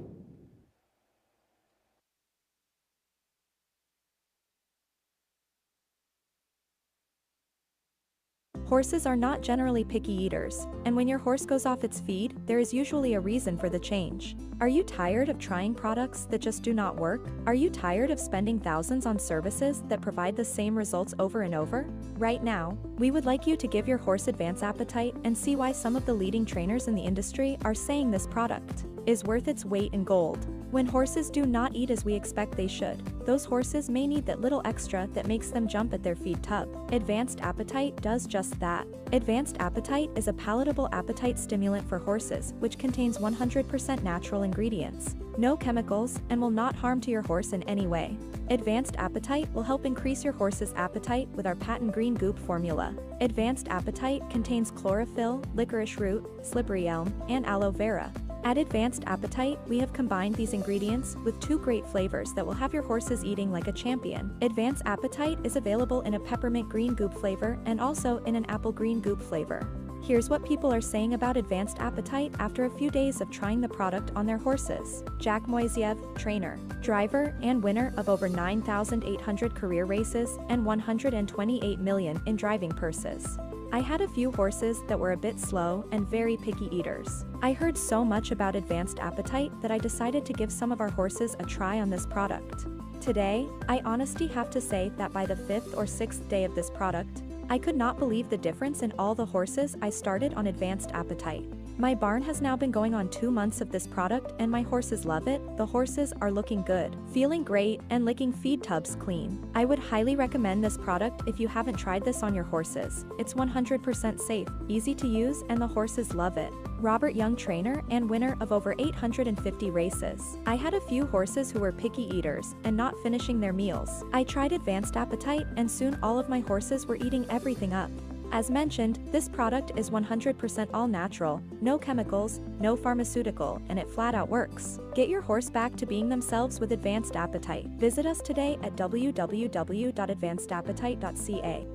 Horses are not generally picky eaters, and when your horse goes off its feed, there is usually a reason for the change. Are you tired of trying products that just do not work? Are you tired of spending thousands on services that provide the same results over and over? Right now, we would like you to give your horse Advance Appetite and see why some of the leading trainers in the industry are saying this product is worth its weight in gold. When horses do not eat as we expect they should, those horses may need that little extra that makes them jump at their feed tub. Advanced Appetite does just that. Advanced Appetite is a palatable appetite stimulant for horses which contains 100% natural ingredients, no chemicals, and will not harm to your horse in any way. Advanced Appetite will help increase your horse's appetite with our patent green goop formula. Advanced Appetite contains chlorophyll, licorice root, slippery elm, and aloe vera. At Advanced Appetite, we have combined these ingredients with 2 great flavors that will have your horses eating like a champion. Advanced Appetite is available in a peppermint green goop flavor and also in an apple green goop flavor. Here's what people are saying about Advanced Appetite after a few days of trying the product on their horses. Jack Moisiev, trainer, driver, and winner of over 9,800 career races and 128 million in driving purses. I had a few horses that were a bit slow and very picky eaters. I heard so much about Advanced Appetite that I decided to give some of our horses a try on this product. Today, I honestly have to say that by the 5th or 6th day of this product, I could not believe the difference in all the horses I started on Advanced Appetite. My barn has now been going on 2 months of this product and my horses love it. The horses are looking good, feeling great, and licking feed tubs clean. I would highly recommend this product if you haven't tried this on your horses. It's 100% safe, easy to use, and the horses love it. Robert Young, trainer and winner of over 850 races. I had a few horses who were picky eaters and not finishing their meals. I tried Advanced Appetite and soon all of my horses were eating everything up. As mentioned, this product is 100% all natural, no chemicals, no pharmaceutical, and it flat out works. Get your horse back to being themselves with Advanced Appetite. Visit us today at www.advancedappetite.ca.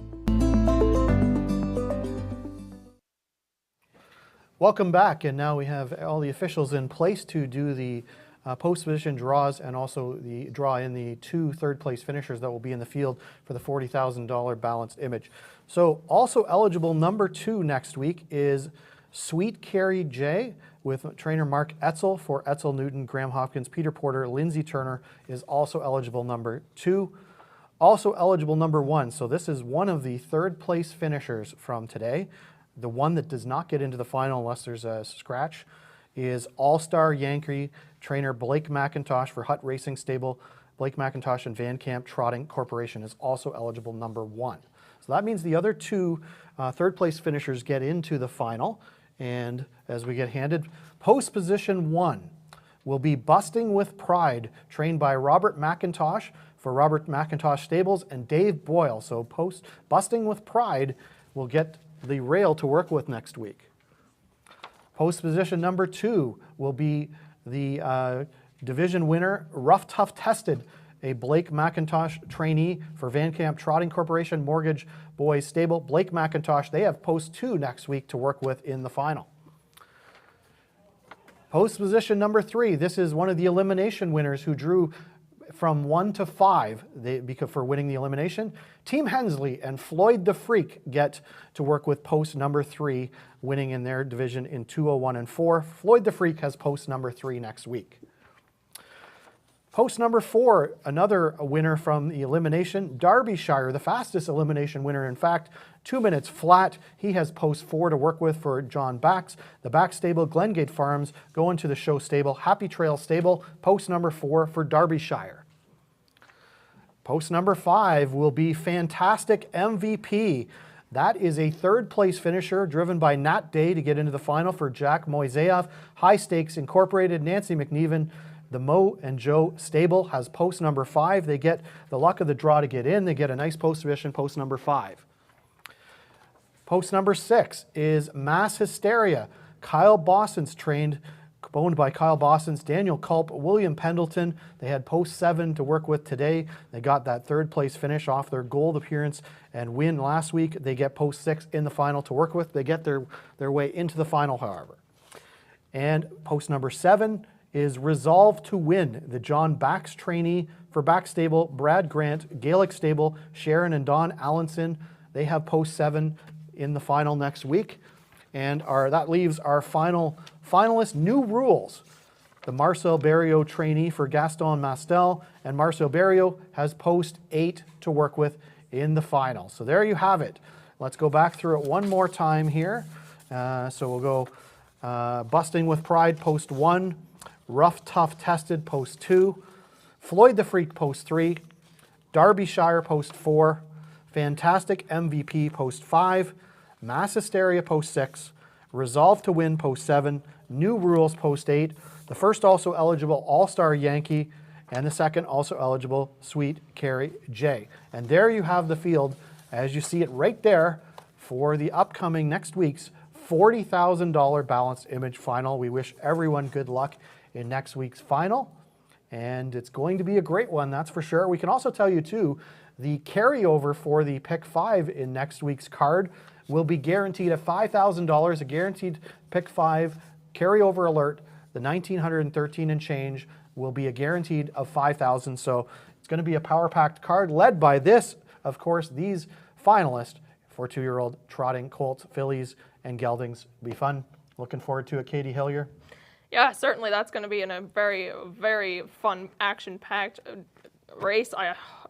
Welcome back, and now we have all the officials in place to do the post position draws and also the draw in the 2 third-place finishers that will be in the field for the $40,000 balanced image. So also eligible number 2 next week is Sweet Carrie J with trainer Mark Etzel for Etzel Newton, Graham Hopkins, Peter Porter. Lindsay Turner is also eligible number 2. Also eligible number 1. So this is one of the third-place finishers from today. The one that does not get into the final unless there's a scratch is All-Star Yankee trainer Blake McIntosh for Hutt Racing Stable. Blake McIntosh and Van Camp Trotting Corporation is also eligible number 1. So that means the other 2 third-place finishers get into the final. And as we get handed, post position 1 will be Busting with Pride, trained by Robert McIntosh for Robert McIntosh Stables and Dave Boyle. So Busting with Pride will get the rail to work with next week. Post position number 2 will be the division winner, Rough Tough Tested, a Blake McIntosh trainee for Van Camp Trotting Corporation Mortgage Boys Stable. Blake McIntosh, they have post 2 next week to work with in the final. Post position number 3, this is one of the elimination winners who drew from 1 to 5 for winning the elimination. Team Hensley and Floyd the Freak get to work with post number 3, winning in their division in 201 and 4. Floyd the Freak has post number 3 next week. Post number 4, another winner from the elimination, Derbyshire, the fastest elimination winner. In fact, 2 minutes flat. He has post 4 to work with for John Bax. The Bax Stable, Glengate Farms, going to the show stable, Happy Trail Stable, post number 4 for Derbyshire. Post number 5 will be Fantastic MVP. That is a 3rd place finisher driven by Nat Day to get into the final for Jack Moiseyev. High Stakes Incorporated, Nancy McNeven. The Mo and Joe Stable has post number 5. They get the luck of the draw to get in. They get a nice post position, post number 5. Post number 6 is Mass Hysteria. Kyle Bossons owned by Kyle Bossons, Daniel Culp, William Pendleton. They had post 7 to work with today. They got that 3rd place finish off their gold appearance and win last week. They get post 6 in the final to work with. They get their way into the final, however. And post number 7 is Resolve to Win, the John Bax trainee for Bax Stable, Brad Grant, Gaelic Stable, Sharon and Don Allenson. They have post 7 in the final next week. And that leaves our final finalist, New Rules. The Marcel Barrio trainee for Gaston Mastel, and Marcel Barrio has post 8 to work with in the final. So there you have it. Let's go back through it one more time here. So we'll go Busting with Pride, post 1. Rough Tough Tested, post 2. Floyd the Freak, post 3. Derbyshire, post 4. Fantastic MVP, post 5. Mass Hysteria, post 6. Resolve to Win, post 7. New Rules, post 8. The first also eligible All-Star Yankee, and the second also eligible Sweet Carrie J. And there you have the field, as you see it right there, for the upcoming next week's $40,000 Balanced Image Final. We wish everyone good luck in next week's final, and it's going to be a great one, that's for sure. We can also tell you too, the carryover for the Pick 5 in next week's card will be guaranteed at $5,000, a guaranteed Pick 5 carryover alert. The 1,913 and change will be a guaranteed of $5,000. So it's going to be a power-packed card led by these finalists for 2-year-old trotting colts, fillies, and geldings. It'll be fun. Looking forward to it, Katie Hillier. Yeah, certainly that's going to be in a very, very fun, action-packed race.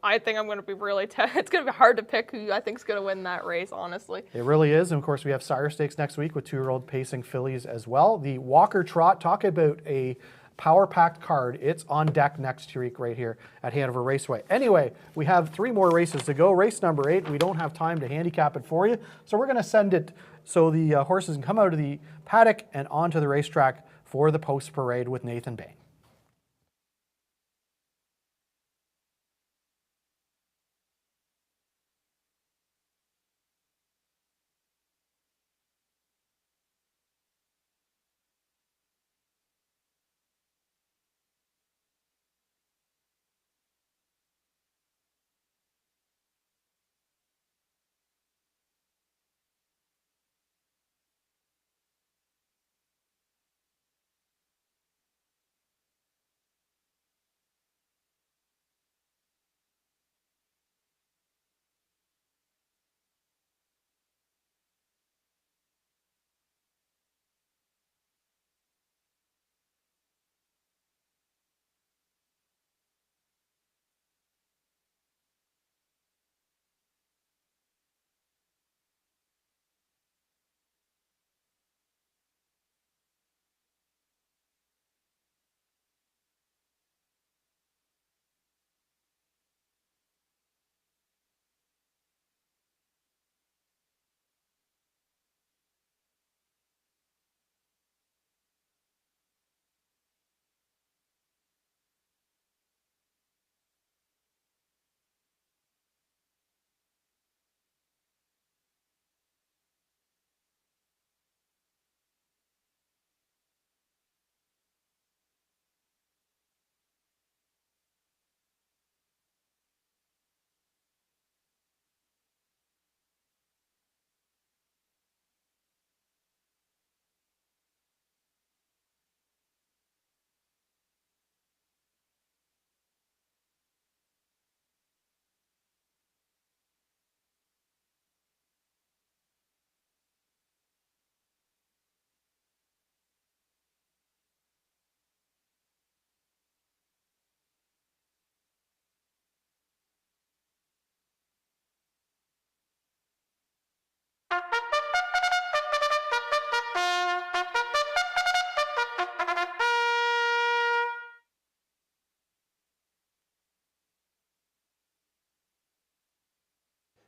I think I'm going to be it's going to be hard to pick who I think is going to win that race, honestly. It really is. And of course, we have Sire Stakes next week with 2-year-old pacing fillies as well. The Walker Trot, talk about a power-packed card. It's on deck next week right here at Hanover Raceway. Anyway, we have 3 more races to go. Race number 8, we don't have time to handicap it for you, so we're going to send it so the horses can come out of the paddock and onto the racetrack for the post parade with Nathan Bain.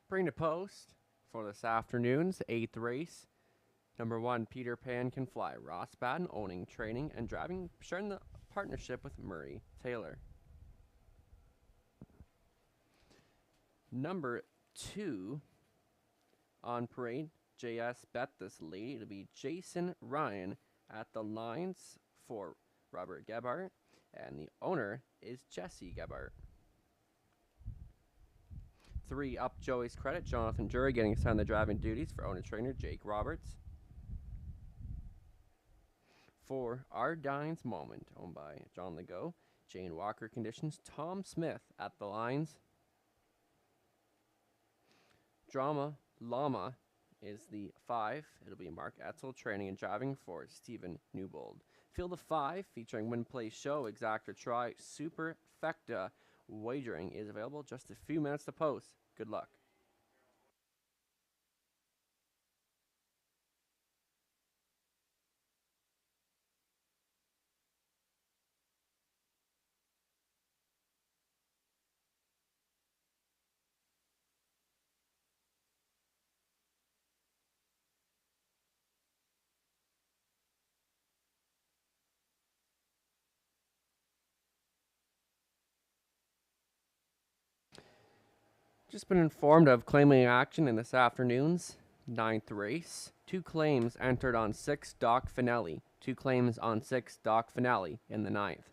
Bring to post for this afternoon's 8th race. Number 1, Peter Pan Can Fly. Ross Batten owning, training, and driving, sharing the partnership with Murray Taylor. Number 2 on parade, JS Bet This Lady. It'll be Jason Ryan at the lines for Robert Gebhardt, and the owner is Jesse Gebhardt. 3 up Joey's Credit, Jonathan Jury getting assigned the driving duties for owner trainer Jake Roberts. 4 Ardine's Moment, owned by John Legault, Jane Walker Conditions, Tom Smith at the lines. Drama Llama is the 5. It'll be Mark Etzel training and driving for Stephen Newbold. Field of 5 featuring Win Play Show, Exacta Try, Superfecta. Wagering is available just a few minutes to post. Good luck. Just been informed of claiming action in this afternoon's 9th race. 2 claims entered on 6 Doc Finale. 2 claims on 6 Doc Finale in the 9th.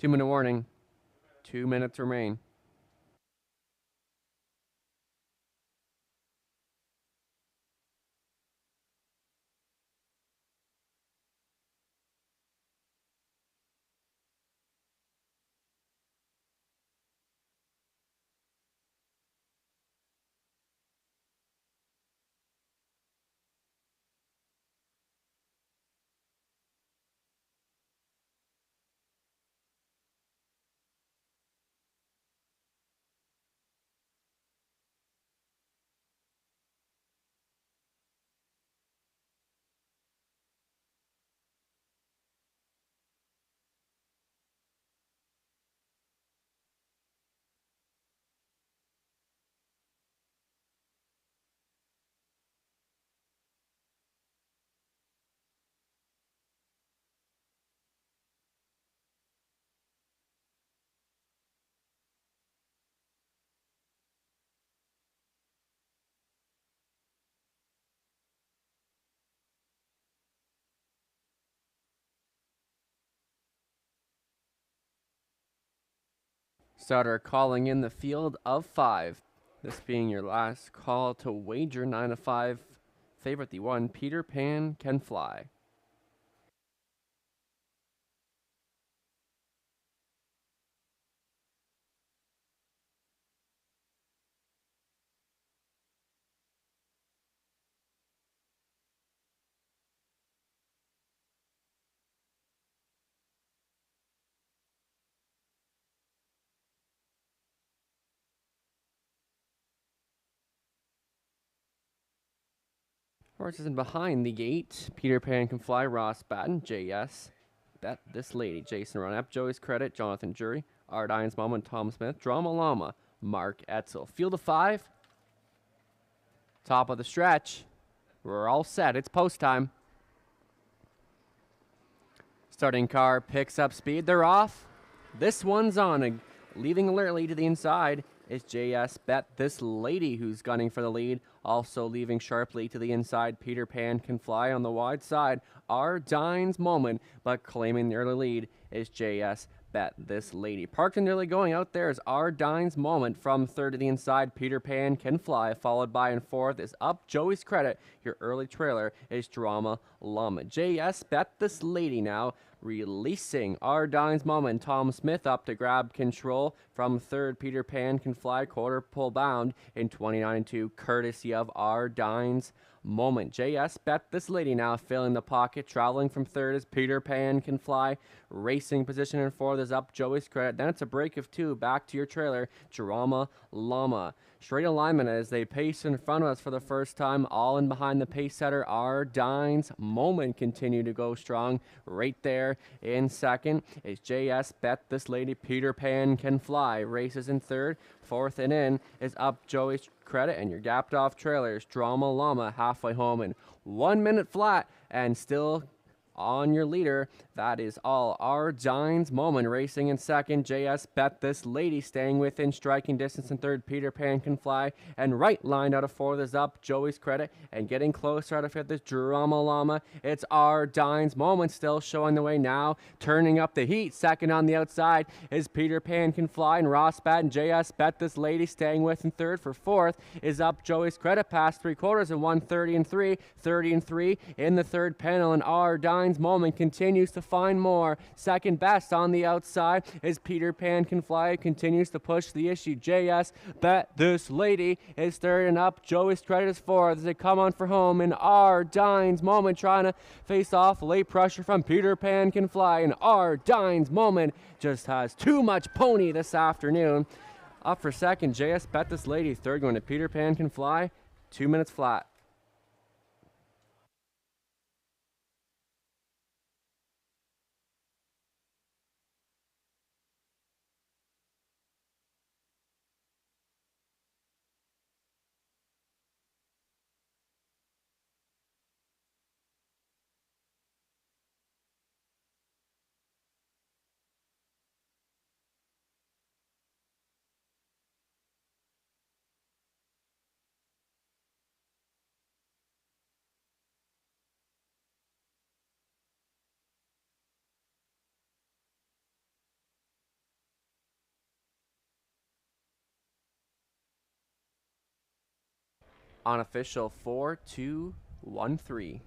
Two-minute warning. 2 minutes remain. Starter calling in the field of 5. This being your last call to wager 9 of 5. Favorite the 1, Peter Pan Can Fly. Horses in behind the gate. Peter Pan Can Fly, Ross Batten, JS. Bet This Lady, Jason Ronep, Joey's Credit, Jonathan Jury, Art Irons Moment, Tom Smith, Drama Llama, Mark Etzel. Field of 5. Top of the stretch. We're all set. It's post time. Starting car picks up speed. They're off. This one's on. Leaving alertly to the inside is JS Bet This Lady, who's gunning for the lead. Also leaving sharply to the inside, Peter Pan Can Fly on the wide side. R Dines Moment, but claiming the early lead is JS Bet This Lady. Parked and nearly going out there is R Dines Moment from third to the inside. Peter Pan Can Fly, followed by in fourth is Up Joey's Credit. Your early trailer is Drama Llama. JS Bet This Lady now releasing R Dines Moment. Tom Smith up to grab control from third. Peter Pan Can Fly, quarter pull bound in 29-2, courtesy of R Dines Moment. JS Bet This Lady now filling the pocket. Traveling from third is Peter Pan Can Fly. Racing position in fourth is Up Joey's Credit. Then it's a break of 2. Back to your trailer, Drama Llama. Straight alignment as they pace in front of us for the first time. All in behind the pace setter, R Dines Moment continue to go strong. Right there in second is JS Bet This Lady. Peter Pan Can Fly races in third. Fourth and in is Up Joey's Credit, and your gapped off trailers, Drama Llama halfway home in 1 minute flat and still on your leader. That is all. R Dines Moment racing in second. JS Bet This Lady staying within striking distance in third. Peter Pan Can Fly, and right lined out of fourth is Up Joey's Credit, and getting closer out of fifth is Drama Llama. It's R Dines Moment still showing the way now, turning up the heat. Second on the outside is Peter Pan Can Fly, and Ross Batten. JS Bet This Lady staying with in third. For fourth is Up Joey's Credit, past 3/4 and 1:30-3, 30-3 in the third panel, and R Dines Moment continues to find more. Second best on the outside is Peter Pan Can Fly, continues to push the issue. JS Bet This Lady is third, and Up Joey's Credit is fourth as they come on for home, and R Dines Moment trying to face off late pressure from Peter Pan Can Fly, and R Dines Moment just has too much pony this afternoon. Up for second, JS Bet This Lady. Third going to Peter Pan Can Fly. 2 minutes flat. Unofficial 4-2-1-3.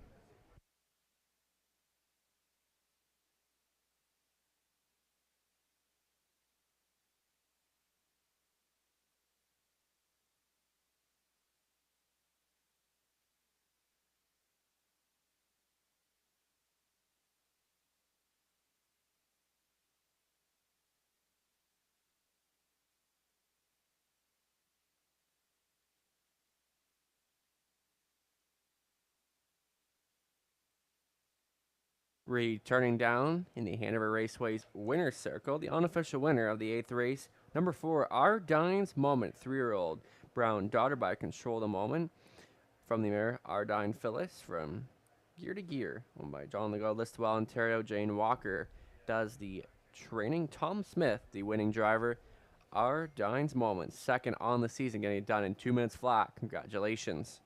Returning down in the Hanover Raceway's winner's circle, the unofficial winner of the 8th race, number 4, R Dines Moment, 3-year-old brown daughter by Control the Moment. From the mare, Ardine Phyllis from Gear to Gear, owned by John Legault, Listowel, Ontario. Jane Walker does the training. Tom Smith, the winning driver. Ardines Moment, second on the season, getting it done in 2 minutes flat. Congratulations.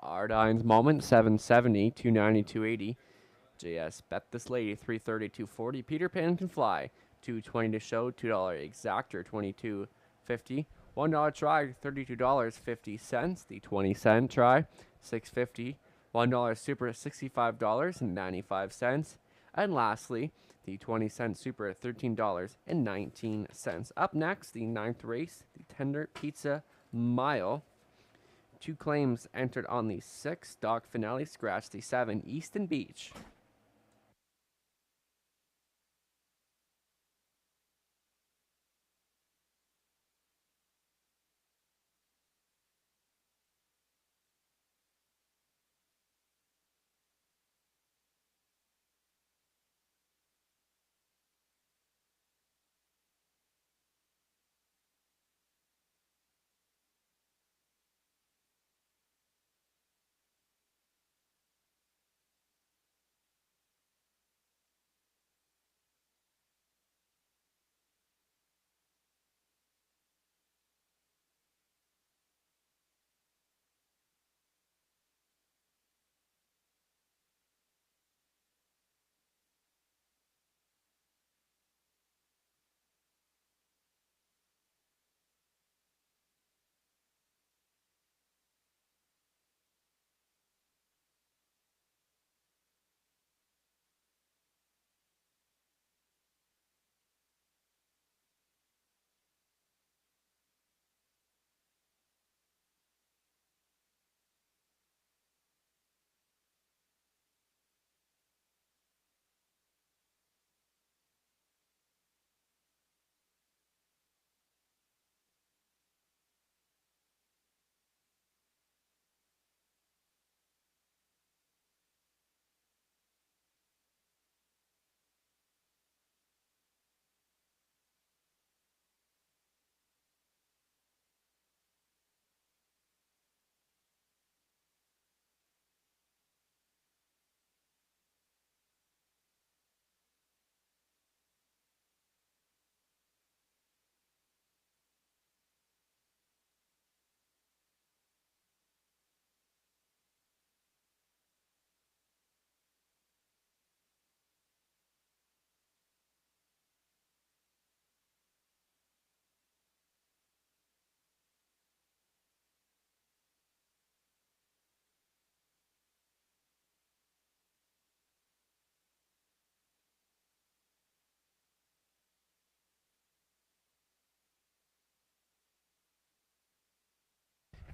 Ardine's Moment, 770, 290, 280. JS Bet This Lady, 330, 240. Peter Pan Can Fly, 220 to show, $2 exactor, 22.50. $1 try, $32.50. The 20-cent try, $6.50. $1 super, $65.95. And lastly, the 20-cent super at $13.19. Up next, the 9th race, the Tender Pizza Mile. 2 claims entered on the 6 dog finale, scratch the 7 Easton Beach.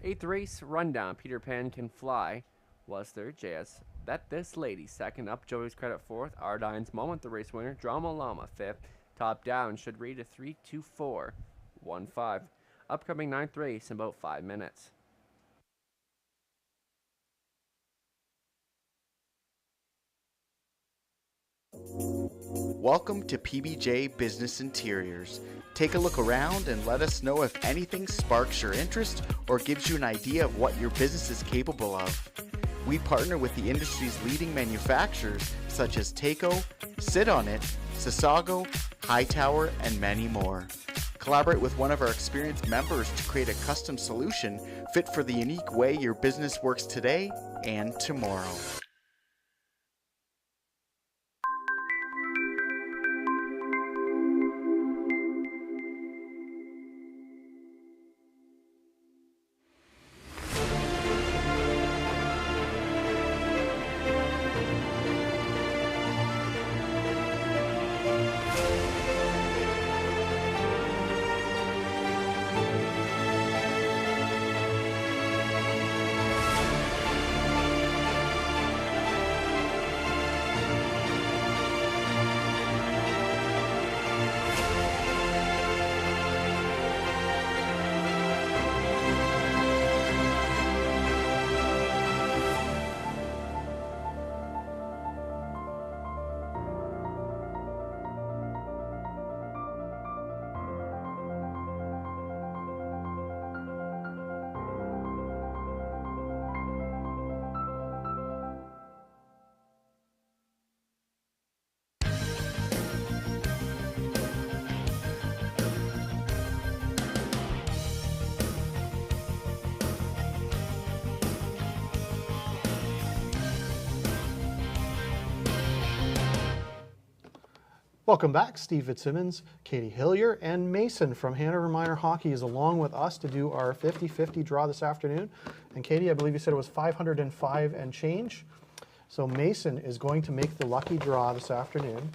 Eighth race rundown. Peter Pan Can Fly was there. JS Bet This Lady second. Up Joey's Credit fourth. Ardine's Moment, the race winner. Drama Llama fifth. Top Down should read a 3-2-4-1-5. Upcoming ninth race in about 5 minutes. Welcome to PBJ Business Interiors. Take a look around and let us know if anything sparks your interest or gives you an idea of what your business is capable of. We partner with the industry's leading manufacturers such as Taco, Sit On It, Sasago, Hightower, and many more. Collaborate with one of our experienced members to create a custom solution fit for the unique way your business works today and tomorrow. Welcome back. Steve Fitzsimmons, Katie Hillier, and Mason from Hanover Minor Hockey is along with us to do our 50-50 draw this afternoon. And Katie, I believe you said it was 505 and change. So Mason is going to make the lucky draw this afternoon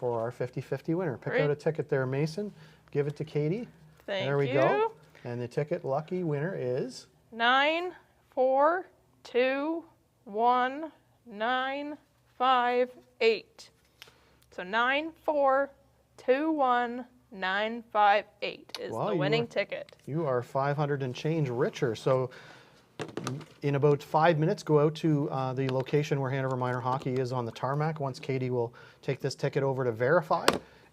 for our 50-50 winner. Pick out a ticket there, Mason. Give it to Katie. Thank you. There we go. And the ticket lucky winner is 942195 So 942195 is the winning ticket. You are 500 and change richer. So in about 5 minutes, go out to the location where Hanover Minor Hockey is on the tarmac. Once Katie will take this ticket over to verify,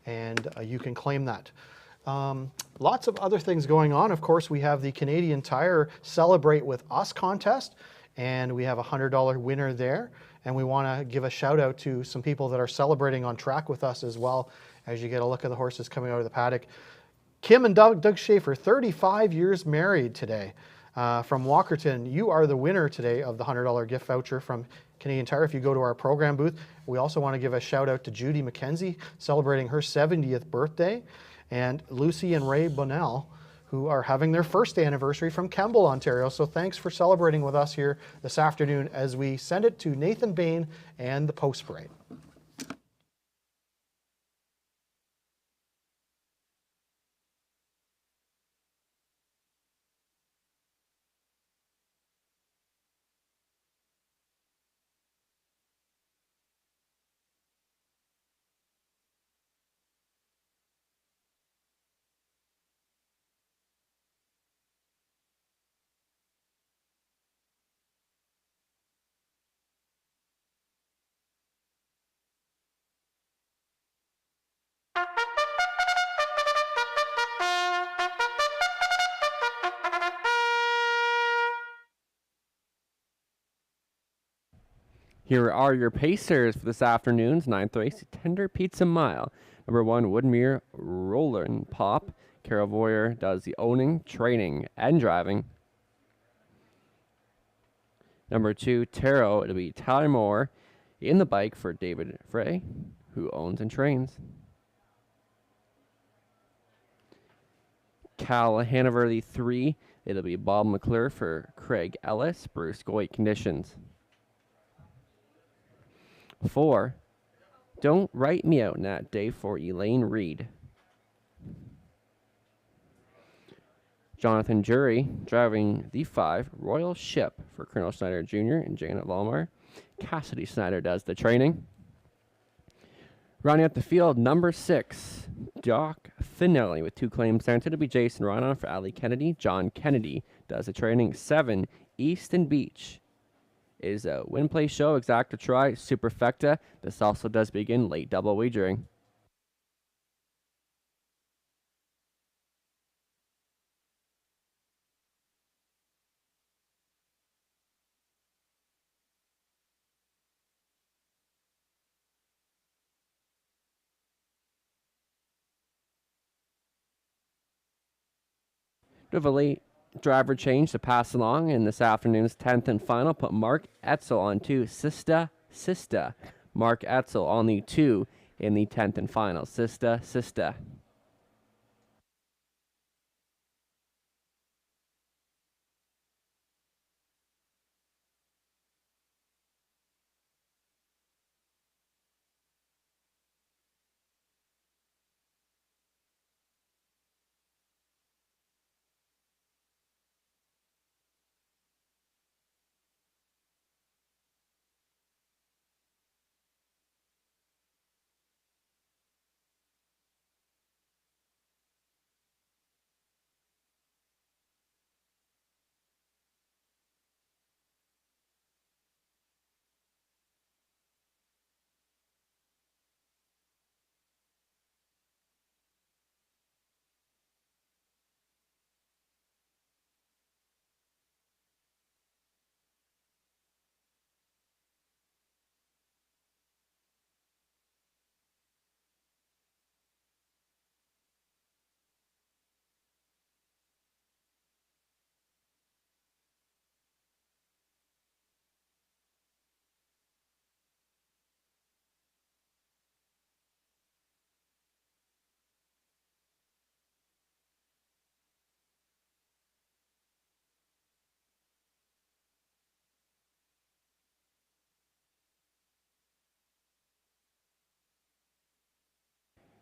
and you can claim that. Lots of other things going on. Of course, we have the Canadian Tire Celebrate With Us contest, and we have a $100 winner there. And we want to give a shout out to some people that are celebrating on track with us as well, as you get a look at the horses coming out of the paddock. Kim and Doug Schaefer, 35 years married today. From Walkerton, you are the winner today of the $100 gift voucher from Canadian Tire. If you go to our program booth, we also want to give a shout out to Judy McKenzie, celebrating her 70th birthday, and Lucy and Ray Bonnell, who are having their first anniversary from Kemble, Ontario. So thanks for celebrating with us here this afternoon as we send it to Nathan Bain and the Post Parade. Here are your pacers for this afternoon's 9th race, Tender Pizza Mile. Number 1, Woodmere Roller and Pop. Carol Voyer does the owning, training, and driving. Number 2, Tarot. It'll be Tyler Moore in the bike for David Frey, who owns and trains. Cal Hanover, the 3. It'll be Bob McClure for Craig Ellis, Bruce Goit Conditions. 4, Don't Write Me Out in That Day for Elaine Reed. Jonathan Jury driving the 5, Royal Ship for Colonel Snyder Jr. and Janet Lalmar. Cassidy Snyder does the training. Rounding out the field, number 6, Doc Finelli with 2 claims there. It'll be Jason Ronan for Ali Kennedy. John Kennedy does the training. 7, Easton Beach is a win play show, exacta try, superfecta. This also does begin late double wagering. We have a late driver change to pass along in this afternoon's 10th and final. Put Mark Etzel on 2, Sista. Mark Etzel on the 2 in the 10th and final. Sista.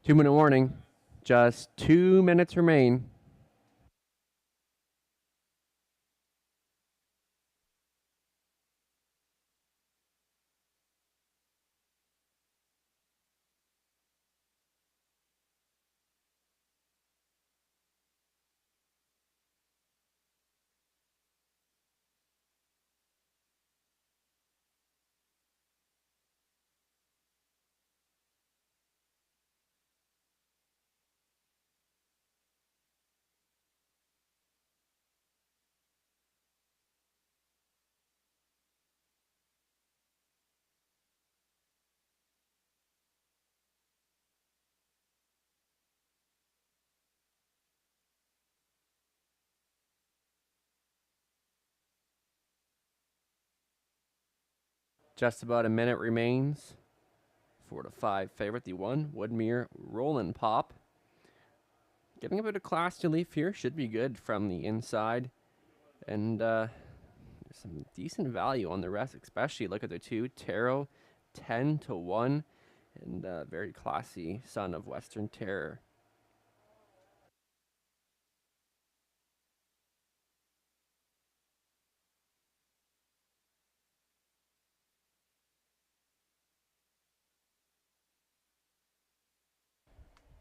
2-minute warning. Just 2 minutes remain. Just about a minute remains. 4-5 favorite, the one Woodmere Rollin' Pop. Getting a bit of class to leaf here. Should be good from the inside. And there's some decent value on the rest, especially look at the two. Tarot, 10-1. And very classy son of Western Terror.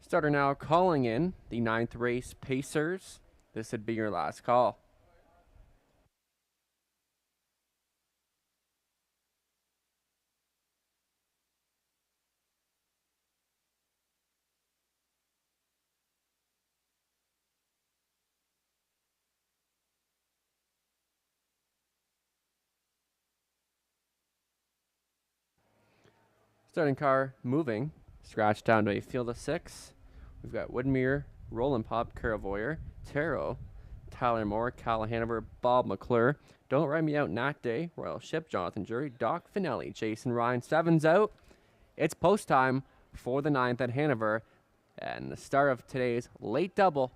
Starter now calling in the 9th race Pacers. This would be your last call. Starting car moving. Scratch down to a field of 6. We've got Woodmere, Rollin' Pop, Caravoyer, Tarot, Tyler Moore, Cal Hanover, Bob McClure, Don't Write Me Out, Nat Day, Royal Ship, Jonathan Jury, Doc Finelli, Jason Ryan. 7's out. It's post time for the 9th at Hanover, and the start of today's late double.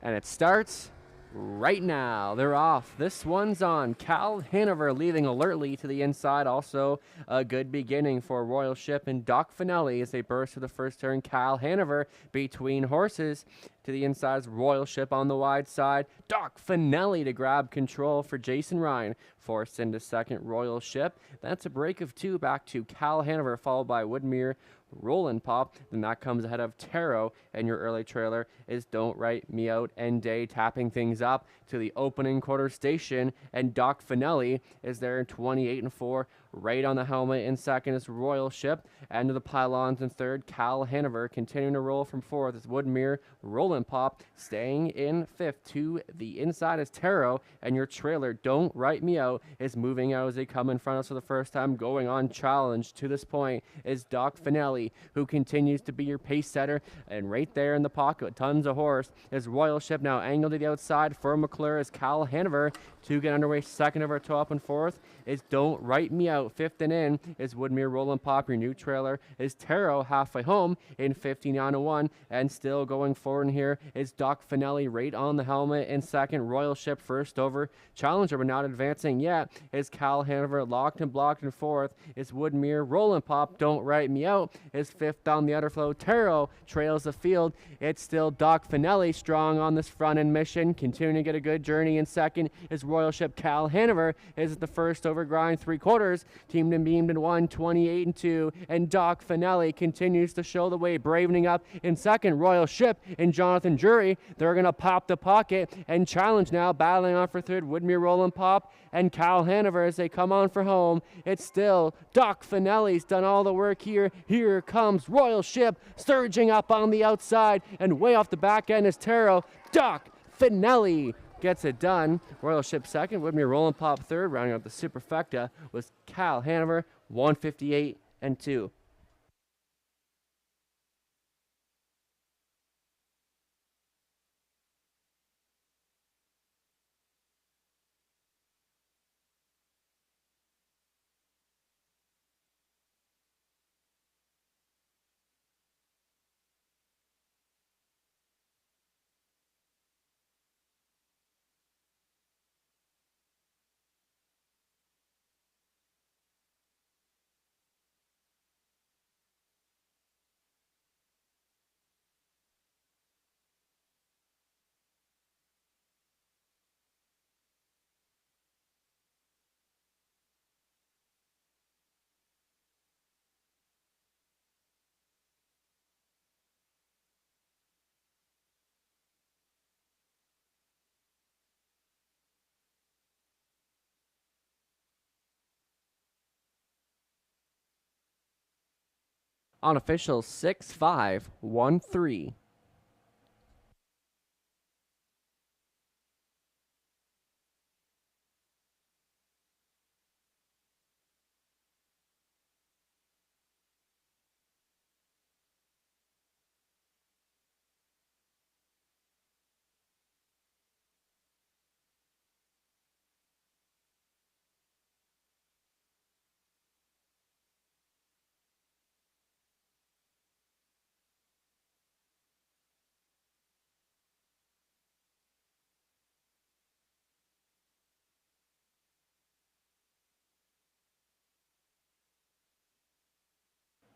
And it starts right now. They're off. This one's on. Cal Hanover leaving alertly to the inside. Also a good beginning for Royal Ship and Doc Finelli as they burst to the first turn. Cal Hanover between horses. To the inside is Royal Ship on the wide side. Doc Finelli to grab control for Jason Ryan. Forced into second, Royal Ship. That's a break of 2 back to Cal Hanover, followed by Woodmere, Rollin' Pop. Then that comes ahead of Tarot, and your early trailer is Don't Write Me Out and Day, tapping things up to the opening quarter station. And Doc Finelli is there in 28-4. Right on the helmet in second is Royal Ship. And to the pylons in third, Cal Hanover continuing to roll from fourth is Woodmere, Rollin' Pop. Staying in fifth to the inside is Tarot. And your trailer, Don't Write Me Out, is moving out as they come in front of us for the first time. Going on challenge to this point is Doc Finelli, who continues to be your pace setter. And right there in the pocket with tons of horse is Royal Ship, now angled to the outside for McClure is Cal Hanover. To get underway, second over top and fourth is Don't Write Me Out. Fifth and in is Woodmere, Rollin' Pop. Your new trailer is Tarot halfway home in 59-1. And still going forward in here is Doc Finelli right on the helmet in second. Royal Ship first over. Challenger, but not advancing yet, is Cal Hanover. Locked and blocked in fourth is Woodmere, Rollin' Pop. Don't Write Me Out is fifth on the outer flow. Tarot trails the field. It's still Doc Finelli strong on this front end mission. Continuing to get a good journey in second is Royal Ship. Cal Hanover is the first over grind 3/4. Teamed and beamed in 1, 28-2. And Doc Finelli continues to show the way, bravening up in second. Royal Ship and Jonathan Jury, they're going to pop the pocket and challenge now. Battling on for third, Woodmere, Rollin' Pop, and Cal Hanover as they come on for home. It's still Doc Finelli's done all the work here. Here comes Royal Ship surging up on the outside, and way off the back end is Tarot. Doc Finelli gets it done. Royal Ship second, Woodmere, Rollin' Pop third. Rounding out the superfecta was Cal Hanover, 158-2. Unofficial 6-5-1-3.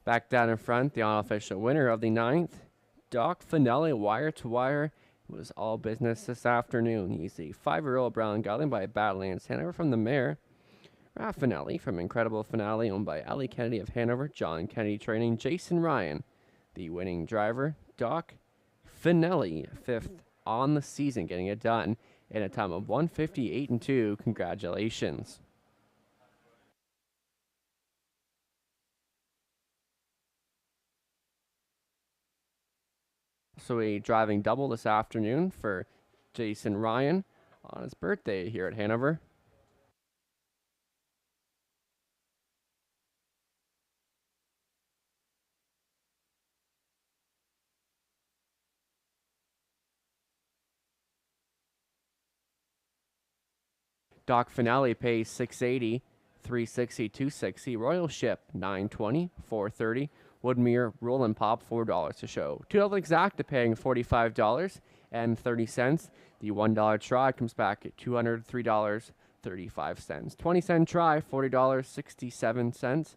Back down in front, the unofficial winner of the 9th, Doc Finelli, wire to wire. It was all business this afternoon. He's the 5-year-old brown gelding by Badlands Hanover from the mare. Raffinelli from Incredible Finale, owned by Ellie Kennedy of Hanover, John Kennedy training, Jason Ryan. The winning driver, Doc Finelli, 5th on the season, getting it done in a time of 1:58.2. Congratulations. So a driving double this afternoon for Jason Ryan on his birthday here at Hanover. Doc Finale pays $680, $360, $260. Royal Ship $920, $430. Woodmere Roll and Pop $4 to show. 2 Double Exacta paying $45.30. The $1 try comes back at $203.35. 20-cent try $40.67.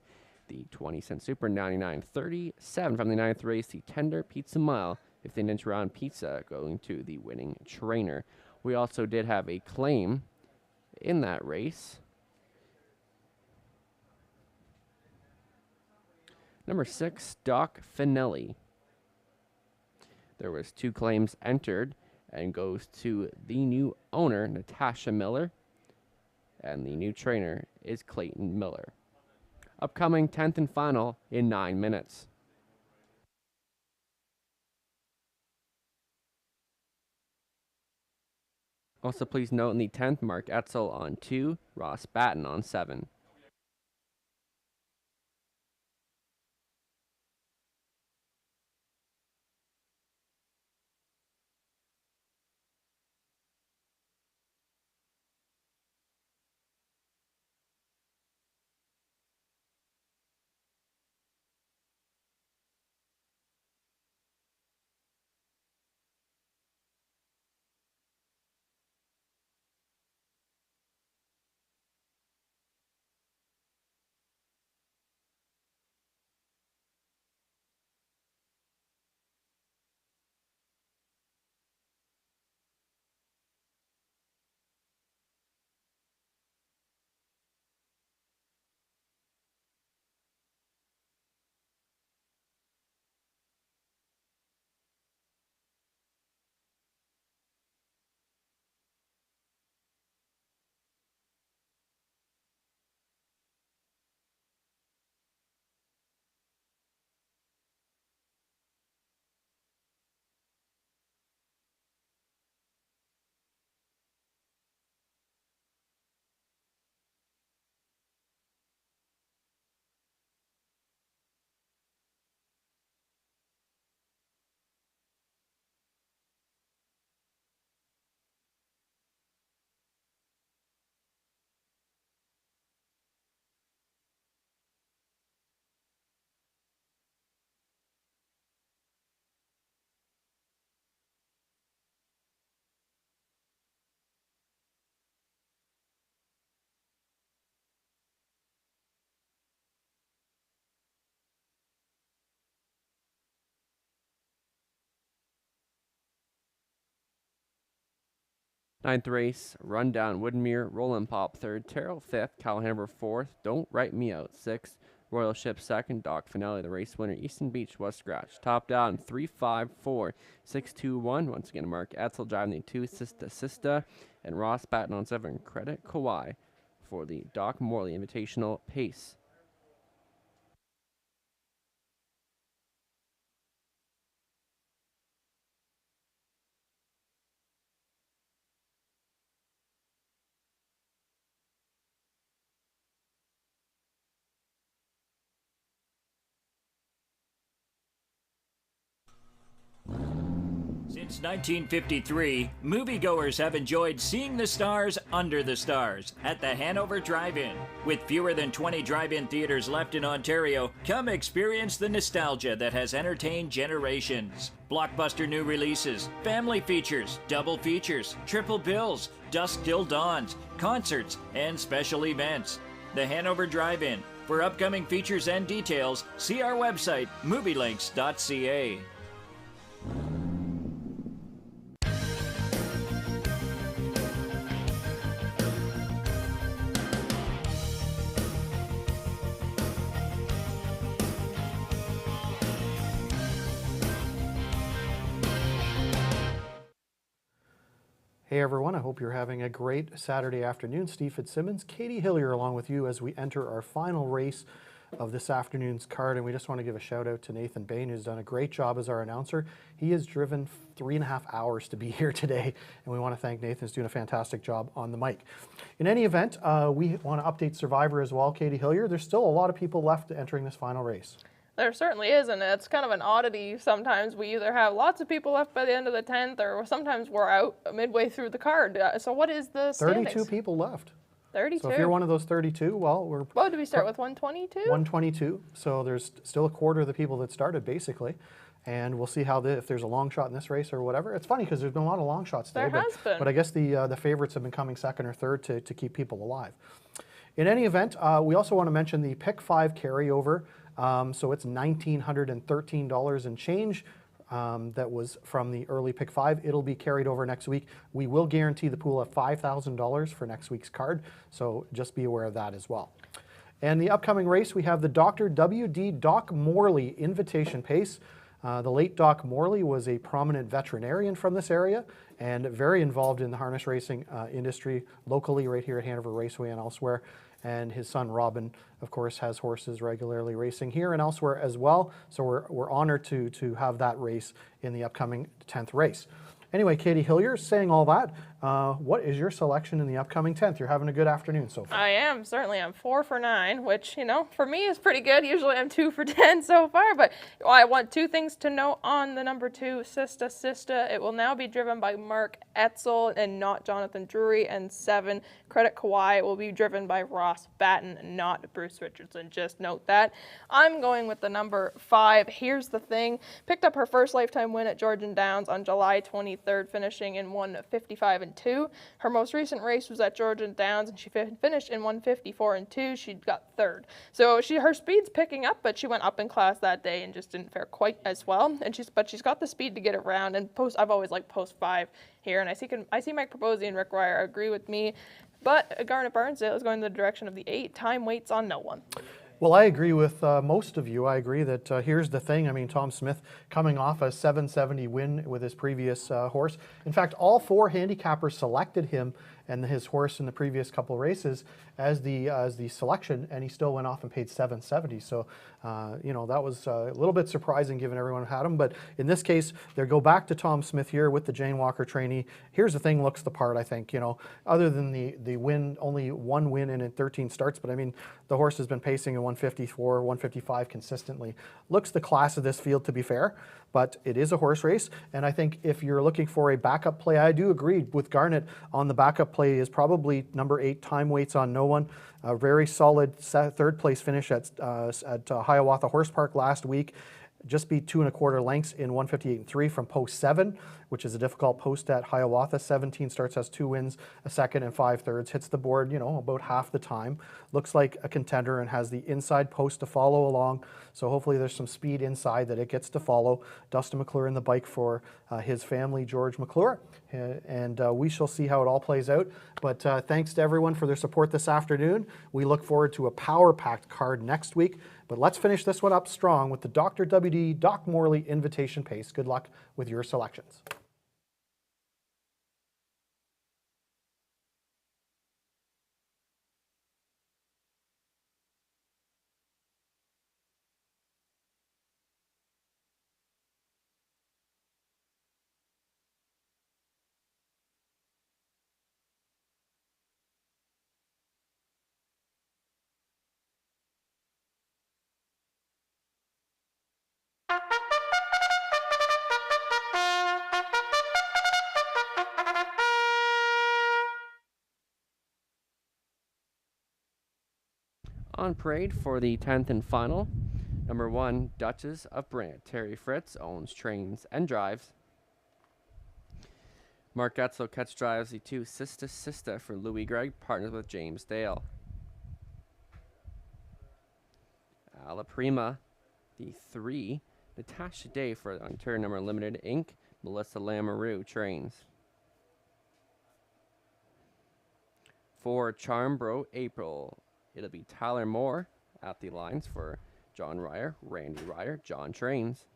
The 20-cent super $99.37 from the 9th race. The Tender Pizza Mile 15-inch round pizza going to the winning trainer. We also did have a claim in that race. Number 6, Doc Finelli. There was 2 claims entered and goes to the new owner, Natasha Miller, and the new trainer is Clayton Miller. Upcoming 10th and final in 9 minutes. Also, please note in the 10th, Mark Etzel on 2, Ross Batten on 7. Ninth race, Rundown Woodmere, Rollin' Pop 3rd, Terrell 5th, Cal Hanover 4th, Don't Write Me Out 6th, Royal Ship 2nd, Doc Finale, the race winner, Easton Beach was scratched. Top down, 3-5-4, 6-2-1. Once again, Mark Etzel driving the 2, Sista, and Ross Batten on 7, Credit Kawhi for the Doc Morley Invitational Pace. Since 1953, moviegoers have enjoyed seeing the stars under the stars at the Hanover Drive-In. With fewer than 20 drive-in theaters left in Ontario, come experience the nostalgia that has entertained generations. Blockbuster new releases, family features, double features, triple bills, dusk till dawns, concerts, and special events. The Hanover Drive-In. For upcoming features and details, see our website, movielinks.ca. Hey everyone, I hope you're having a great Saturday afternoon. Steve Fitzsimmons, Katie Hillier along with you as we enter our final race of this afternoon's card. And we just want to give a shout out to Nathan Bain, who's done a great job as our announcer. He has driven 3.5 hours to be here today, and we want to thank Nathan. He's doing a fantastic job on the mic. In any event, we want to update Survivor as well, Katie Hillier. There's still a lot of people left entering this final race. There certainly is, and it's kind of an oddity. Sometimes we either have lots of people left by the end of the 10th, or sometimes we're out midway through the card. So what is the standings? 32 people left. 32. So if you're one of those 32, well, we're... Well, do we start with 122? 122. So there's still a quarter of the people that started, basically. And we'll see how if there's a long shot in this race or whatever. It's funny because there's been a lot of long shots today. There has been. But I guess the favorites have been coming second or third to keep people alive. In any event, we also want to mention the Pick 5 carryover. So it's $1,913 and change. That was from the early Pick 5. It'll be carried over next week. We will guarantee the pool of $5,000 for next week's card, so just be aware of that as well. And the upcoming race, we have the Dr. W.D. Doc Morley Invitation Pace. The late Doc Morley was a prominent veterinarian from this area and very involved in the harness racing industry locally right here at Hanover Raceway and elsewhere. And his son Robin, of course, has horses regularly racing here and elsewhere as well. So we're honored to have that race in the upcoming 10th race. Anyway, Katie Hillier, saying all that, what is your selection in the upcoming 10th? You're having a good afternoon so far. I am, certainly. I'm 4 for 9, which, you know, for me is pretty good. Usually I'm 2 for 10 so far, but I want 2 things to note on the number 2, Sista Sista. It will now be driven by Mark Etzel and not Jonathan Drury, and 7, Credit Kawhi, will be driven by Ross Batten and not Bruce Richardson. Just note that. I'm going with the number 5. Here's the thing. Picked up her first lifetime win at Georgian Downs on July 23rd, finishing in 1:55.2. Her most recent race was at Georgian Downs, and she finished in 1:54.2. She got 3rd. So her speed's picking up, but she went up in class that day and just didn't fare quite as well. And she's got the speed to get around. And I've always liked post 5 here, and I see Mike Proposi and Rick Ryer agree with me. But Garnet Barnsdale is going in the direction of the 8. Time waits on no one. Well, I agree with most of you. I agree that here's the thing. I mean, Tom Smith coming off a 770 win with his previous horse. In fact, all 4 handicappers selected him and his horse in the previous couple races as the selection, and he still went off and paid 770. So, you know, that was a little bit surprising given everyone had him. But in this case, they go back to Tom Smith here with the Jane Walker trainee. Here's the thing, looks the part, I think. You know, other than the win, only 1 win in 13 starts. But I mean, the horse has been pacing in 154, 155 consistently. Looks the class of this field, to be fair. But it is a horse race, and I think if you're looking for a backup play, I do agree with Garnet on the backup play is probably number 8, Time Waits on No One. A very solid 3rd place finish at Hiawatha Horse Park last week. Just beat 2 1/4 lengths in 158.3 from post 7, which is a difficult post at Hiawatha. 17 starts, has 2 wins, a 2nd and 5/3. Hits the board, you know, about half the time. Looks like a contender and has the inside post to follow along. So hopefully there's some speed inside that it gets to follow. Dustin McClure in the bike for his family, George McClure. And we shall see how it all plays out. But thanks to everyone for their support this afternoon. We look forward to a power-packed card next week. But let's finish this one up strong with the Dr. WD Doc Morley Invitation Pace. Good luck with your selections. On parade for the 10th and final, number 1, Duchess of Brant. Terry Fritz owns, trains, and drives. Mark Getzel catch drives the 2, Sista Sista for Louis Gregg, partners with James Dale. La Prima, the 3, Natasha Day for Ontario Number Limited Inc., Melissa Lamoureux trains. 4, Charmbro April, it'll be Tyler Moore at the lines for John Ryer, Randy Ryer, John trains.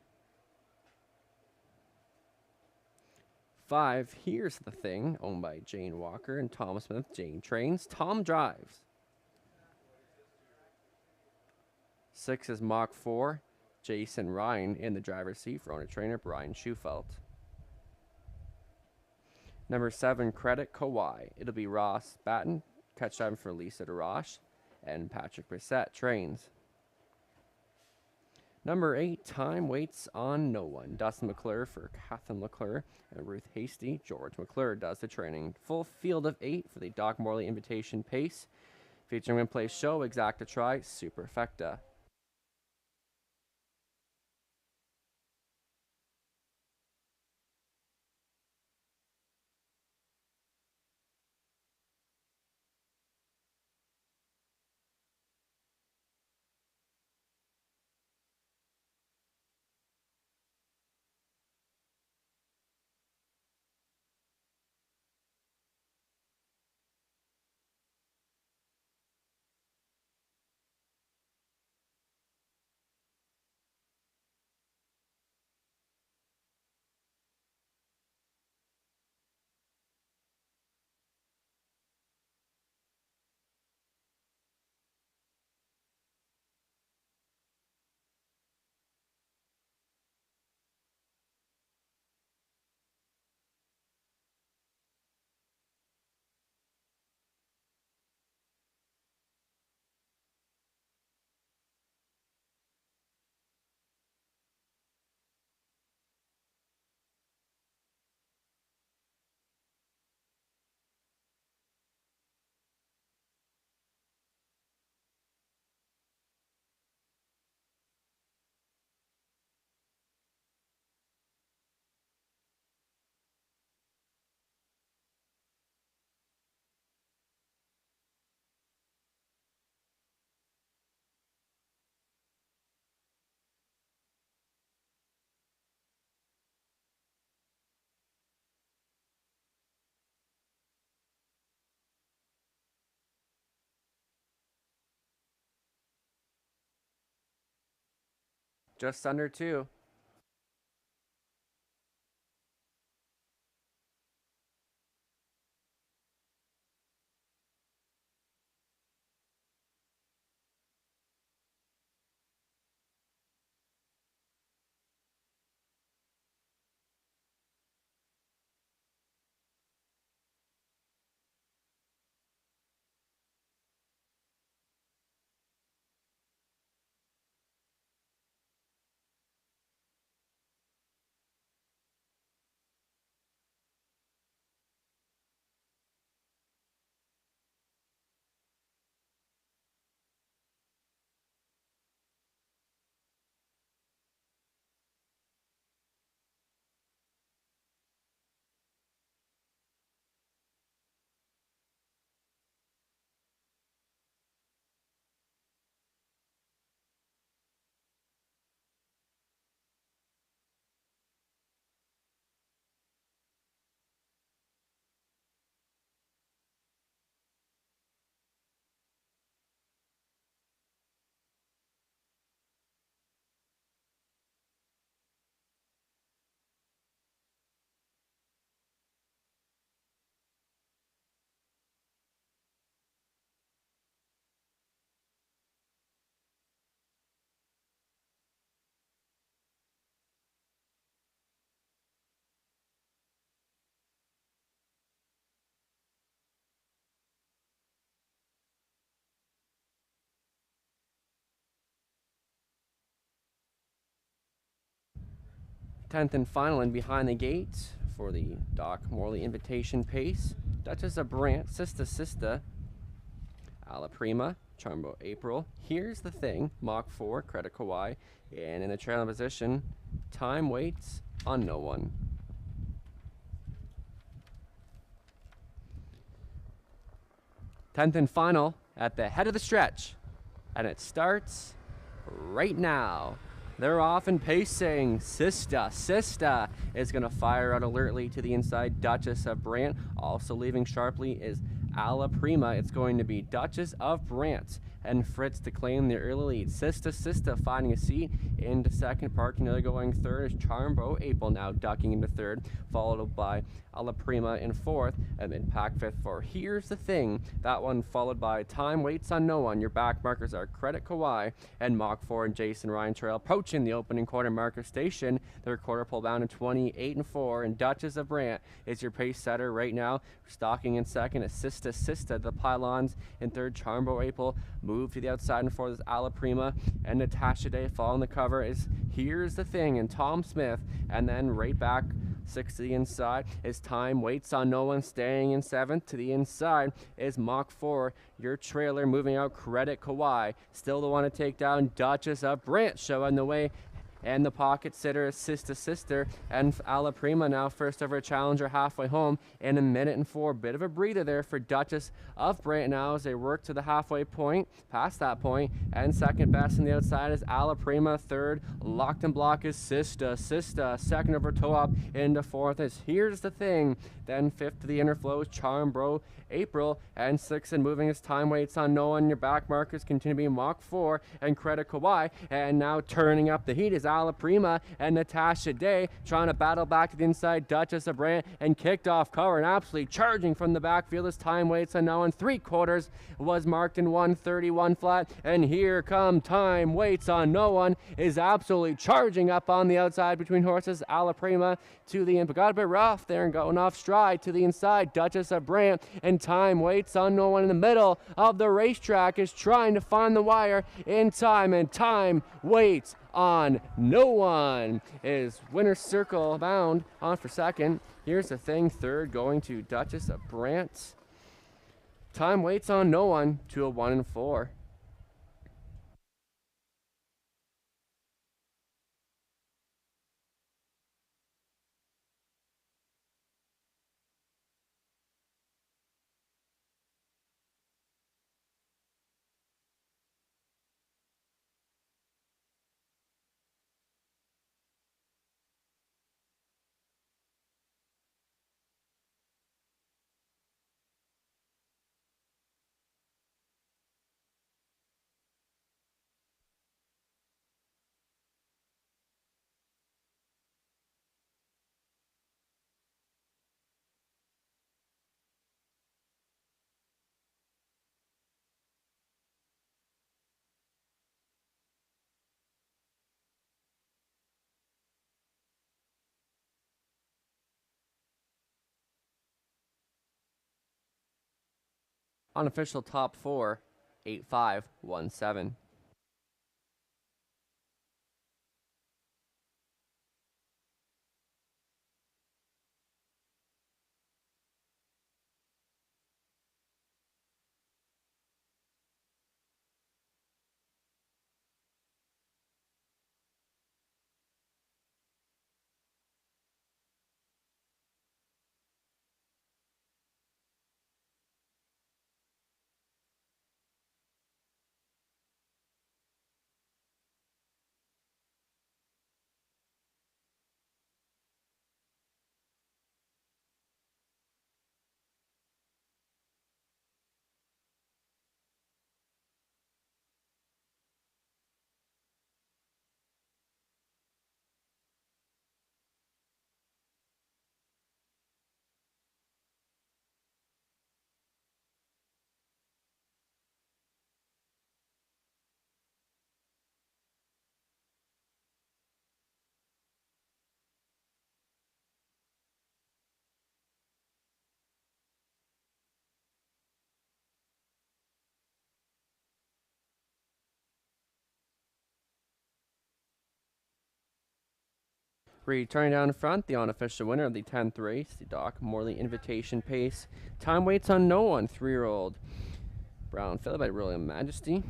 5, Here's the Thing, owned by Jane Walker and Tom Smith, Jane trains, Tom drives. 6 is Mach 4, Jason Ryan in the driver's seat for owner trainer Brian Schufelt. Number 7, Credit Kawhi. It'll be Ross Batten, catch driving for Lisa DeRoche, and Patrick Brissett trains. Number 8, Time Waits on No One. Dustin McClure for Kathleen McClure and Ruth Hasty. George McClure does the training. Full field of 8 for the Doc Morley Invitation Pace. Featuring in play show, Exacta Tri, Superfecta. Just under 2. Tenth and final and behind the gate for the Doc Morley Invitation Pace. Duchess of Brant, Sista Sista, La Prima, Charmbo April. Here's the thing, Mach 4, Credit Kawhi, and in the trailing position, Time Waits on No One. Tenth and final at the head of the stretch, and it starts right now. They're off and pacing. Sista is going to fire out alertly to the inside. Duchess of Brant. Also leaving sharply is Alla Prima. It's going to be Duchess of Brant and Fritz to claim the early lead. Sista finding a seat into second. Parkinelli going third is Charmbo April now ducking into third, followed by Alla Prima in fourth, and then pack fifth for Here's the Thing. That one followed by Time Waits on No One. Your back markers are Credit Kawhi and Mach 4 and Jason Ryan Trail approaching the opening quarter marker station. Their quarter pull down to 28 and 4, and Duchess of Brant is your pace setter right now. Stalking in second is Sista, the pylons in third. Charmbo April move to the outside and fourth is Alla Prima, and Natasha Day following the cover is Here's the Thing and Tom Smith, and then right back six to the inside is Time Waits on No One. Staying in seventh to the inside is Mach 4, your trailer moving out Credit Kawhi. Still the one to take down Duchess of Brant showing the way. And the pocket sitter is Sister, and Alla Prima now first over challenger halfway home in a minute and 4. Bit of a breather there for Duchess of Brant now as they work to the halfway point, past that point, and second best on the outside is Alla Prima. Third, locked and block is Sista. Second over toe-up into fourth is Here's the Thing. Then fifth to the inner flow is Charmbo April, and sixth and moving as Time Waits on No One. Your back markers continue to be Mach 4 and Credit Kawhi, and now turning up the heat is Alla Prima and Natasha Day trying to battle back to the inside. Duchess of Brant and kicked off cover and absolutely charging from the backfield as Time Waits on No One. 3/4 was marked in 1:31 flat, and here come Time Waits on No One is absolutely charging up on the outside between horses. Alla Prima to the end, got a bit rough there and going off stride to the inside. Duchess of Brant and Time Waits on No One in the middle of the racetrack is trying to find the wire in time, and Time Waits on No One is winner's circle bound on for second. Here's the Thing, third going to Duchess of Brant. Time Waits on No One to a 1 and 4. Unofficial top 4, 8-5-1-7. Returning down in front, the unofficial winner of the 10th race, the Doc Morley Invitation Pace. Time Waits on No One, 3-year-old. Brown Phillip by William Majesty.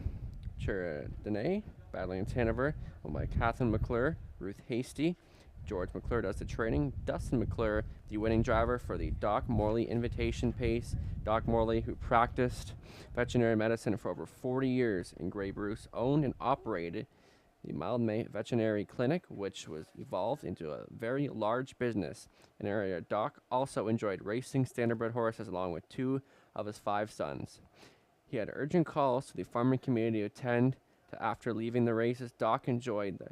Dene, battling in Hanover, won by Catherine McClure. Ruth Hasty. George McClure does the training. Dustin McClure, the winning driver for the Doc Morley Invitation Pace. Doc Morley, who practiced veterinary medicine for over 40 years in Grey Bruce, owned and operated the Mildmay Veterinary Clinic, which was evolved into a very large business. An area Doc also enjoyed racing standardbred horses along with 2 of his 5 sons. He had urgent calls to the farming community to attend to after leaving the races. Doc enjoyed the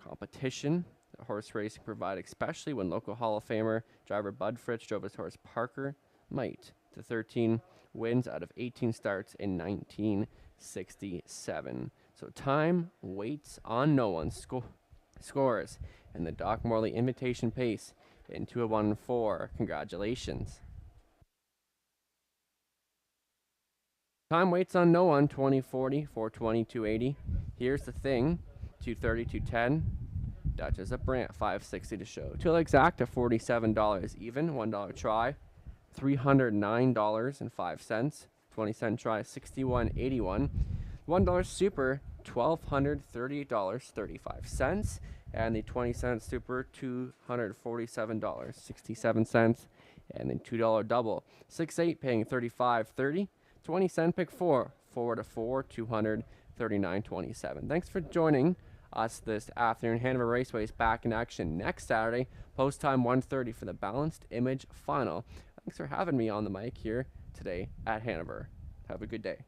competition that horse racing provided, especially when local Hall of Famer driver Bud Fritz drove his horse Parker Might to 13 wins out of 18 starts in 1967. So time waits on no one. Scores in the Doc Morley Invitation Pace in 2:01.4. Congratulations. Time waits on no one. 2040, 420, 280. Here's the thing. 230, 210. Duchess of Brant, 560 to show. Till exacta, $47 even. $1 try, $309.05. 20-cent try, $61.81. $1 super, $1,238.35. And the 20-cent super, $247.67. And then $2 double, 6-8 paying $35.30. 20-cent pick 4, 4-4, $239.27. Thanks for joining us this afternoon. Hanover Raceway is back in action next Saturday, post time 1:30 for the Balanced Image Final. Thanks for having me on the mic here today at Hanover. Have a good day.